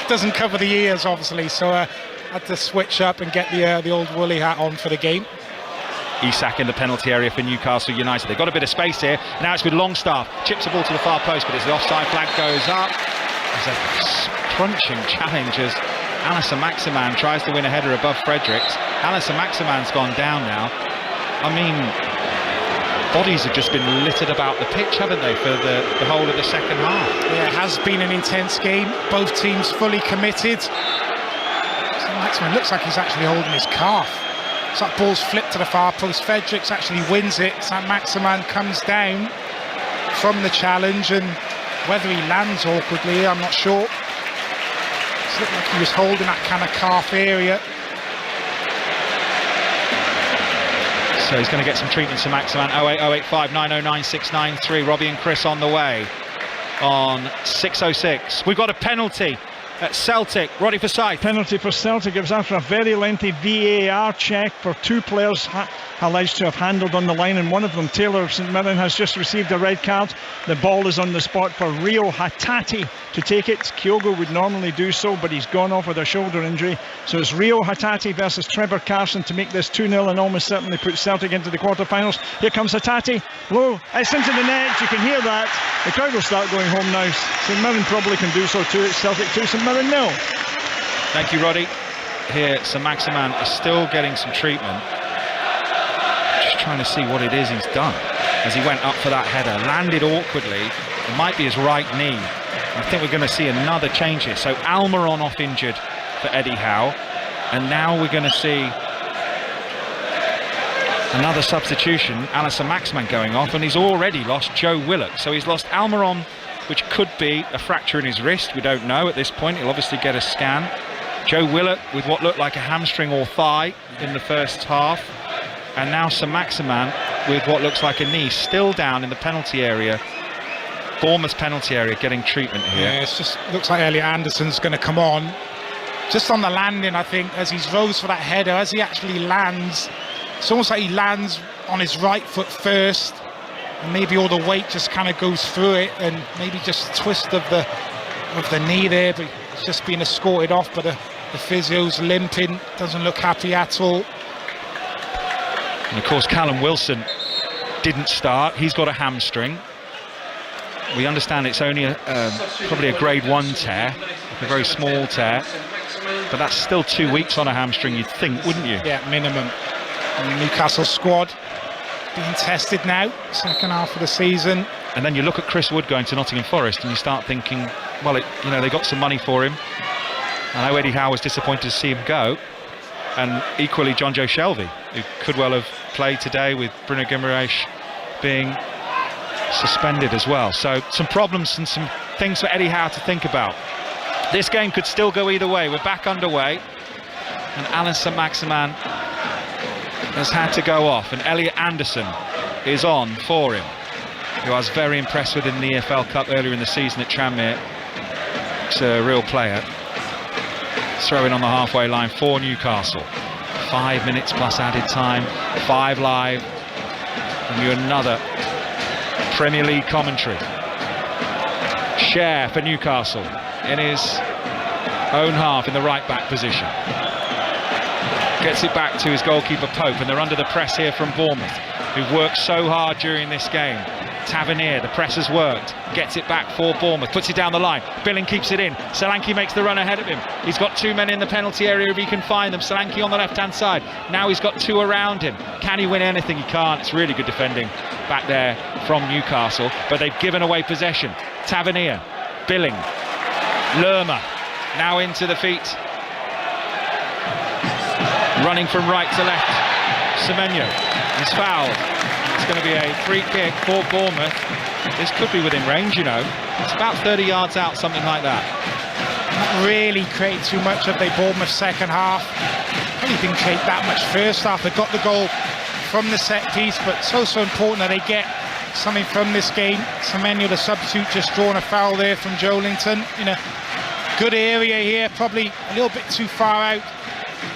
Doesn't cover the ears, obviously, so I had to switch up and get the old woolly hat on for the game. Isak in the penalty area for Newcastle United. They've got a bit of space here. Now it's with Longstaff. Chips the ball to the far post, but as the offside flag goes up, there's a crunching challenge as Alison Maximan tries to win a header above Fredericks. Alison Maximan's gone down now. I mean, bodies have just been littered about the pitch, haven't they, for the whole of the second half? Yeah, it has been an intense game. Both teams fully committed. Maximan looks like he's actually holding his calf. So that ball's flipped to the far post. Fredericks actually wins it. St. Maximan comes down from the challenge, and whether he lands awkwardly, I'm not sure. It looked like he was holding that kind of calf area. So he's going to get some treatment to Maximan. 08085 909 693. Robbie and Chris on the way on 6:06. We've got a penalty at Celtic. Roddy Forsyth. Penalty for Celtic. It was after a very lengthy VAR check for two players alleged to have handled on the line, and one of them, Taylor of St Mirren, has just received a red card. The ball is on the spot for Rio Hatati to take it. Kyogo would normally do so, but he's gone off with a shoulder injury. So it's Rio Hatati versus Trevor Carson to make this 2-0 and almost certainly put Celtic into the quarterfinals. Here comes Hatati. Low. It's into the net. You can hear that. The crowd will start going home now. St Mirren probably can do so too. It's Celtic 2, St Mirren 0. Thank you, Roddy. Here, St Maximan is still getting some treatment. Just trying to see what it is he's done as he went up for that header. Landed awkwardly. It might be his right knee. I think we're going to see another change here. So Almiron off injured for Eddie Howe, and now we're going to see another substitution. Alison Maximan going off, and he's already lost Joe Willock. So he's lost Almiron, which could be a fracture in his wrist. We don't know at this point. He'll obviously get a scan. Joe Willock with what looked like a hamstring or thigh in the first half, and now St Maximan with what looks like a knee, still down in the penalty area. Bournemouth penalty area, getting treatment here. Yeah, it just looks like Elliot Anderson's going to come on. Just on the landing, I think, as he's rose for that header, as he actually lands, it's almost like he lands on his right foot first, and maybe all the weight just kind of goes through it, and maybe just twist of the knee there, but it's just being escorted off. But the physio's limping, doesn't look happy at all. And of course, Callum Wilson didn't start. He's got a hamstring. We understand it's only probably a grade 1 tear, a very small tear, but that's still 2 weeks on a hamstring, you'd think, wouldn't you? Yeah, minimum. And the Newcastle squad being tested now, second half of the season. And then you look at Chris Wood going to Nottingham Forest, and you start thinking, well, they got some money for him. I know Eddie Howe was disappointed to see him go, and equally John Joe Shelvey, who could well have played today with Bruno Guimaraes being suspended as well. So some problems and some things for Eddie Howe to think about. This game could still go either way. We're back underway, and Alison Maximan has had to go off, and Elliot Anderson is on for him, who I was very impressed with in the EFL Cup earlier in the season at Tranmere. He's a real player. Throw in on the halfway line for Newcastle. 5 minutes plus added time, 5 live, and you another Premier League commentary. Share for Newcastle in his own half in the right back position. Gets it back to his goalkeeper Pope, and they're under the press here from Bournemouth, who've worked so hard during this game. Tavernier, the press has worked, gets it back for Bournemouth, puts it down the line. Billing keeps it in. Solanke makes the run ahead of him. He's got 2 men in the penalty area if he can find them. Solanke on the left-hand side. Now he's got 2 around him. Can he win anything? He can't. It's really good defending back there from Newcastle, but they've given away possession. Tavernier, Billing, Lerma, now into the feet. Running from right to left. Semenyo is fouled. It's going to be a free kick for Bournemouth. This could be within range, It's about 30 yards out, something like that. not really created too much of the Bournemouth second half. Probably didn't create that much first half. They got the goal from the set piece, but so important that they get something from this game. Semenyo, the substitute, just drawn a foul there from Joe Linton in a good area here, probably a little bit too far out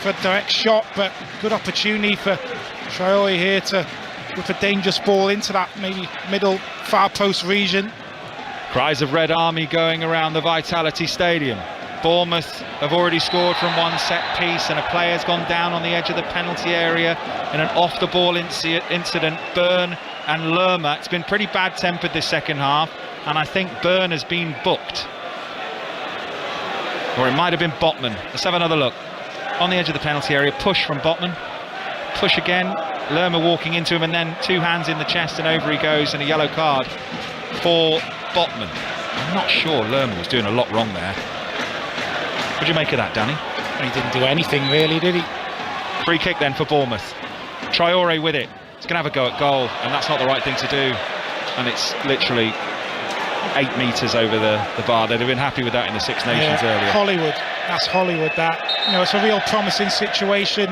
for a direct shot, but good opportunity for Traore here to whip a dangerous ball into that maybe middle far post region. Cries of Red Army going around the Vitality Stadium. Bournemouth have already scored from one set piece, and a player's gone down on the edge of the penalty area in an off the ball incident. Byrne and Lerma. It's been pretty bad tempered this second half, and I think Byrne has been booked, or it might have been Botman. Let's have another look. On the edge of the penalty area, push from Botman, push again, Lerma walking into him, and then two hands in the chest and over he goes, and a yellow card for Botman. I'm not sure Lerma was doing a lot wrong there. What do you make of that, Danny? He didn't do anything really, did he? Free kick then for Bournemouth. Traore with it. He's going to have a go at goal, and that's not the right thing to do. And it's literally 8 metres over the bar. They'd have been happy with that in the Six Nations earlier. Hollywood. That's Hollywood, that. You know, it's a real promising situation.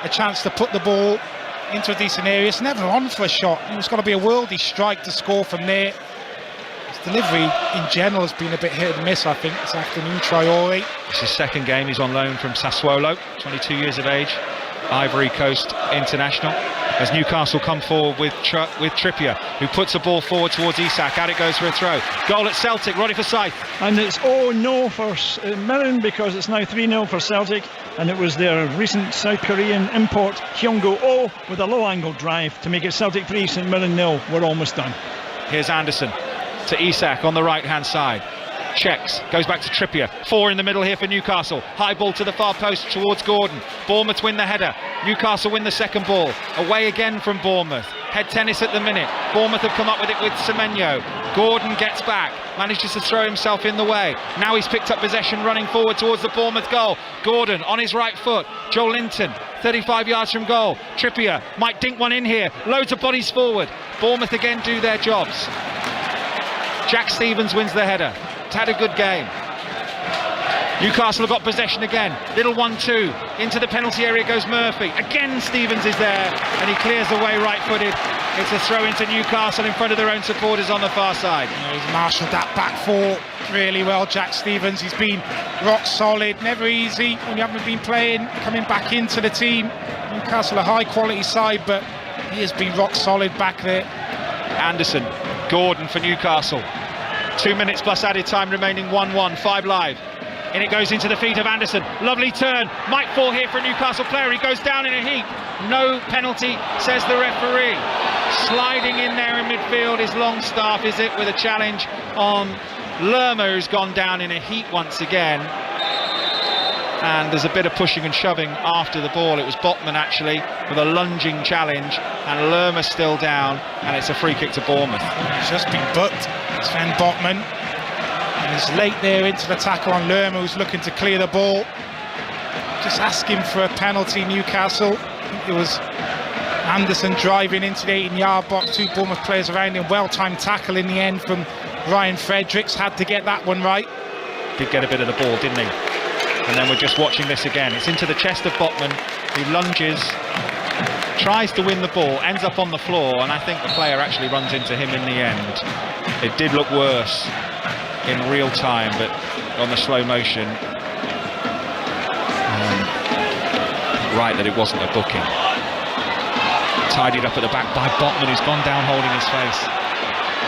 A chance to put the ball into a decent area. It's never on for a shot. It's got to be a worldy strike to score from there. Delivery in general has been a bit hit and miss, I think, this afternoon. Traore. It's his second game. He's on loan from Sassuolo, 22 years of age, Ivory Coast international. As Newcastle come forward with Trippier, who puts the ball forward towards Isak. Out it goes for a throw. Goal at Celtic, Roddy Forsyth. And it's no for Mirren, because it's now 3-0 for Celtic, and it was their recent South Korean import Hyungo Oh with a low angle drive to make it Celtic 3, St Mirren 0. We're almost done. Here's Anderson to Isak on the right hand side, checks, goes back to Trippier. 4 in the middle here for Newcastle. High ball to the far post towards Gordon. Bournemouth win the header, Newcastle win the second ball. Away again from Bournemouth. Head tennis at the minute. Bournemouth have come up with it with Semenyo. Gordon gets back, manages to throw himself in the way. Now he's picked up possession, running forward towards the Bournemouth goal. Gordon on his right foot. Joe Linton 35 yards from goal. Trippier might dink one in here. Loads of bodies forward. Bournemouth again do their jobs. Jack Stevens wins the header. It's had a good game. Newcastle have got possession again. Little 1-2. Into the penalty area goes Murphy. Again Stevens is there, and he clears the way right-footed. It's a throw into Newcastle in front of their own supporters on the far side. He's marshalled that back four really well, Jack Stevens. He's been rock solid. Never easy when you haven't been playing, coming back into the team. Newcastle a high-quality side, but he has been rock solid back there. Anderson, Gordon for Newcastle. 2 minutes plus added time remaining, 1-1, 5 live. In it goes into the feet of Anderson. Lovely turn. Might fall here for a Newcastle player. He goes down in a heap. No penalty, says the referee. Sliding in there in midfield is Longstaff, is it, with a challenge on Lerma, who's gone down in a heap once again. And there's a bit of pushing and shoving after the ball. It was Botman actually with a lunging challenge, and Lerma still down, and it's a free kick to Bournemouth. He's just been booked, Sven Botman. And he's late there into the tackle on Lerma, who's looking to clear the ball. Just asking for a penalty, Newcastle. I think it was Anderson driving into the 18-yard box, 2 Bournemouth players around him. Well-timed tackle in the end from Ryan Fredericks. Had to get that one right. Did get a bit of the ball, didn't he? And then we're just watching this again. It's into the chest of Botman, who lunges, tries to win the ball, ends up on the floor, and I think the player actually runs into him in the end. It did look worse in real time, but on the slow motion, right that it wasn't a booking. Tidied up at the back by Botman, who's gone down holding his face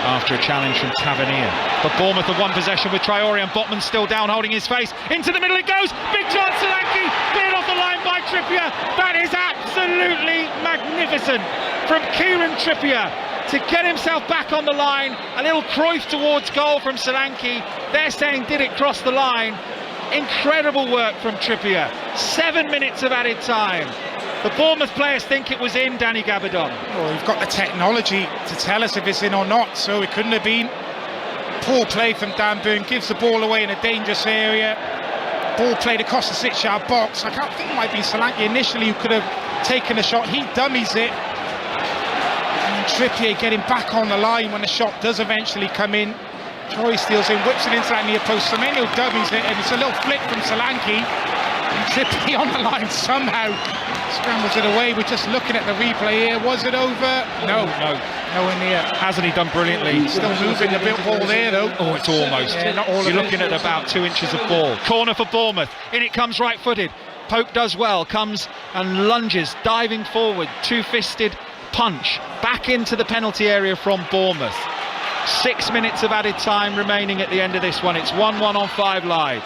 after a challenge from Tavernier. But Bournemouth have won possession with Traore, and Botman still down holding his face. Into the middle it goes. Big chance, Solanke, cleared off the line by Trippier. That is absolutely magnificent from Kieran Trippier to get himself back on the line. A little Cruyff towards goal from Solanke. They're saying, did it cross the line? Incredible work from Trippier. 7 minutes of added time. The Bournemouth players think it was in, Danny Gabardon. Well, we've got the technology to tell us if it's in or not, so it couldn't have been. Poor play from Dan Burn, gives the ball away in a dangerous area. Ball played across the 6-yard box. I can't think it might be Solanke initially who could have taken a shot. He dummies it. And Trippier getting back on the line when the shot does eventually come in. Troy steals in, whips it into that near post. Semenyo dummies it, and it's a little flick from Solanke. And Trippier on the line somehow scrambles it away. We're just looking at the replay here. Was it over? No. Nowhere near. Hasn't he done brilliantly? Still moving the ball there, though. Oh, it's almost. Yeah, not all You're of looking it. at about 2 inches of ball. Corner for Bournemouth. In it comes right-footed. Pope does well. Comes and lunges, diving forward. Two-fisted punch. Back into the penalty area from Bournemouth. 6 minutes of added time remaining at the end of this one. It's 1-1 on 5 Live.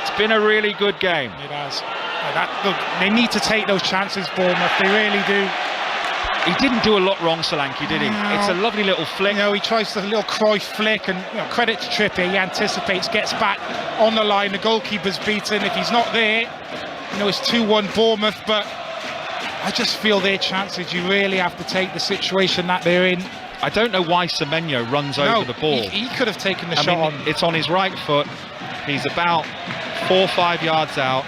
It's been a really good game. It has. Look, they need to take those chances, Bournemouth. They really do. He didn't do a lot wrong, Solanke, did he? No. It's a lovely little flick. He tries the little Cruyff flick, and credit to Trippier. He anticipates, gets back on the line. The goalkeeper's beaten. If he's not there, it's 2-1 Bournemouth. But I just feel their chances. You really have to take the situation that they're in. I don't know why Semenyo runs over the ball. He could have taken the shot on. It's on his right foot. He's about 4 or 5 yards out.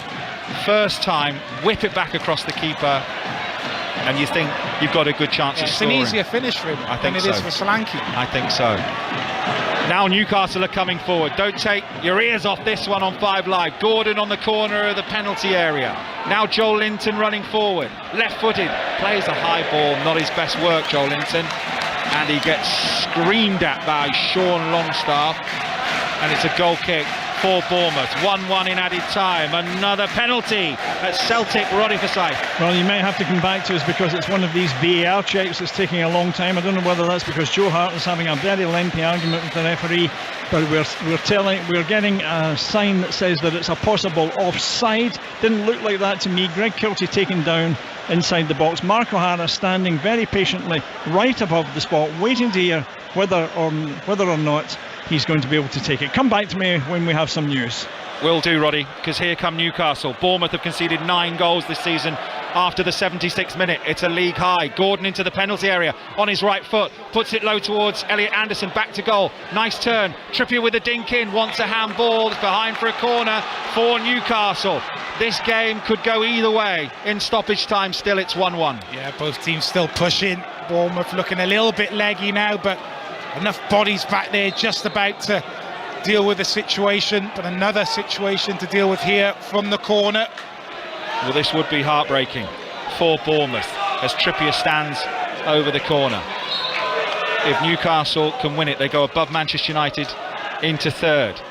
First time, whip it back across the keeper, and you think you've got a good chance of scoring. It's an easier finish for him than it is for Solanke. I think so. Now Newcastle are coming forward. Don't take your ears off this one on 5 Live. Gordon on the corner of the penalty area. Now Joel Linton running forward. Left-footed. Plays a high ball. Not his best work, Joel Linton. And he gets screamed at by Sean Longstaff. And it's a goal kick for Bournemouth. 1-1 in added time. Another penalty at Celtic. Roddy Forsyth. Well, you might have to come back to us because it's one of these VAR checks that's taking a long time. I don't know whether that's because Joe Hart is having a very lengthy argument with the referee, but we're getting a sign that says that it's a possible offside. Didn't look like that to me. Greg Kilty taken down inside the box. Mark O'Hara standing very patiently right above the spot, waiting to hear whether or not he's going to be able to take it. Come back to me when we have some news. Will do, Roddy, because here come Newcastle. Bournemouth have conceded 9 goals this season after the 76th minute. It's a league high. Gordon into the penalty area on his right foot, puts it low towards Elliot Anderson, back to goal. Nice turn. Trippier with a dink in, wants a handball. It's behind for a corner for Newcastle. This game could go either way. In stoppage time, still it's 1-1. Yeah, both teams still pushing. Bournemouth looking a little bit leggy now, but enough bodies back there just about to deal with the situation, but another situation to deal with here from the corner. Well, this would be heartbreaking for Bournemouth as Trippier stands over the corner. If Newcastle can win it, they go above Manchester United into 3rd.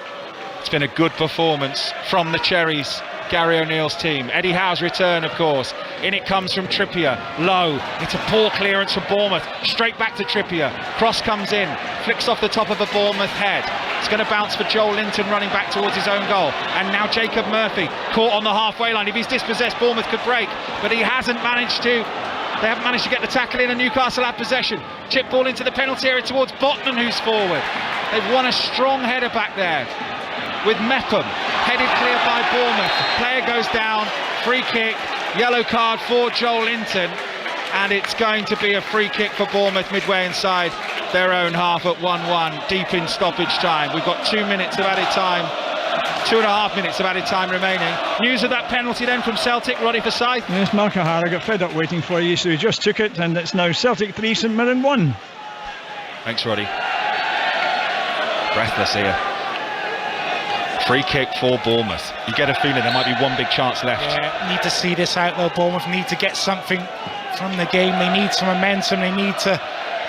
It's been a good performance from the Cherries, Gary O'Neill's team. Eddie Howe's return, of course. In it comes from Trippier, low. It's a poor clearance for Bournemouth. Straight back to Trippier. Cross comes in, flicks off the top of a Bournemouth head. It's going to bounce for Joel Linton running back towards his own goal. And now Jacob Murphy caught on the halfway line. If he's dispossessed, Bournemouth could break, but he hasn't managed to. They haven't managed to get the tackle in, and Newcastle have possession. Chip ball into the penalty area towards Botman, who's forward. They've won a strong header back there with Mepham, headed clear by Bournemouth. Player goes down, free kick, yellow card for Joel Linton, and it's going to be a free kick for Bournemouth midway inside their own half at 1-1, deep in stoppage time. We've got 2 minutes of added time, 2.5 minutes of added time remaining. News of that penalty then from Celtic, Roddy Forsyth. Yes, Mark O'Hara got fed up waiting for you, so he just took it, and it's now Celtic 3, St Mirren 1. Thanks, Roddy. Breathless here. Free kick for Bournemouth. You get a feeling there might be one big chance left. Yeah, need to see this out though. Bournemouth need to get something from the game. They need some momentum. They need to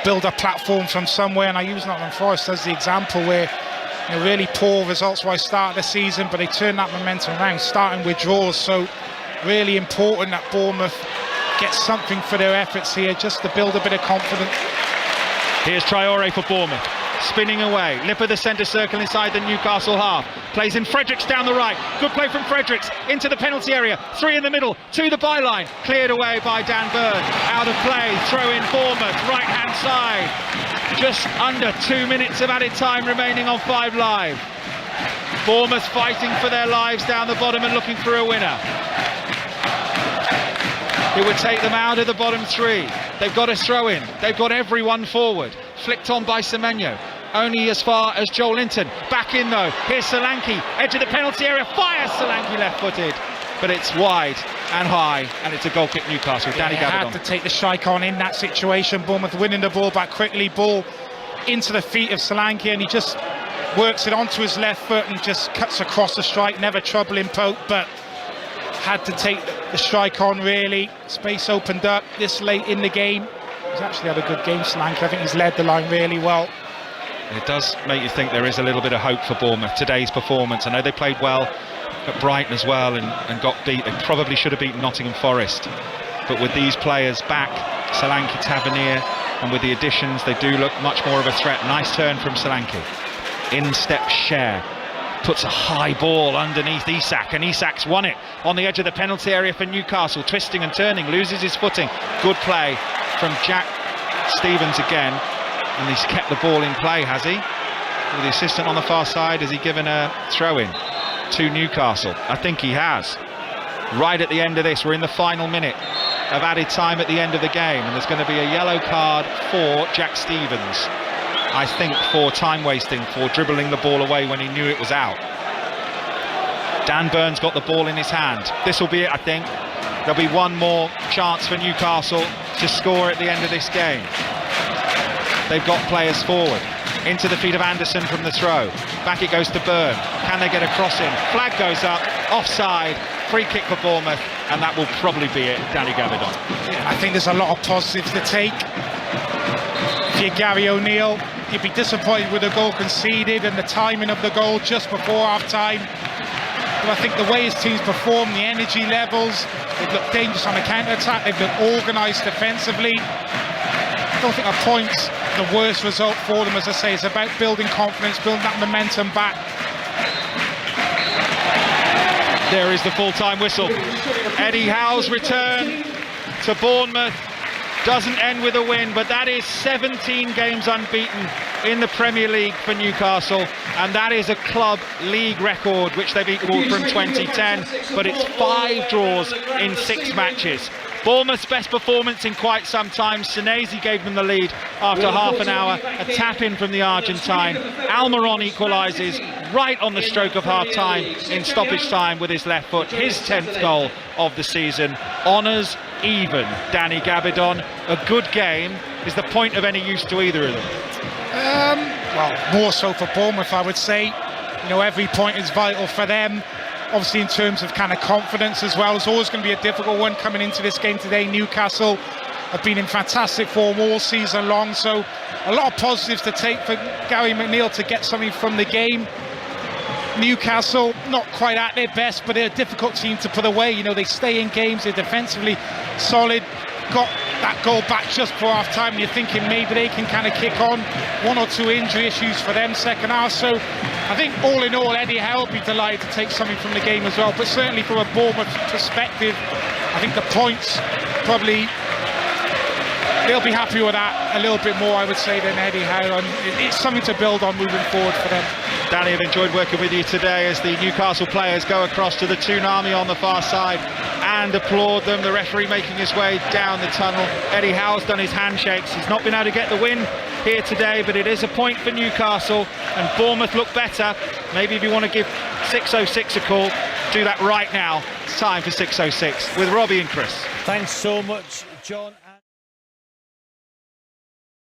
build a platform from somewhere. And I use Nottingham Forest as the example where really poor results-wise start of the season, but they turn that momentum around, starting with draws. So really important that Bournemouth get something for their efforts here, just to build a bit of confidence. Here's Traore for Bournemouth. Spinning away, lip of the centre circle inside the Newcastle half. Plays in Fredericks down the right. Good play from Fredericks into the penalty area. 3 in the middle to the byline. Cleared away by Dan Burn. Out of play. Throw in Bournemouth. Right hand side. Just under 2 minutes of added time remaining on 5 Live. Bournemouth fighting for their lives down the bottom and looking for a winner. It would take them out of the bottom 3. They've got a throw in. They've got everyone forward. Flicked on by Semenyo. Only as far as Joel Linton. Back in though. Here's Solanke. Edge of the penalty area. Fires Solanke left-footed. But it's wide and high, and it's a goal kick Newcastle. Danny Gabardon. Had to take the strike on in that situation. Bournemouth winning the ball back quickly. Ball into the feet of Solanke, and he just works it onto his left foot and just cuts across the strike. Never troubling Pope, but had to take the strike on, really. Space opened up this late in the game. He's actually had a good game, Solanke. I think he's led the line really well. It does make you think there is a little bit of hope for Bournemouth. Today's performance, I know they played well at Brighton as well and got beat. They probably should have beaten Nottingham Forest, but with these players back, Solanke, Tavernier, and with the additions, they do look much more of a threat. Nice turn from Solanke. In steps Cher, puts a high ball underneath Isak, and Isak's won it on the edge of the penalty area for Newcastle, twisting and turning, loses his footing. Good play from Jack Stevens again, and he's kept the ball in play, has he? With the assistant on the far side, has he given a throw-in to Newcastle? I think he has. Right at the end of this, we're in the final minute of added time at the end of the game, and there's going to be a yellow card for Jack Stevens, I think, for time wasting, for dribbling the ball away when he knew it was out. Dan Burns got the ball in his hand. This will be it, I think. There'll be one more chance for Newcastle to score at the end of this game. They've got players forward. Into the feet of Anderson from the throw. Back it goes to Byrne. Can they get a cross in? Flag goes up. Offside. Free kick for Bournemouth. And that will probably be it. Danny Gabidon. Yeah, I think there's a lot of positives to take. If you're Gary O'Neill, you'd be disappointed with the goal conceded and the timing of the goal just before half-time. But I think the way his team's performed, the energy levels, they've looked dangerous on the counter-attack, they've looked organised defensively. I don't think a point's the worst result for them. As I say, it's about building confidence, building that momentum back. There is the full-time whistle. Eddie Howe's return to Bournemouth doesn't end with a win, but that is 17 games unbeaten in the Premier League for Newcastle, and that is a club league record which they've equalled from 2010, but it's 5 draws in 6 matches. Bournemouth's best performance in quite some time. Senesi gave them the lead after half an hour. A tap-in from the Argentine. Almiron equalises right on the stroke of half-time in stoppage time with his left foot. His 10th goal of the season. Honours even Danny Gabidon. A good game. Is the point of any use to either of them? Well, more so for Bournemouth, I would say. You know, every point is vital for them. Obviously, in terms of kind of confidence as well, it's always going to be a difficult one coming into this game today. Newcastle have been in fantastic form all season long, so a lot of positives to take for Gary McNeil to get something from the game. Newcastle, not quite at their best, but they're a difficult team to put away. You know, they stay in games, they're defensively solid. Got that goal back just before half time, and you're thinking maybe they can kind of kick on. 1 or 2 injury issues for them second half, so I think all in all Eddie Howe will be delighted to take something from the game as well, but certainly from a Bournemouth perspective, I think the points probably, they'll be happy with that a little bit more, I would say, than Eddie Howe, and it's something to build on moving forward for them. Danny, I've enjoyed working with you today as the Newcastle players go across to the Toonami on the far side and applaud them. The referee making his way down the tunnel. Eddie Howe's done his handshakes. He's not been able to get the win here today, but it is a point for Newcastle, and Bournemouth look better. Maybe if you want to give 606 a call, do that right now. It's time for 606 with Robbie and Chris. Thanks so much, John.